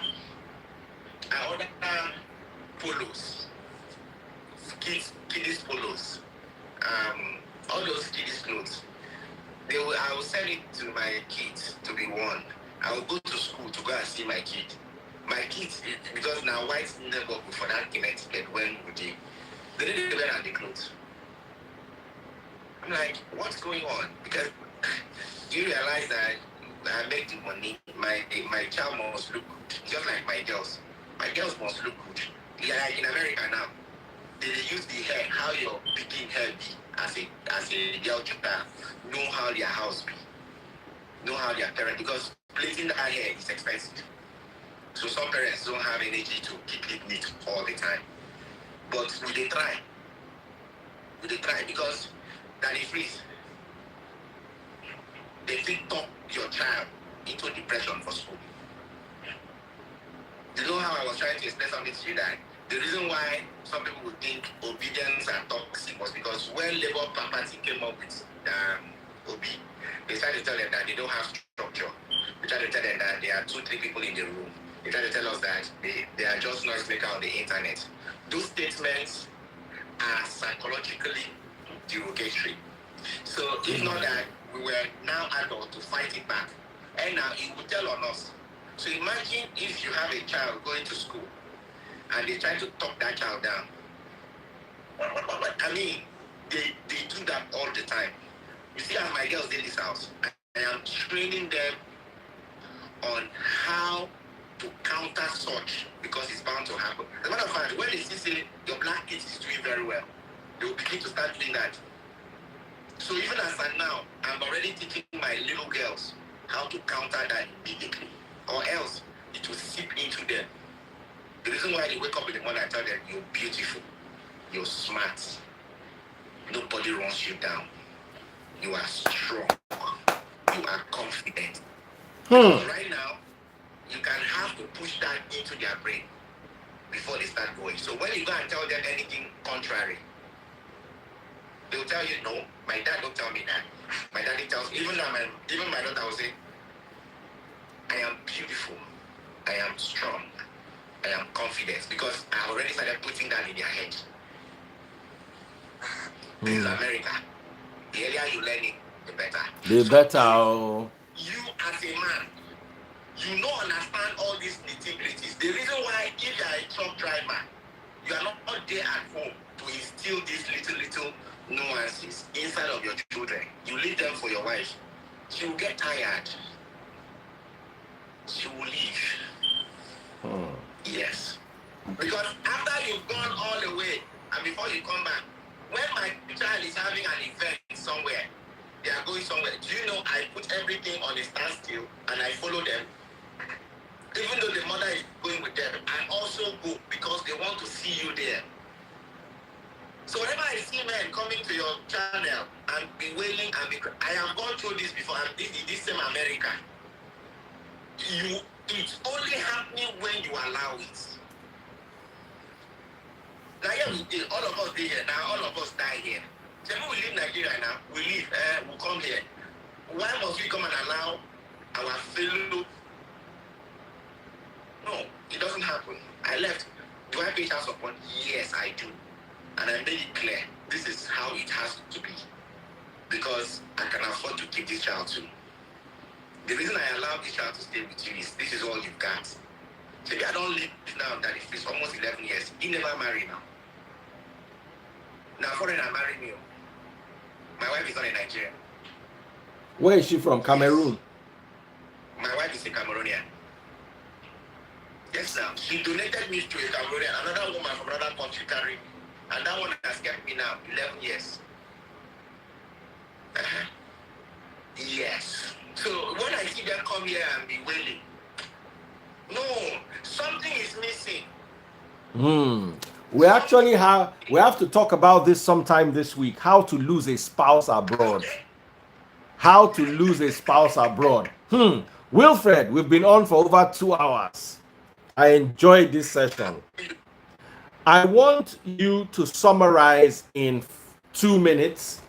Speaker 2: polos, kiddies polos, all those kiddies clothes. I will send it to my kids to be worn. I will go to school to go and see my kid. My kids, because now whites never go for that Connecticut when they didn't wear the clothes. I'm like, what's going on? Because you realize that I make the money, my child must look good, just like my girls. My girls must look good. Yeah, like in America now, they use the hair, how your picking hair be as a girl child, know how their house be, know how their parents, because plaiting that hair is expensive. So some parents don't have energy to keep it neat all the time. But we they try. We dey try because that is freeze. They fit talk your child into depression for school. You know how I was trying to explain something to you that the reason why some people would think obedience and toxic was because when Labour Party came up with OB, they tried to tell them that they don't have structure. They tried to tell them that there are 2-3 people in the room. They tried to tell us that they are just noisemaker on the internet. Those statements are psychologically derogatory. So if not that we were now adult to fight it back, and now it will tell on us. So imagine if you have a child going to school and they try to talk that child down. I mean, they do that all the time. You see, as my girls in this house, I am training them on how to counter such because it's bound to happen. As a matter of fact, when they see say your black kid is doing very well, they will begin to start doing that. So even as I now, I'm already teaching my little girls how to counter that immediately, or else it will seep into them. The reason why they wake up in the morning, I tell them, you're beautiful, you're smart, nobody runs you down, you are strong, you are confident. Because right now, you can have to push that into their brain before they start going. So when you go and tell them anything contrary, they'll tell you, no, my dad don't tell me that. My daddy tells me, even my daughter will say, I am beautiful, I am strong, I am confident, because I already started putting that in their head. This is America. The earlier you learn it, the better.
Speaker 1: The better.
Speaker 2: You as a man, you don't understand all these nitty-gritties. The reason why if you are a truck driver, you are not there at home to instill these little nuances inside of your children. You leave them for your wife. She will get tired. She will leave. Yes. Because after you've gone all the way and before you come back, when my child is having an event somewhere, they are going somewhere, do you know I put everything on a standstill and I follow them? Even though the mother is going with them, I also go because they want to see you there. So whenever I see men coming to your channel and be wailing and be I have gone through this before, and this same America. It's only happening when you allow it. Now here we did, all of us did here, now all of us die here. So we leave Nigeria now, we leave, we come here. Why must we come and allow our fellow? No, it doesn't happen. I left. Do I pay child support? Yes, I do. And I made it clear, this is how it has to be. Because I can afford to keep this child too. The reason I allow this child to stay with you is this is all you've got. So I don't live now that it's almost 11 years. He never married now. Now foreigner married me. My wife is not in Nigeria.
Speaker 1: Where is she from? Cameroon?
Speaker 2: Yes. My wife is a Cameroonian. Yes, sir. She donated me to a Cameroonian, another woman from another country carried. And that one has kept me now 11 years. Yes. So when I see them come here and be wailing, no, something is missing.
Speaker 1: We actually have to talk about this sometime this week. How to lose a spouse abroad. How to lose a spouse abroad. Wilfred, we've been on for over 2 hours. I enjoyed this session. I want you to summarize in 2 minutes,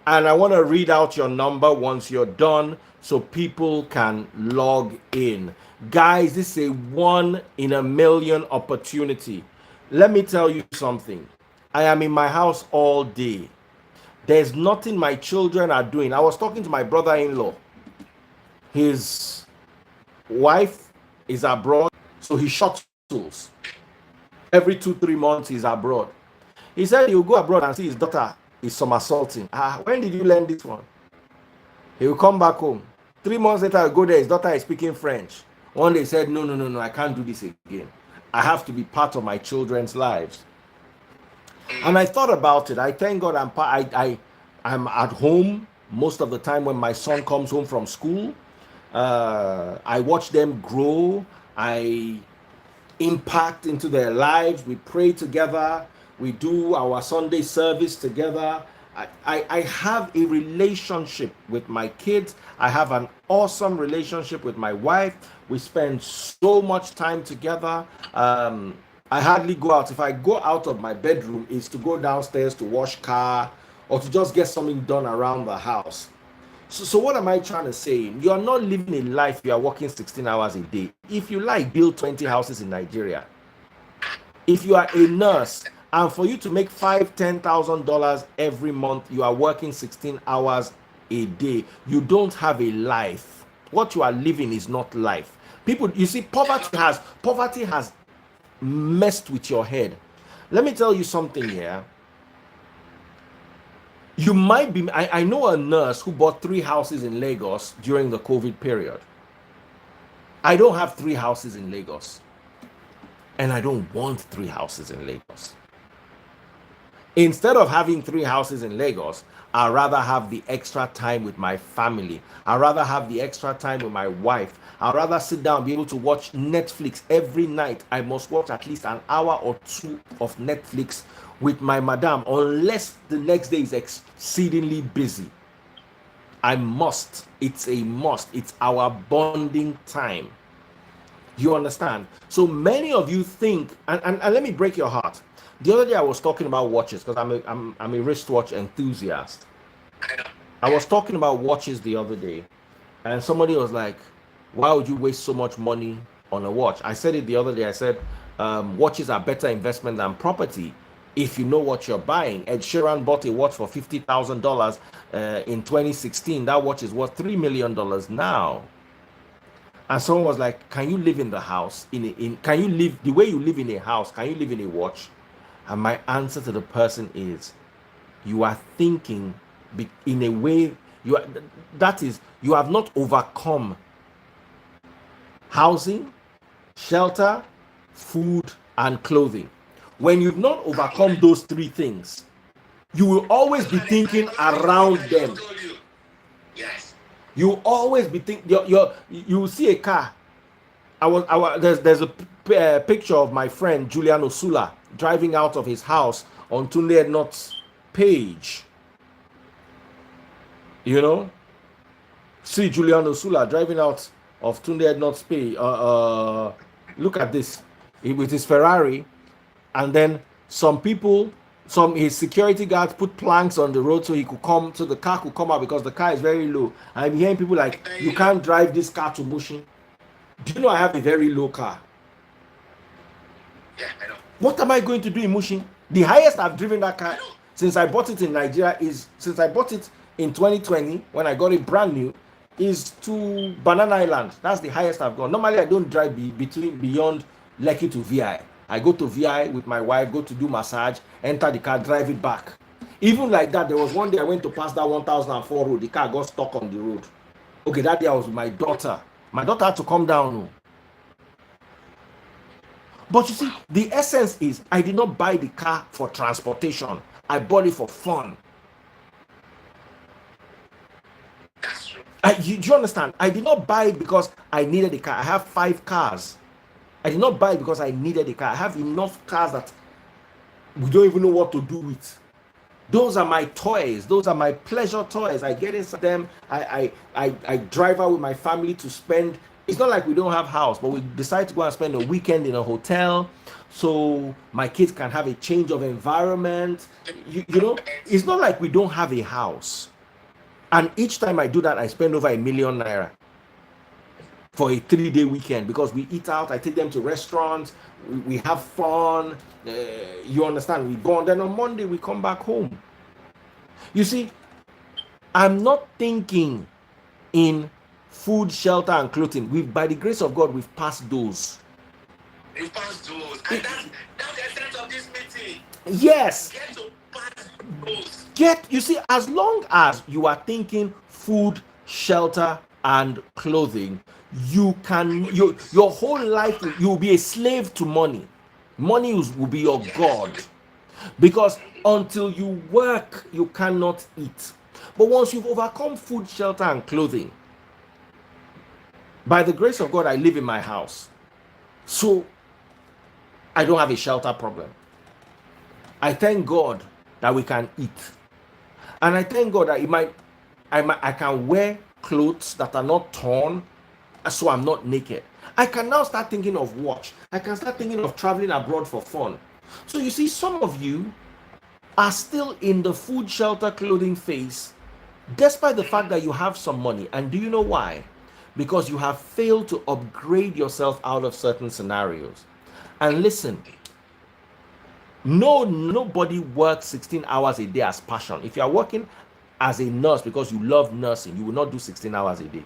Speaker 1: and I want to read out your number once you're done so people can log in. Guys, this is a 1 in a million opportunity. Let me tell you something. I am in my house all day. There's nothing my children are doing. I was talking to my brother-in-law. His wife is abroad, so he shuttles. Every 2-3 months he's abroad. He said he'll go abroad and see his daughter is somersaulting. When did you learn this one? He will come back home. 3 months later, he'll go there. His daughter is speaking French. One day he said, no, I can't do this again. I have to be part of my children's lives. And I thought about it. I thank God I'm at home most of the time when my son comes home from school. I watch them grow. I impact into their lives. We pray together. We do our Sunday service together. I have a relationship with my kids. I have an awesome relationship with my wife. We spend so much time together. I hardly go out. If I go out of my bedroom, it's to go downstairs to wash car or to just get something done around the house. So what am I trying to say? You're not living a life you are working 16 hours a day. If you like, build 20 houses in Nigeria. If you are a nurse and for you to make $5,000-$10,000 every month, you are working 16 hours a day. You don't have a life. What you are living is not life. People, you see, poverty has messed with your head. Let me tell you something here. You might be, I know a nurse who bought 3 houses in Lagos during the COVID period. I don't have 3 houses in Lagos. And I don't want 3 houses in Lagos. Instead of having 3 houses in Lagos, I'd rather have the extra time with my family. I'd rather have the extra time with my wife. I'd rather sit down and be able to watch Netflix every night. I must watch at least an hour or 2 of Netflix with my madam, unless the next day is exceedingly busy. I must. It's a must. It's our bonding time. You understand? So many of you think, and let me break your heart. The other day I was talking about watches because I'm a wristwatch enthusiast. I was talking about watches the other day, and somebody was like, "Why would you waste so much money on a watch?" I said it the other day. I said, watches are better investment than property if you know what you're buying. Ed Sheeran bought a watch for $50,000 in 2016. That watch is worth $3 million now. And someone was like, "Can you live in the house? Can you live the way you live in a house? Can you live in a watch?" And my answer to the person is, you are thinking in a way you have not overcome housing, shelter, food, and clothing. When you've not overcome those 3 things, you will always be thinking around them.
Speaker 2: Yes.
Speaker 1: You always be thinking. You see a car. There's a picture of my friend Julian Osula driving out of his house on Tunde Ednot's page. You know, see Julian Osula driving out of Tunde Ednot's page. Look at this, with his Ferrari, and then his security guards put planks on the road so the car could come out because the car is very low. I'm hearing people like, "You can't drive this car to Mushin." Do you know I have a very low car?
Speaker 2: Yeah, I know.
Speaker 1: What am I going to do in Mushin? The highest I've driven that car since I bought it in Nigeria since I bought it in 2020 when I got it brand new, is to Banana Island. That's the highest I've gone. Normally I don't drive beyond Lekki to VI. I go to VI with my wife, go to do massage, enter the car, drive it back. Even like that, there was one day I went to pass that 1004 road. The car got stuck on the road. Okay, that day I was with my daughter. My daughter had to come down. But you see, the essence is I did not buy the car for transportation. I bought it for fun.
Speaker 2: That's true.
Speaker 1: Do you understand? I did not buy it because I needed a car. I have 5 cars. I did not buy it because I needed a car. I have enough cars that we don't even know what to do with. Those are my toys. Those are my pleasure toys. I get inside them. I drive out with my family to spend. It's not like we don't have house, but we decide to go and spend a weekend in a hotel so my kids can have a change of environment. You know, it's not like we don't have a house. And each time I do that, I spend over ₦1 million for a 3-day weekend because we eat out. I take them to restaurants. We have fun. You understand? We go on. Then on Monday, we come back home. You see, I'm not thinking in food, shelter, and clothing. By the grace of God, we've passed those.
Speaker 2: You've passed those. And that's the essence of this meeting.
Speaker 1: Yes.
Speaker 2: Get to pass those.
Speaker 1: You see, as long as you are thinking food, shelter, and clothing, your whole life, you'll be a slave to money. Money will be your God. Because until you work, you cannot eat. But once you've overcome food, shelter, and clothing, by the grace of God, I live in my house. So I don't have a shelter problem. I thank God that we can eat. And I thank God that I can wear clothes that are not torn, so I'm not naked. I can now start thinking of watch. I can start thinking of traveling abroad for fun. So you see, some of you are still in the food, shelter, clothing phase, despite the fact that you have some money. And do you know why? Because you have failed to upgrade yourself out of certain scenarios. And listen, nobody works 16 hours a day as passion. If you are working as a nurse because you love nursing, you will not do 16 hours a day.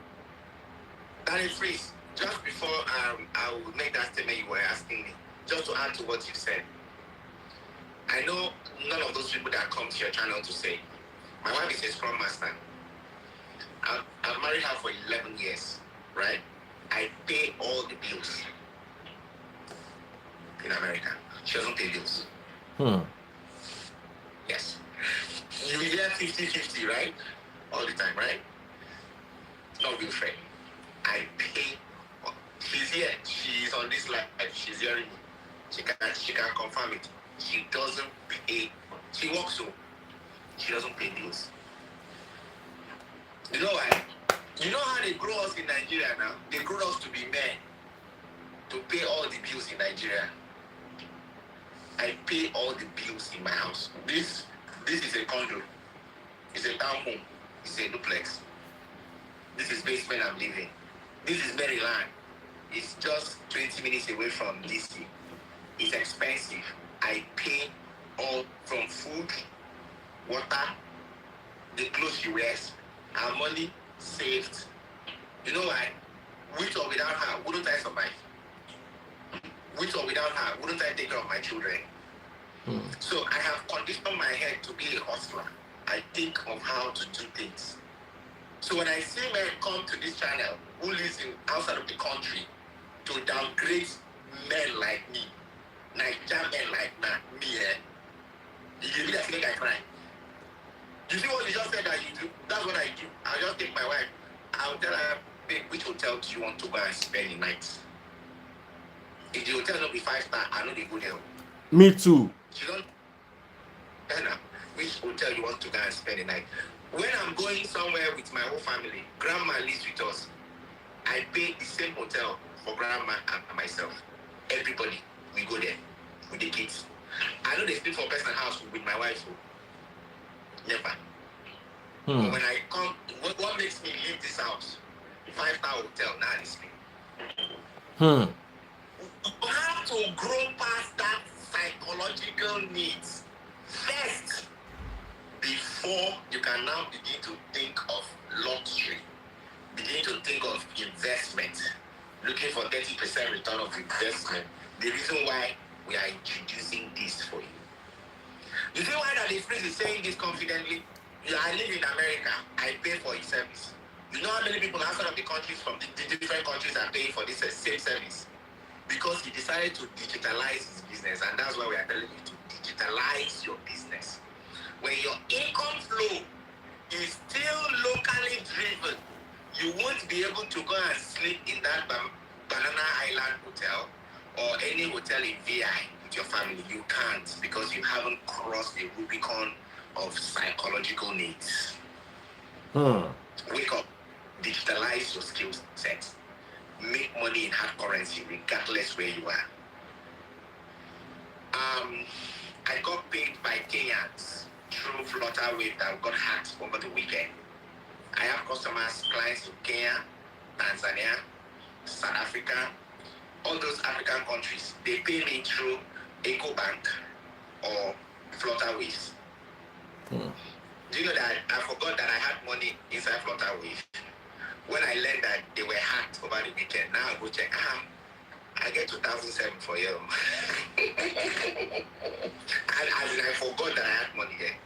Speaker 2: That is freeze. Just before I will make that statement you were asking me, just to add to what you said. I know none of those people that come to your channel to say, my wife is a scrum master. I've married her for 11 years, right? I pay all the bills in America. She doesn't pay bills. Yes. You hear 50-50, right? All the time, right? Not Wilfred. I pay. She's here. She's on this live. She's hearing me. She can confirm it. She doesn't pay. She works so. She doesn't pay bills. You know why? You know how they grow us in Nigeria now? They grow us to be men. To pay all the bills in Nigeria. I pay all the bills in my house. This is a condo. It's a townhome. It's a duplex. This is basement I'm living. This is Maryland. It's just 20 minutes away from DC. It's expensive. I pay all from food, water, the clothes she wears, her money saved. You know why? With or without her, wouldn't I survive? With or without her, wouldn't I take care of my children? So I have conditioned my head to be a hustler. I think of how to do things. So when I see men come to this channel who lives in outside of the country to downgrade men like me, Nigerian men like me, you give me that feeling I cry. You see what you just said that you do? That's what I do. I'll just take my wife. I'll tell her, babe, which hotel do you want to go and spend the night? If the hotel not be 5-star, I know they go there.
Speaker 1: Me too.
Speaker 2: She don't tell her which hotel you want to go and spend the night. When I'm going somewhere with my whole family, grandma lives with us. I pay the same hotel for grandma and myself. Everybody, we go there with the kids. I know they sleep for personal house with my wife. Never. But when I come, what makes me leave this house? 5-star hotel, now they sleep. You have to grow past that psychological needs first before you can now begin to think of luxury, begin to think of investment, looking for 30% return of investment. The reason why we are introducing this for you. You see why that the priest is saying this confidently? I live in America. I pay for his service. You know how many people outside of the countries from the different countries are paying for this same service? Because he decided to digitalize his business, and that's why we are telling you to digitalize your business. When your income flow is still locally driven, you won't be able to go and sleep in that Banana Island hotel or any hotel in VI with your family. You can't, because you haven't crossed the Rubicon of psychological needs. Wake up, digitalize your skill set, make money in hard currency regardless where you are. I got paid by Kenyans through Flutterwave that got hacked over the weekend. I have customers, clients in Kenya, Tanzania, South Africa, all those African countries. They pay me through EcoBank or Flutterwave. Do you know that I forgot that I had money inside Flutterwave? When I learned that they were hacked over the weekend, now I go check. I get 2007 for you. And I forgot that I had money there.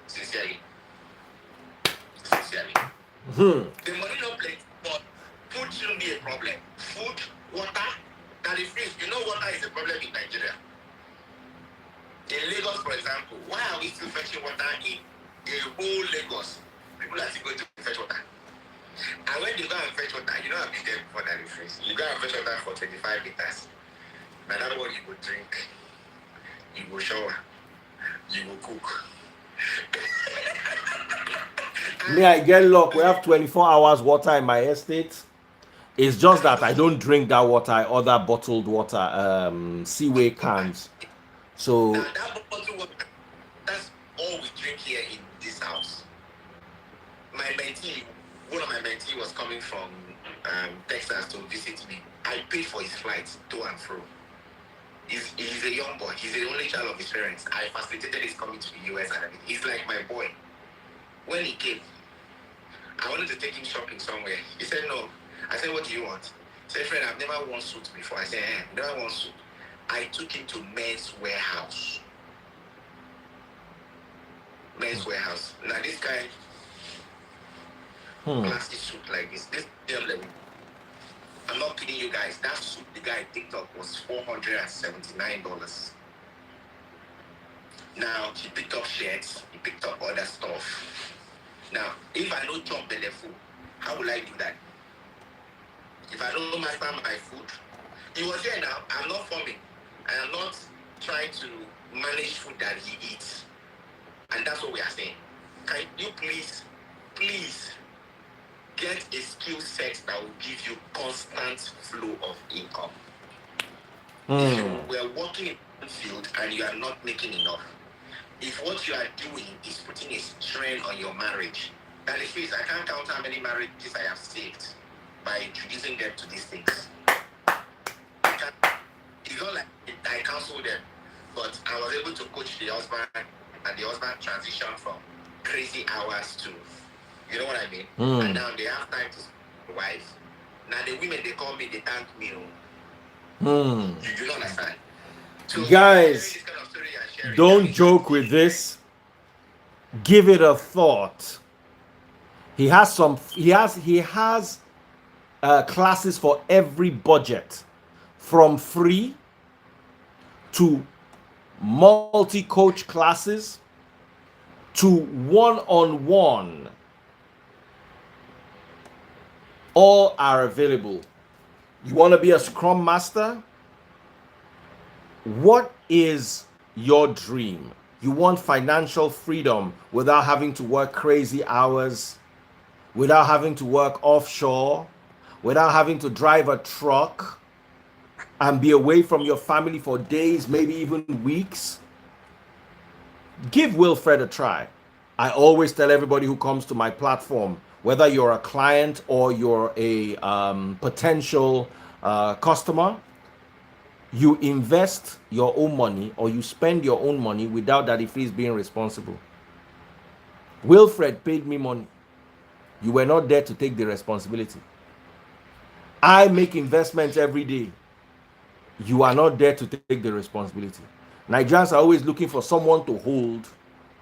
Speaker 2: Sincerely. The money no play, but food shouldn't be a problem. Food, water, that is free. You know water is a problem in Nigeria. In Lagos, for example, why are we still fetching water in a whole Lagos? People are still going to fetch water. And when you go and fetch water, you know I've been there before that reference. You go and fetch water for 25 liters. Now that one you go drink, you go shower, you will cook.
Speaker 1: Me, I get luck. We have 24 hours water in my estate. It's just that I don't drink that water. I order bottled water, seaway cans. So
Speaker 2: Now that bottle water, that's all we drink here in this house. My mentee, one of my mentee was coming from Texas to visit me. I paid for his flights to and fro. He's a young boy. He's the only child of his parents. I facilitated his coming to the US and everything. He's like my boy. When he came, I wanted to take him shopping somewhere. He said no. I said, what do you want? He said, friend, I've never worn suit before. I said, never worn suit. I took him to Men's Warehouse. Men's Warehouse. Now this guy, classy suit like this gentleman. I'm not kidding you guys. That suit the guy picked up was $479. Now he picked up shirts, he picked up other stuff. Now, if I don't jump in the food, how will I do that? If I don't master my food, he was here now. I'm not forming. I am not trying to manage food that he eats. And that's what we are saying. Can you please get a skill set that will give you constant flow of income? If you were working in one field and you are not making enough, if what you are doing is putting a strain on your marriage, that is please, I can't count how many marriages I have saved by introducing them to these things. It's not like I counseled them, but I was able to coach the husband, and the husband transitioned from crazy hours to, you know what I mean? And now they have time to see the wife. Now the women, they call me, they thank me. You do not understand. So
Speaker 1: guys, don't joke with this. Give it a thought. He has classes for every budget, from free to multi-coach classes to one-on-one. All are available. You want to be a Scrum Master? What is your dream? You want financial freedom without having to work crazy hours, without having to work offshore, without having to drive a truck and be away from your family for days, maybe even weeks? Give Wilfred a try. I always tell everybody who comes to my platform, whether you're a client or you're a potential customer, you invest your own money or you spend your own money without Daddy Freeze being responsible. Wilfred paid me money. You were not there to take the responsibility. I make investments every day. You are not there to take the responsibility. Nigerians are always looking for someone to hold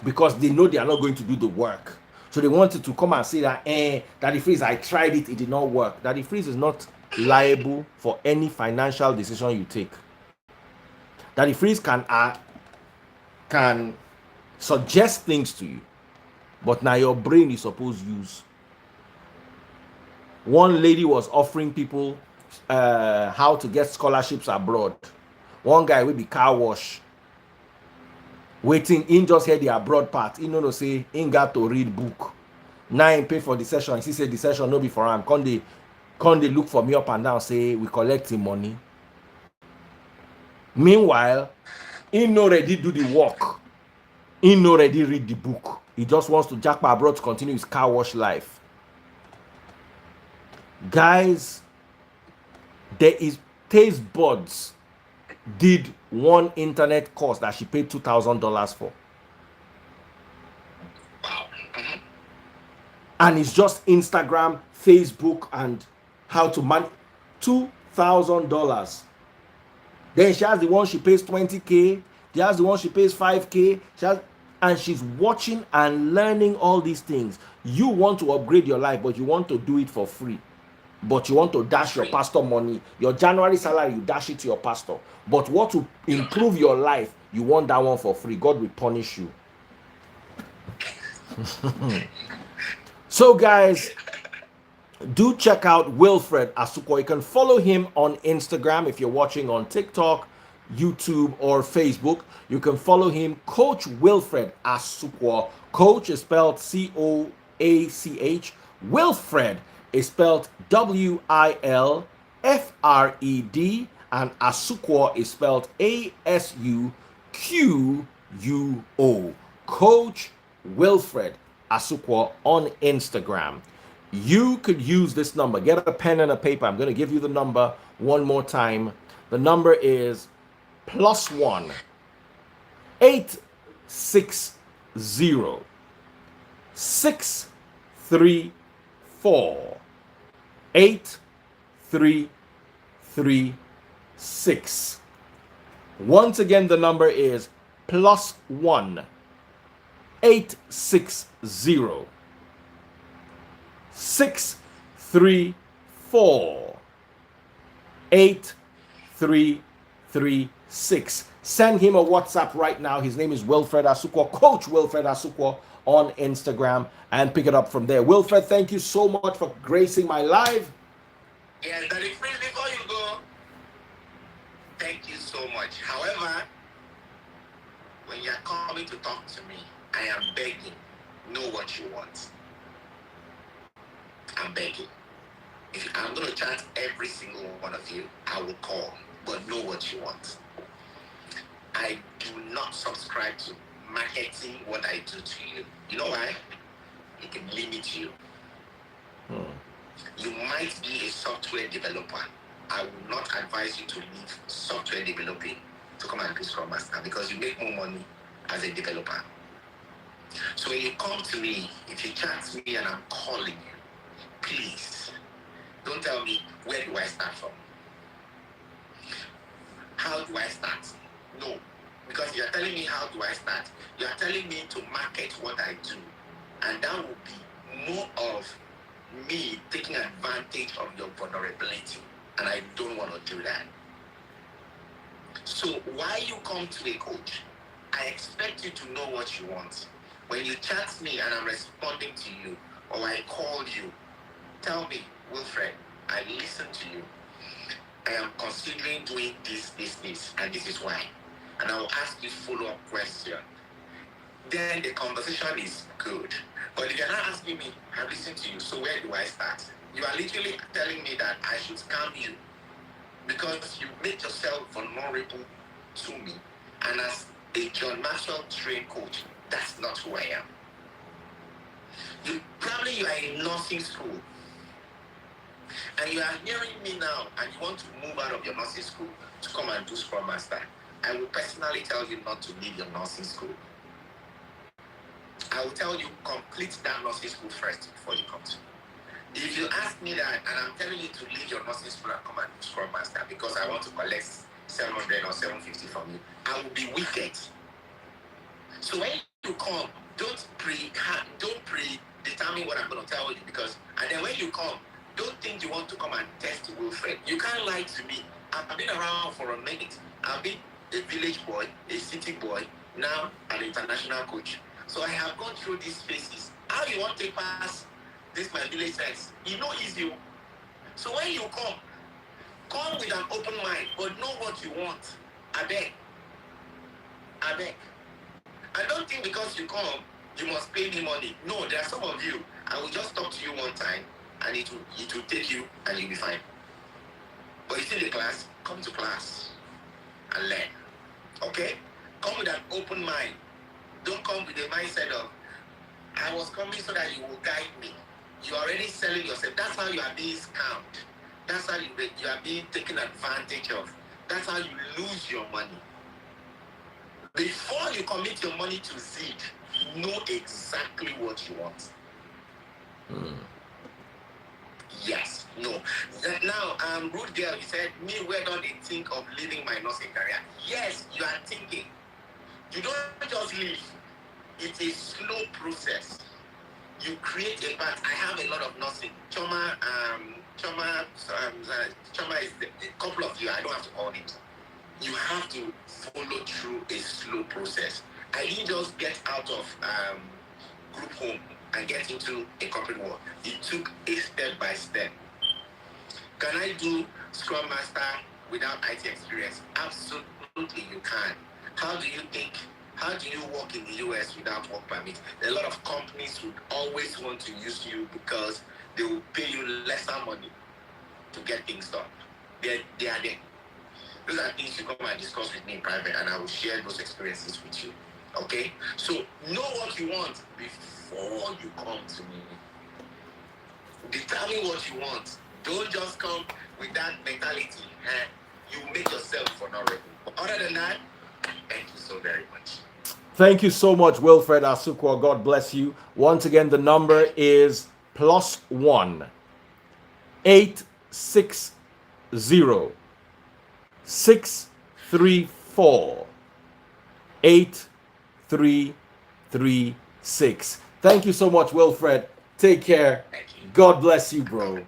Speaker 1: because they know they are not going to do the work. So they wanted to come and say that, Daddy Freeze, I tried it, it did not work. Daddy Freeze is not liable for any financial decision you take. Daddy Freeze can suggest things to you, but now your brain is supposed to use. One lady was offering people how to get scholarships abroad. One guy will be car wash, waiting in just hear the abroad part. He no say he got to read book. Now he pay for the session. He say the session no be for him. Come they look for me up and down, say we collecting money. Meanwhile, he no ready do the work. He no ready read the book. He just wants to jack abroad to continue his car wash life. Guys, there is Taste Buds did one internet course that she paid $2,000 for. And it's just Instagram, Facebook, and how to manage $2,000. Then she has the one she pays $20K. She has the one she pays $5K. And she's watching and learning all these things. You want to upgrade your life, but you want to do it for free. But you want to dash your pastor money. Your January salary, you dash it to your pastor. But what to improve your life, you want that one for free. God will punish you. So guys, do check out Wilfred Asuquo. You can follow him on Instagram. If you're watching on TikTok, YouTube or Facebook. You can follow him, Coach Wilfred Asuquo. Coach is spelled Coach. Wilfred is spelled Wilfred, and Asuquo is spelled Asuquo. Coach Wilfred Asuquo on Instagram. You could use this number. Get a pen and a paper. I'm going to give you the number one more time. The number is +1 860 634 8336. Once again, the number is +1 860 634 8336. Send him a WhatsApp right now. His name is Wilfred Asuquo, Coach Wilfred Asuquo on Instagram, and pick it up from there. Wilfred, thank you so much for gracing my live.
Speaker 2: Yes, Daddy Free, before you go, thank you so much. However, when you're coming to talk to me, I am begging, know what you want. I'm begging. If I'm going to chat every single one of you, I will call, but know what you want. I do not subscribe to marketing what I do to you. You know why? It can limit you. You might be a software developer. I will not advise you to leave software developing to come and do Scrum Master because you make more money as a developer. So when you come to me, if you chat me and I'm calling you, please don't tell me where do I start from. How do I start? No, because you're telling me how do I start. You're telling me to market what I do, and that will be more of me taking advantage of your vulnerability, and I don't want to do that. So why you come to a coach, I expect you to know what you want. When you chat me and I'm responding to you, or I call you, tell me, Wilfred, I listen to you. I am considering doing this, and this is why. And I will ask you follow-up question. Then the conversation is good. But if you're not asking me, I listen to you, so where do I start? You are literally telling me that I should scam you because you make yourself vulnerable to me. And as a John Maxwell trained coach, that's not who I am. You are in nursing school, and you are hearing me now, and you want to move out of your nursing school to come and do Scrum Master. I will personally tell you not to leave your nursing school. I will tell you complete that nursing school first before you come to me. If you ask me that, and I'm telling you to leave your nursing school and come and do Scrum Master because I want to collect 700 or 750 from you, I will be wicked. So when you come, don't predetermine what I'm going to tell you, because, and then when you come, don't think you want to come and test Wilfred. You can't lie to me. I've been around for a minute. I've been a village boy, a city boy, now an international coach. So I have gone through these phases. How you want to pass this my village sense? You know easy. So when you come with an open mind, but know what you want. I beg. I don't think because you come, you must pay me money. No, there are some of you, I will just talk to you one time, and it will take you, and you'll be fine. But you see the class, come to class and learn. Okay? Come with an open mind. Don't come with the mindset of, I was coming so that you will guide me. You're already selling yourself. That's how you are being scammed. That's how you are being taken advantage of. That's how you lose your money. Before you commit your money to seed, know exactly what you want. Yes, no. Now, rude girl, you said, me, where don't they think of leaving my nursing career? Yes, you are thinking. You don't just leave. It's a slow process. You create a path. I have a lot of nursing. Choma is a couple of you. I don't have to call it. You have to follow through a slow process. I didn't just get out of group home and get into a corporate world. It took a step by step. Can I do Scrum Master without IT experience? Absolutely, you can. How do you think? How do you work in the US without work permit? A lot of companies would always want to use you because they will pay you lesser money to get things done. They are there. Those are things you come and discuss with me in private, and I will share those experiences with you. Okay? So know what you want before you come to me. Determine what you want. Don't just come with that mentality. You make yourself vulnerable. But other than that, thank you so very much.
Speaker 1: Thank you so much, Wilfred Asuquo. God bless you. Once again, the number is +1 860 634 8336. Thank you so much, Wilfred. Take care.
Speaker 2: Thank you.
Speaker 1: God bless you, bro.